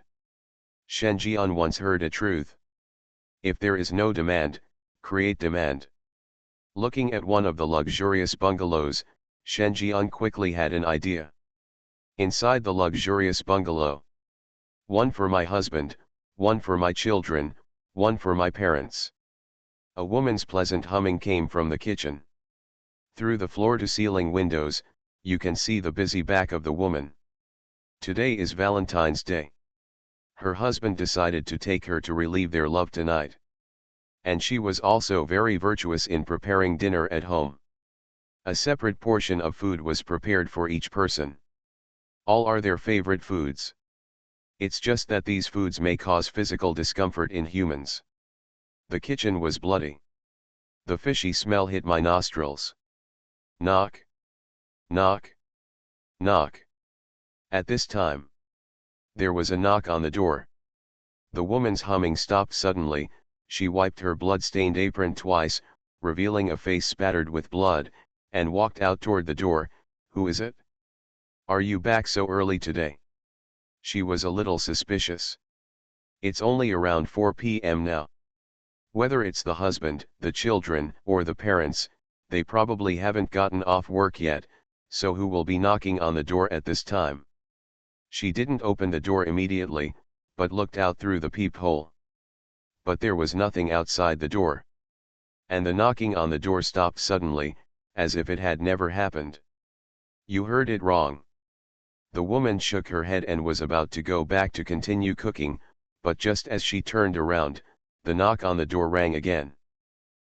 Shen Jian once heard a truth. If there is no demand, create demand. Looking at one of the luxurious bungalows, Shen Jian quickly had an idea. Inside the luxurious bungalow. One for my husband, one for my children, one for my parents. A woman's pleasant humming came from the kitchen. Through the floor-to-ceiling windows, you can see the busy back of the woman. Today is Valentine's Day. Her husband decided to take her to relieve their love tonight. And she was also very virtuous in preparing dinner at home. A separate portion of food was prepared for each person. All are their favorite foods. It's just that these foods may cause physical discomfort in humans. The kitchen was bloody. The fishy smell hit my nostrils. Knock. Knock. Knock. At this time, there was a knock on the door. The woman's humming stopped suddenly. She wiped her blood-stained apron twice, revealing a face spattered with blood, and walked out toward the door. Who is it? Are you back so early today? She was a little suspicious. It's only around 4 p.m. now. Whether it's the husband, the children, or the parents, they probably haven't gotten off work yet, so who will be knocking on the door at this time? She didn't open the door immediately, but looked out through the peephole. But there was nothing outside the door. And the knocking on the door stopped suddenly, as if it had never happened. You heard it wrong. The woman shook her head and was about to go back to continue cooking, but just as she turned around, the knock on the door rang again.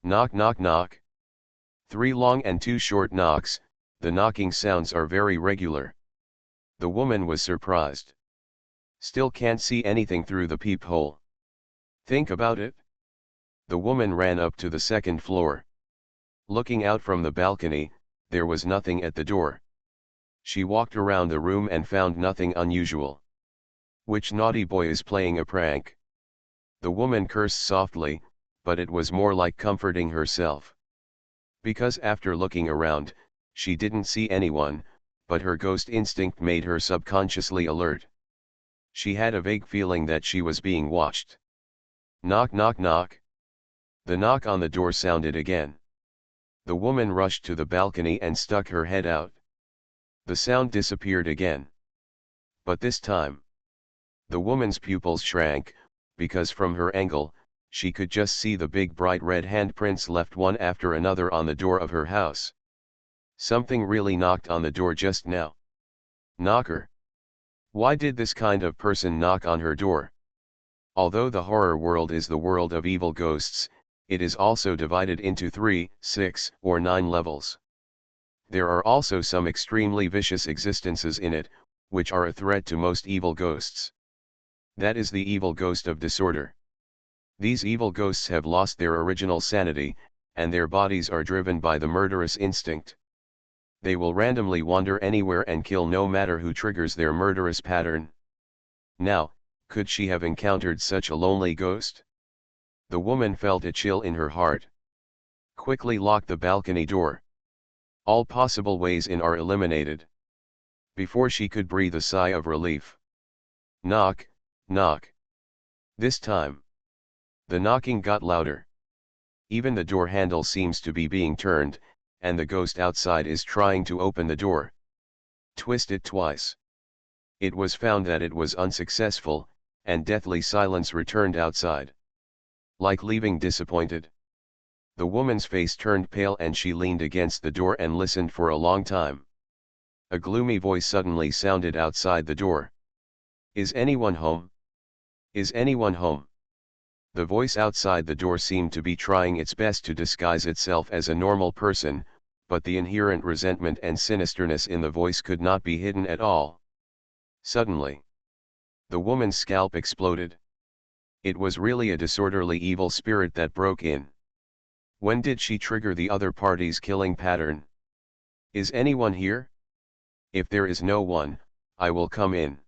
Knock knock knock. 3 long and 2 short knocks. The knocking sounds are very regular. The woman was surprised. Still can't see anything through the peephole. Think about it. The woman ran up to the 2nd floor. Looking out from the balcony, there was nothing at the door. She walked around the room and found nothing unusual. Which naughty boy is playing a prank? The woman cursed softly, but it was more like comforting herself. Because after looking around, she didn't see anyone, but her ghost instinct made her subconsciously alert. She had a vague feeling that she was being watched. Knock knock knock. The knock on the door sounded again. The woman rushed to the balcony and stuck her head out. The sound disappeared again. But this time, the woman's pupils shrank, because from her angle, she could just see the big bright red handprints left one after another on the door of her house. Something really knocked on the door just now. Knocker. Why did this kind of person knock on her door? Although the horror world is the world of evil ghosts, it is also divided into 3, 6, or 9 levels. There are also some extremely vicious existences in it, which are a threat to most evil ghosts. That is the evil ghost of disorder. These evil ghosts have lost their original sanity, and their bodies are driven by the murderous instinct. They will randomly wander anywhere and kill no matter who triggers their murderous pattern. Now, could she have encountered such a lonely ghost? The woman felt a chill in her heart. Quickly locked the balcony door. All possible ways in are eliminated. Before she could breathe a sigh of relief. Knock, knock. This time, the knocking got louder. Even the door handle seems to be being turned, and the ghost outside is trying to open the door. Twist it twice. It was found that it was unsuccessful, and deathly silence returned outside. Like leaving disappointed. The woman's face turned pale and she leaned against the door and listened for a long time. A gloomy voice suddenly sounded outside the door. Is anyone home? Is anyone home? The voice outside the door seemed to be trying its best to disguise itself as a normal person, but the inherent resentment and sinisterness in the voice could not be hidden at all. Suddenly, the woman's scalp exploded. It was really a disorderly evil spirit that broke in. When did she trigger the other party's killing pattern? Is anyone here? If there is no one, I will come in.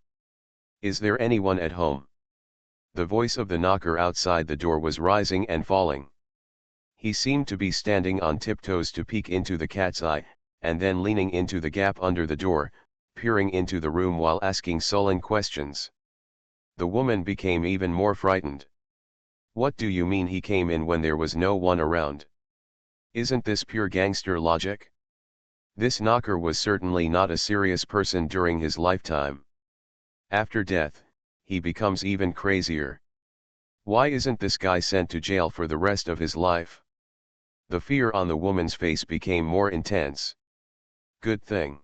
Is there anyone at home? The voice of the knocker outside the door was rising and falling. He seemed to be standing on tiptoes to peek into the cat's eye, and then leaning into the gap under the door, peering into the room while asking sullen questions. The woman became even more frightened. What do you mean he came in when there was no one around? Isn't this pure gangster logic? This knocker was certainly not a serious person during his lifetime. After death, he becomes even crazier. Why isn't this guy sent to jail for the rest of his life? The fear on the woman's face became more intense. Good thing.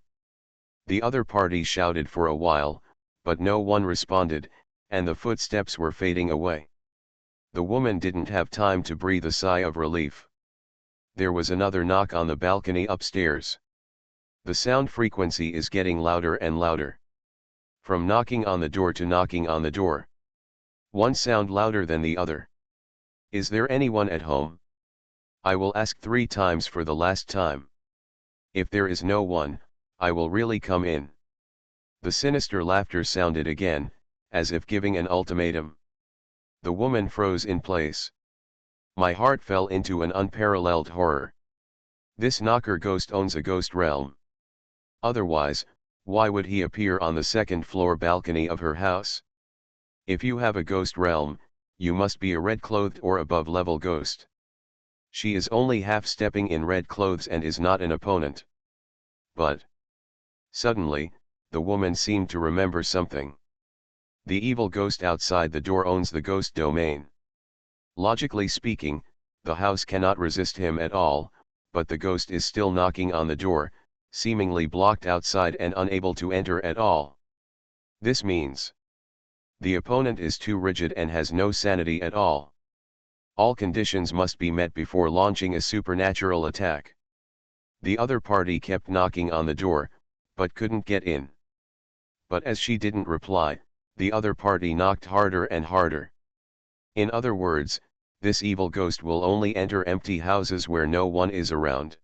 The other party shouted for a while, but no one responded, and the footsteps were fading away. The woman didn't have time to breathe a sigh of relief. There was another knock on the balcony upstairs. The sound frequency is getting louder and louder. From knocking on the door to knocking on the door. One sound louder than the other. Is there anyone at home? I will ask 3 times for the last time. If there is no one, I will really come in. The sinister laughter sounded again, as if giving an ultimatum. The woman froze in place. My heart fell into an unparalleled horror. This knocker ghost owns a ghost realm. Otherwise, Why would he appear on the second-floor balcony of her house? If you have a ghost realm, you must be a red-clothed or above-level ghost. She is only half-stepping in red clothes and is not an opponent. But suddenly, the woman seemed to remember something. The evil ghost outside the door owns the ghost domain. Logically speaking, the house cannot resist him at all, but the ghost is still knocking on the door, seemingly blocked outside and unable to enter at all. This means the opponent is too rigid and has no sanity at all. All conditions must be met before launching a supernatural attack. The other party kept knocking on the door, but couldn't get in. But as she didn't reply, the other party knocked harder and harder. In other words, this evil ghost will only enter empty houses where no one is around.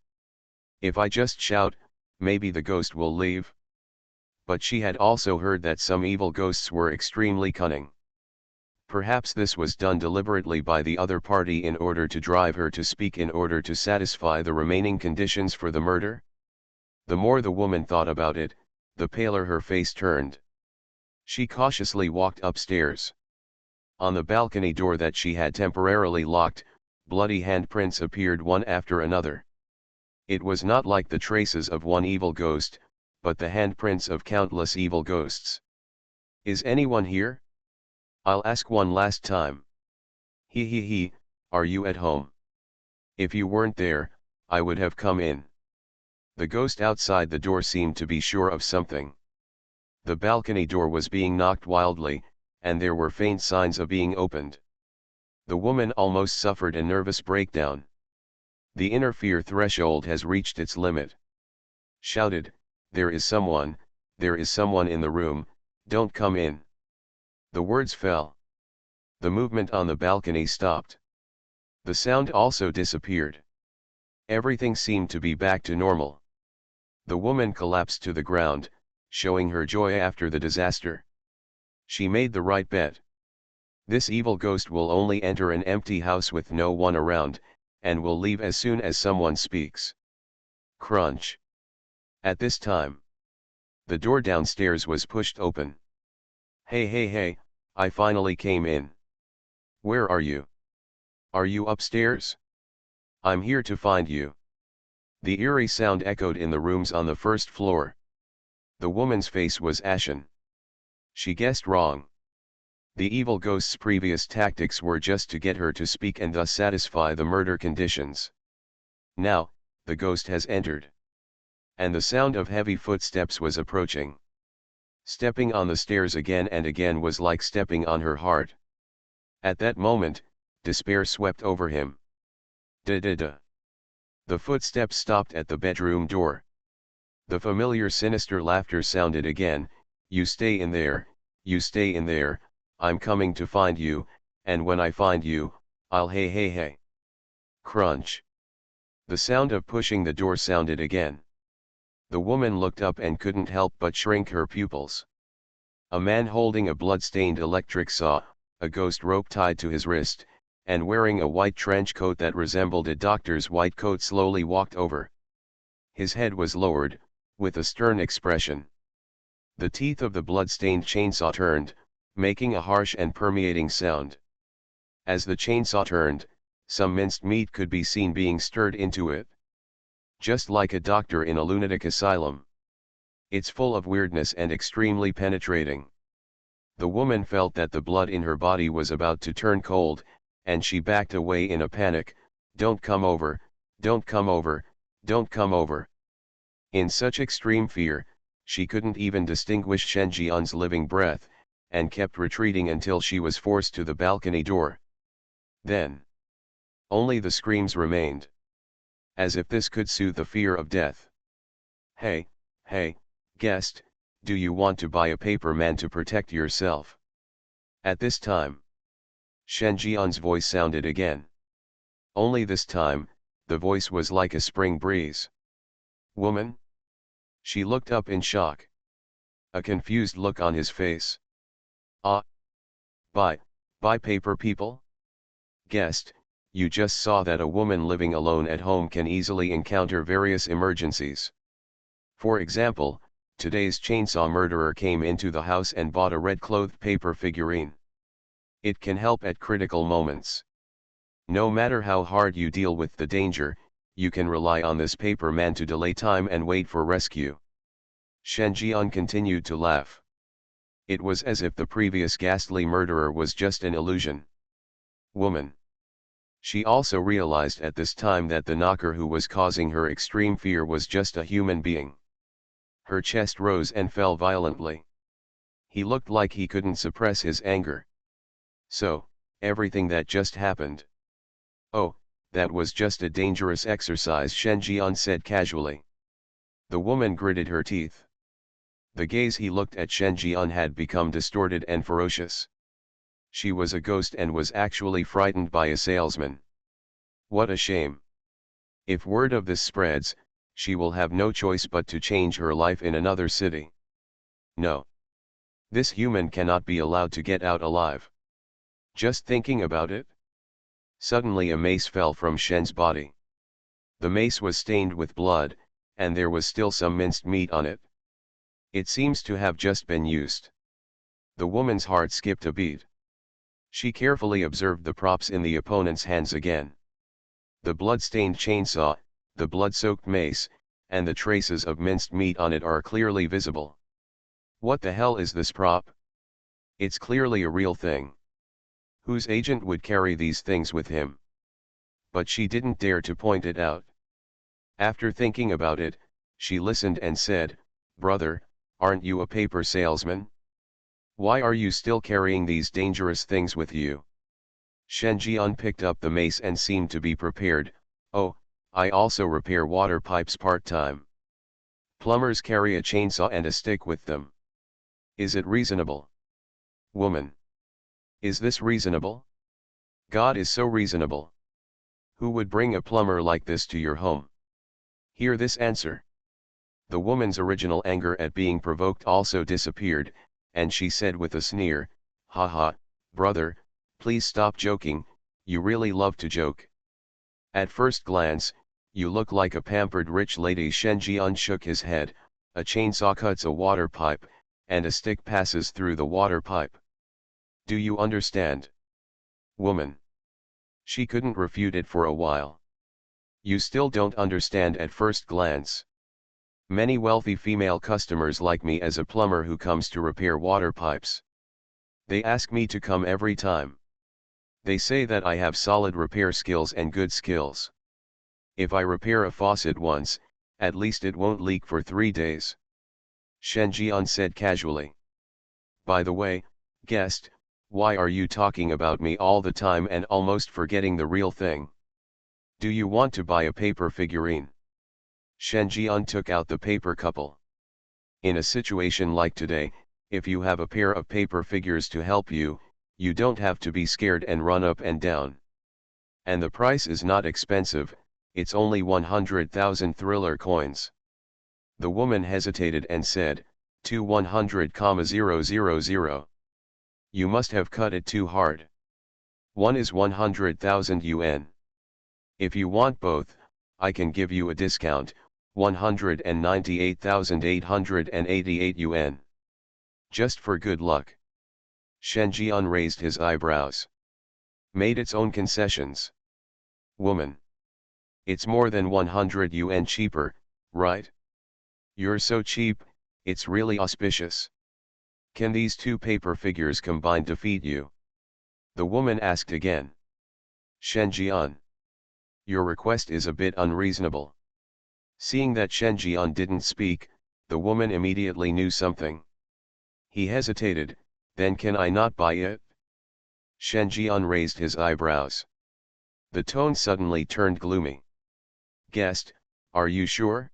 If I just shout, maybe the ghost will leave. But she had also heard that some evil ghosts were extremely cunning. Perhaps this was done deliberately by the other party in order to drive her to speak in order to satisfy the remaining conditions for the murder? The more the woman thought about it, the paler her face turned. She cautiously walked upstairs. On the balcony door that she had temporarily locked, bloody handprints appeared one after another. It was not like the traces of one evil ghost, but the handprints of countless evil ghosts. Is anyone here? I'll ask one last time. He, are you at home? If you weren't there, I would have come in. The ghost outside the door seemed to be sure of something. The balcony door was being knocked wildly, and there were faint signs of being opened. The woman almost suffered a nervous breakdown. The inner fear threshold has reached its limit. Shouted, there is someone in the room, don't come in. The words fell. The movement on the balcony stopped. The sound also disappeared. Everything seemed to be back to normal. The woman collapsed to the ground, showing her joy after the disaster. She made the right bet. This evil ghost will only enter an empty house with no one around, and will leave as soon as someone speaks. Crunch. At this time, the door downstairs was pushed open. Hey, I finally came in. Where are you? Are you upstairs? I'm here to find you. The eerie sound echoed in the rooms on the first floor. The woman's face was ashen. She guessed wrong. The evil ghost's previous tactics were just to get her to speak and thus satisfy the murder conditions. Now, the ghost has entered. And the sound of heavy footsteps was approaching. Stepping on the stairs again and again was like stepping on her heart. At that moment, despair swept over him. Da-da-da. The footsteps stopped at the bedroom door. The familiar sinister laughter sounded again, you stay in there, I'm coming to find you, and when I find you, I'll hey. Crunch. The sound of pushing the door sounded again. The woman looked up and couldn't help but shrink her pupils. A man holding a blood-stained electric saw, a ghost rope tied to his wrist, and wearing a white trench coat that resembled a doctor's white coat slowly walked over. His head was lowered, with a stern expression. The teeth of the blood-stained chainsaw turned, making a harsh and permeating sound. As the chainsaw turned, some minced meat could be seen being stirred into it. Just like a doctor in a lunatic asylum. It's full of weirdness and extremely penetrating. The woman felt that the blood in her body was about to turn cold, and she backed away in a panic. Don't come over, don't come over, don't come over. In such extreme fear, she couldn't even distinguish Shen Jian's living breath, and kept retreating until she was forced to the balcony door. Then, only the screams remained. As if this could soothe the fear of death. Hey, guest, do you want to buy a paper man to protect yourself? At this time, Shen Jian's voice sounded again. Only this time, the voice was like a spring breeze. Woman? She looked up in shock. A confused look on his face. Buy paper people? Guest, you just saw that a woman living alone at home can easily encounter various emergencies. For example, Today's chainsaw murderer came into the house and bought a red-clothed paper figurine. It can help at critical moments. No matter how hard you deal with the danger, you can rely on this paper man to delay time and wait for rescue. Shen Jian continued to laugh. It was as if the previous ghastly murderer was just an illusion. Woman. She also realized at this time that the knocker who was causing her extreme fear was just a human being. Her chest rose and fell violently. He looked like he couldn't suppress his anger. So, everything that just happened. Oh, that was just a dangerous exercise, Shen Jian said casually. The woman gritted her teeth. The gaze he looked at Shen Jian had become distorted and ferocious. She was a ghost and was actually frightened by a salesman. What a shame. If word of this spreads, she will have no choice but to change her life in another city. No. This human cannot be allowed to get out alive. Just thinking about it. Suddenly a mace fell from Shen's body. The mace was stained with blood, and there was still some minced meat on it. It seems to have just been used. The woman's heart skipped a beat. She carefully observed the props in the opponent's hands again. The blood-stained chainsaw, the blood-soaked mace, and the traces of minced meat on it are clearly visible. What the hell is this prop? It's clearly a real thing. Whose agent would carry these things with him? But she didn't dare to point it out. After thinking about it, she listened and said, "Brother, aren't you a paper salesman? Why are you still carrying these dangerous things with you?" Shen Jian picked up the mace and seemed to be prepared. "Oh, I also repair water pipes part-time. Plumbers carry a chainsaw and a stick with them. Is it reasonable?" Woman. Is this reasonable? God is so reasonable. Who would bring a plumber like this to your home? Hear this answer. The woman's original anger at being provoked also disappeared, and she said with a sneer, "Haha, brother, please stop joking, you really love to joke. At first glance, you look like a pampered rich lady." Shen Jian shook his head. A chainsaw cuts a water pipe, and a stick passes through the water pipe. Do you understand? Woman. She couldn't refute it for a while. You still don't understand at first glance. Many wealthy female customers like me as a plumber who comes to repair water pipes. They ask me to come every time. They say that I have solid repair skills and good skills. If I repair a faucet once, at least it won't leak for 3 days. Shen Jian said casually. By the way, guest, why are you talking about me all the time and almost forgetting the real thing? Do you want to buy a paper figurine? Shen Jian took out the paper couple. In a situation like today, if you have a pair of paper figures to help you, you don't have to be scared and run up and down. And the price is not expensive, it's only 100,000 thriller coins. The woman hesitated and said, "To 100,000. You must have cut it too hard. One is 100,000 yuan. If you want both, I can give you a discount, 198,888 yuan. Just for good luck." Shen Jian raised his eyebrows. Made its own concessions. Woman. It's more than 100 yuan cheaper, right? You're so cheap, it's really auspicious. Can these two paper figures combine defeat you? The woman asked again. Shen Jian. Your request is a bit unreasonable. Seeing that Shen Jian didn't speak, the woman immediately knew something. He hesitated, "Then can I not buy it?" Shen Jian raised his eyebrows. The tone suddenly turned gloomy. Guest, are you sure?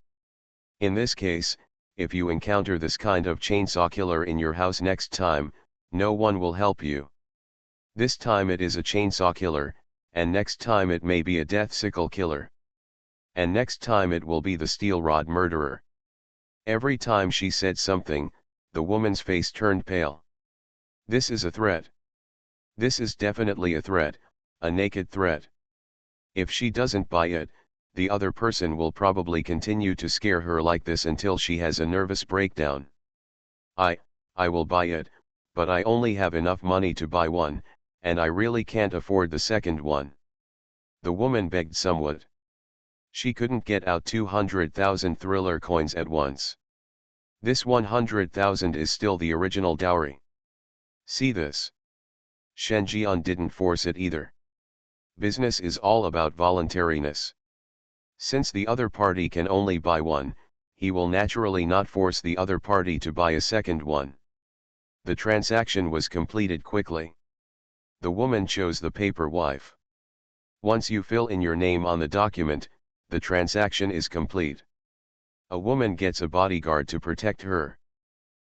In this case, if you encounter this kind of chainsaw killer in your house next time, no one will help you. This time it is a chainsaw killer, and next time it may be a death sickle killer. And next time it will be the steel rod murderer. Every time she said something, the woman's face turned pale. This is a threat. This is definitely a threat, a naked threat. If she doesn't buy it, the other person will probably continue to scare her like this until she has a nervous breakdown. I will buy it, but I only have enough money to buy one, and I really can't afford the second one. The woman begged somewhat. She couldn't get out 200,000 thriller coins at once. This 100,000 is still the original dowry. See this. Shen Jian didn't force it either. Business is all about voluntariness. Since the other party can only buy one, he will naturally not force the other party to buy a second one. The transaction was completed quickly. The woman chose the paper wife. Once you fill in your name on the document, the transaction is complete. A woman gets a bodyguard to protect her.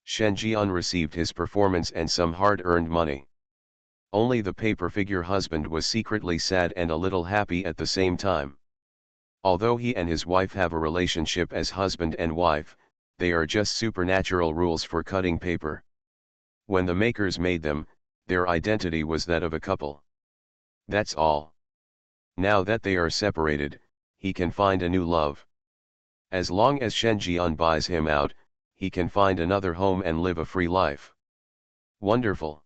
Shen Jian received his performance and some hard-earned money. Only the paper figure husband was secretly sad and a little happy at the same time. Although he and his wife have a relationship as husband and wife, they are just supernatural rules for cutting paper. When the makers made them, their identity was that of a couple. That's all. Now that they are separated, he can find a new love. As long as Shen Jian buys him out, he can find another home and live a free life. Wonderful.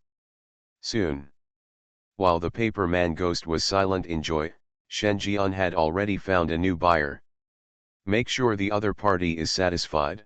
Soon. While the paper man ghost was silent in joy, Shen Jian had already found a new buyer. Make sure the other party is satisfied.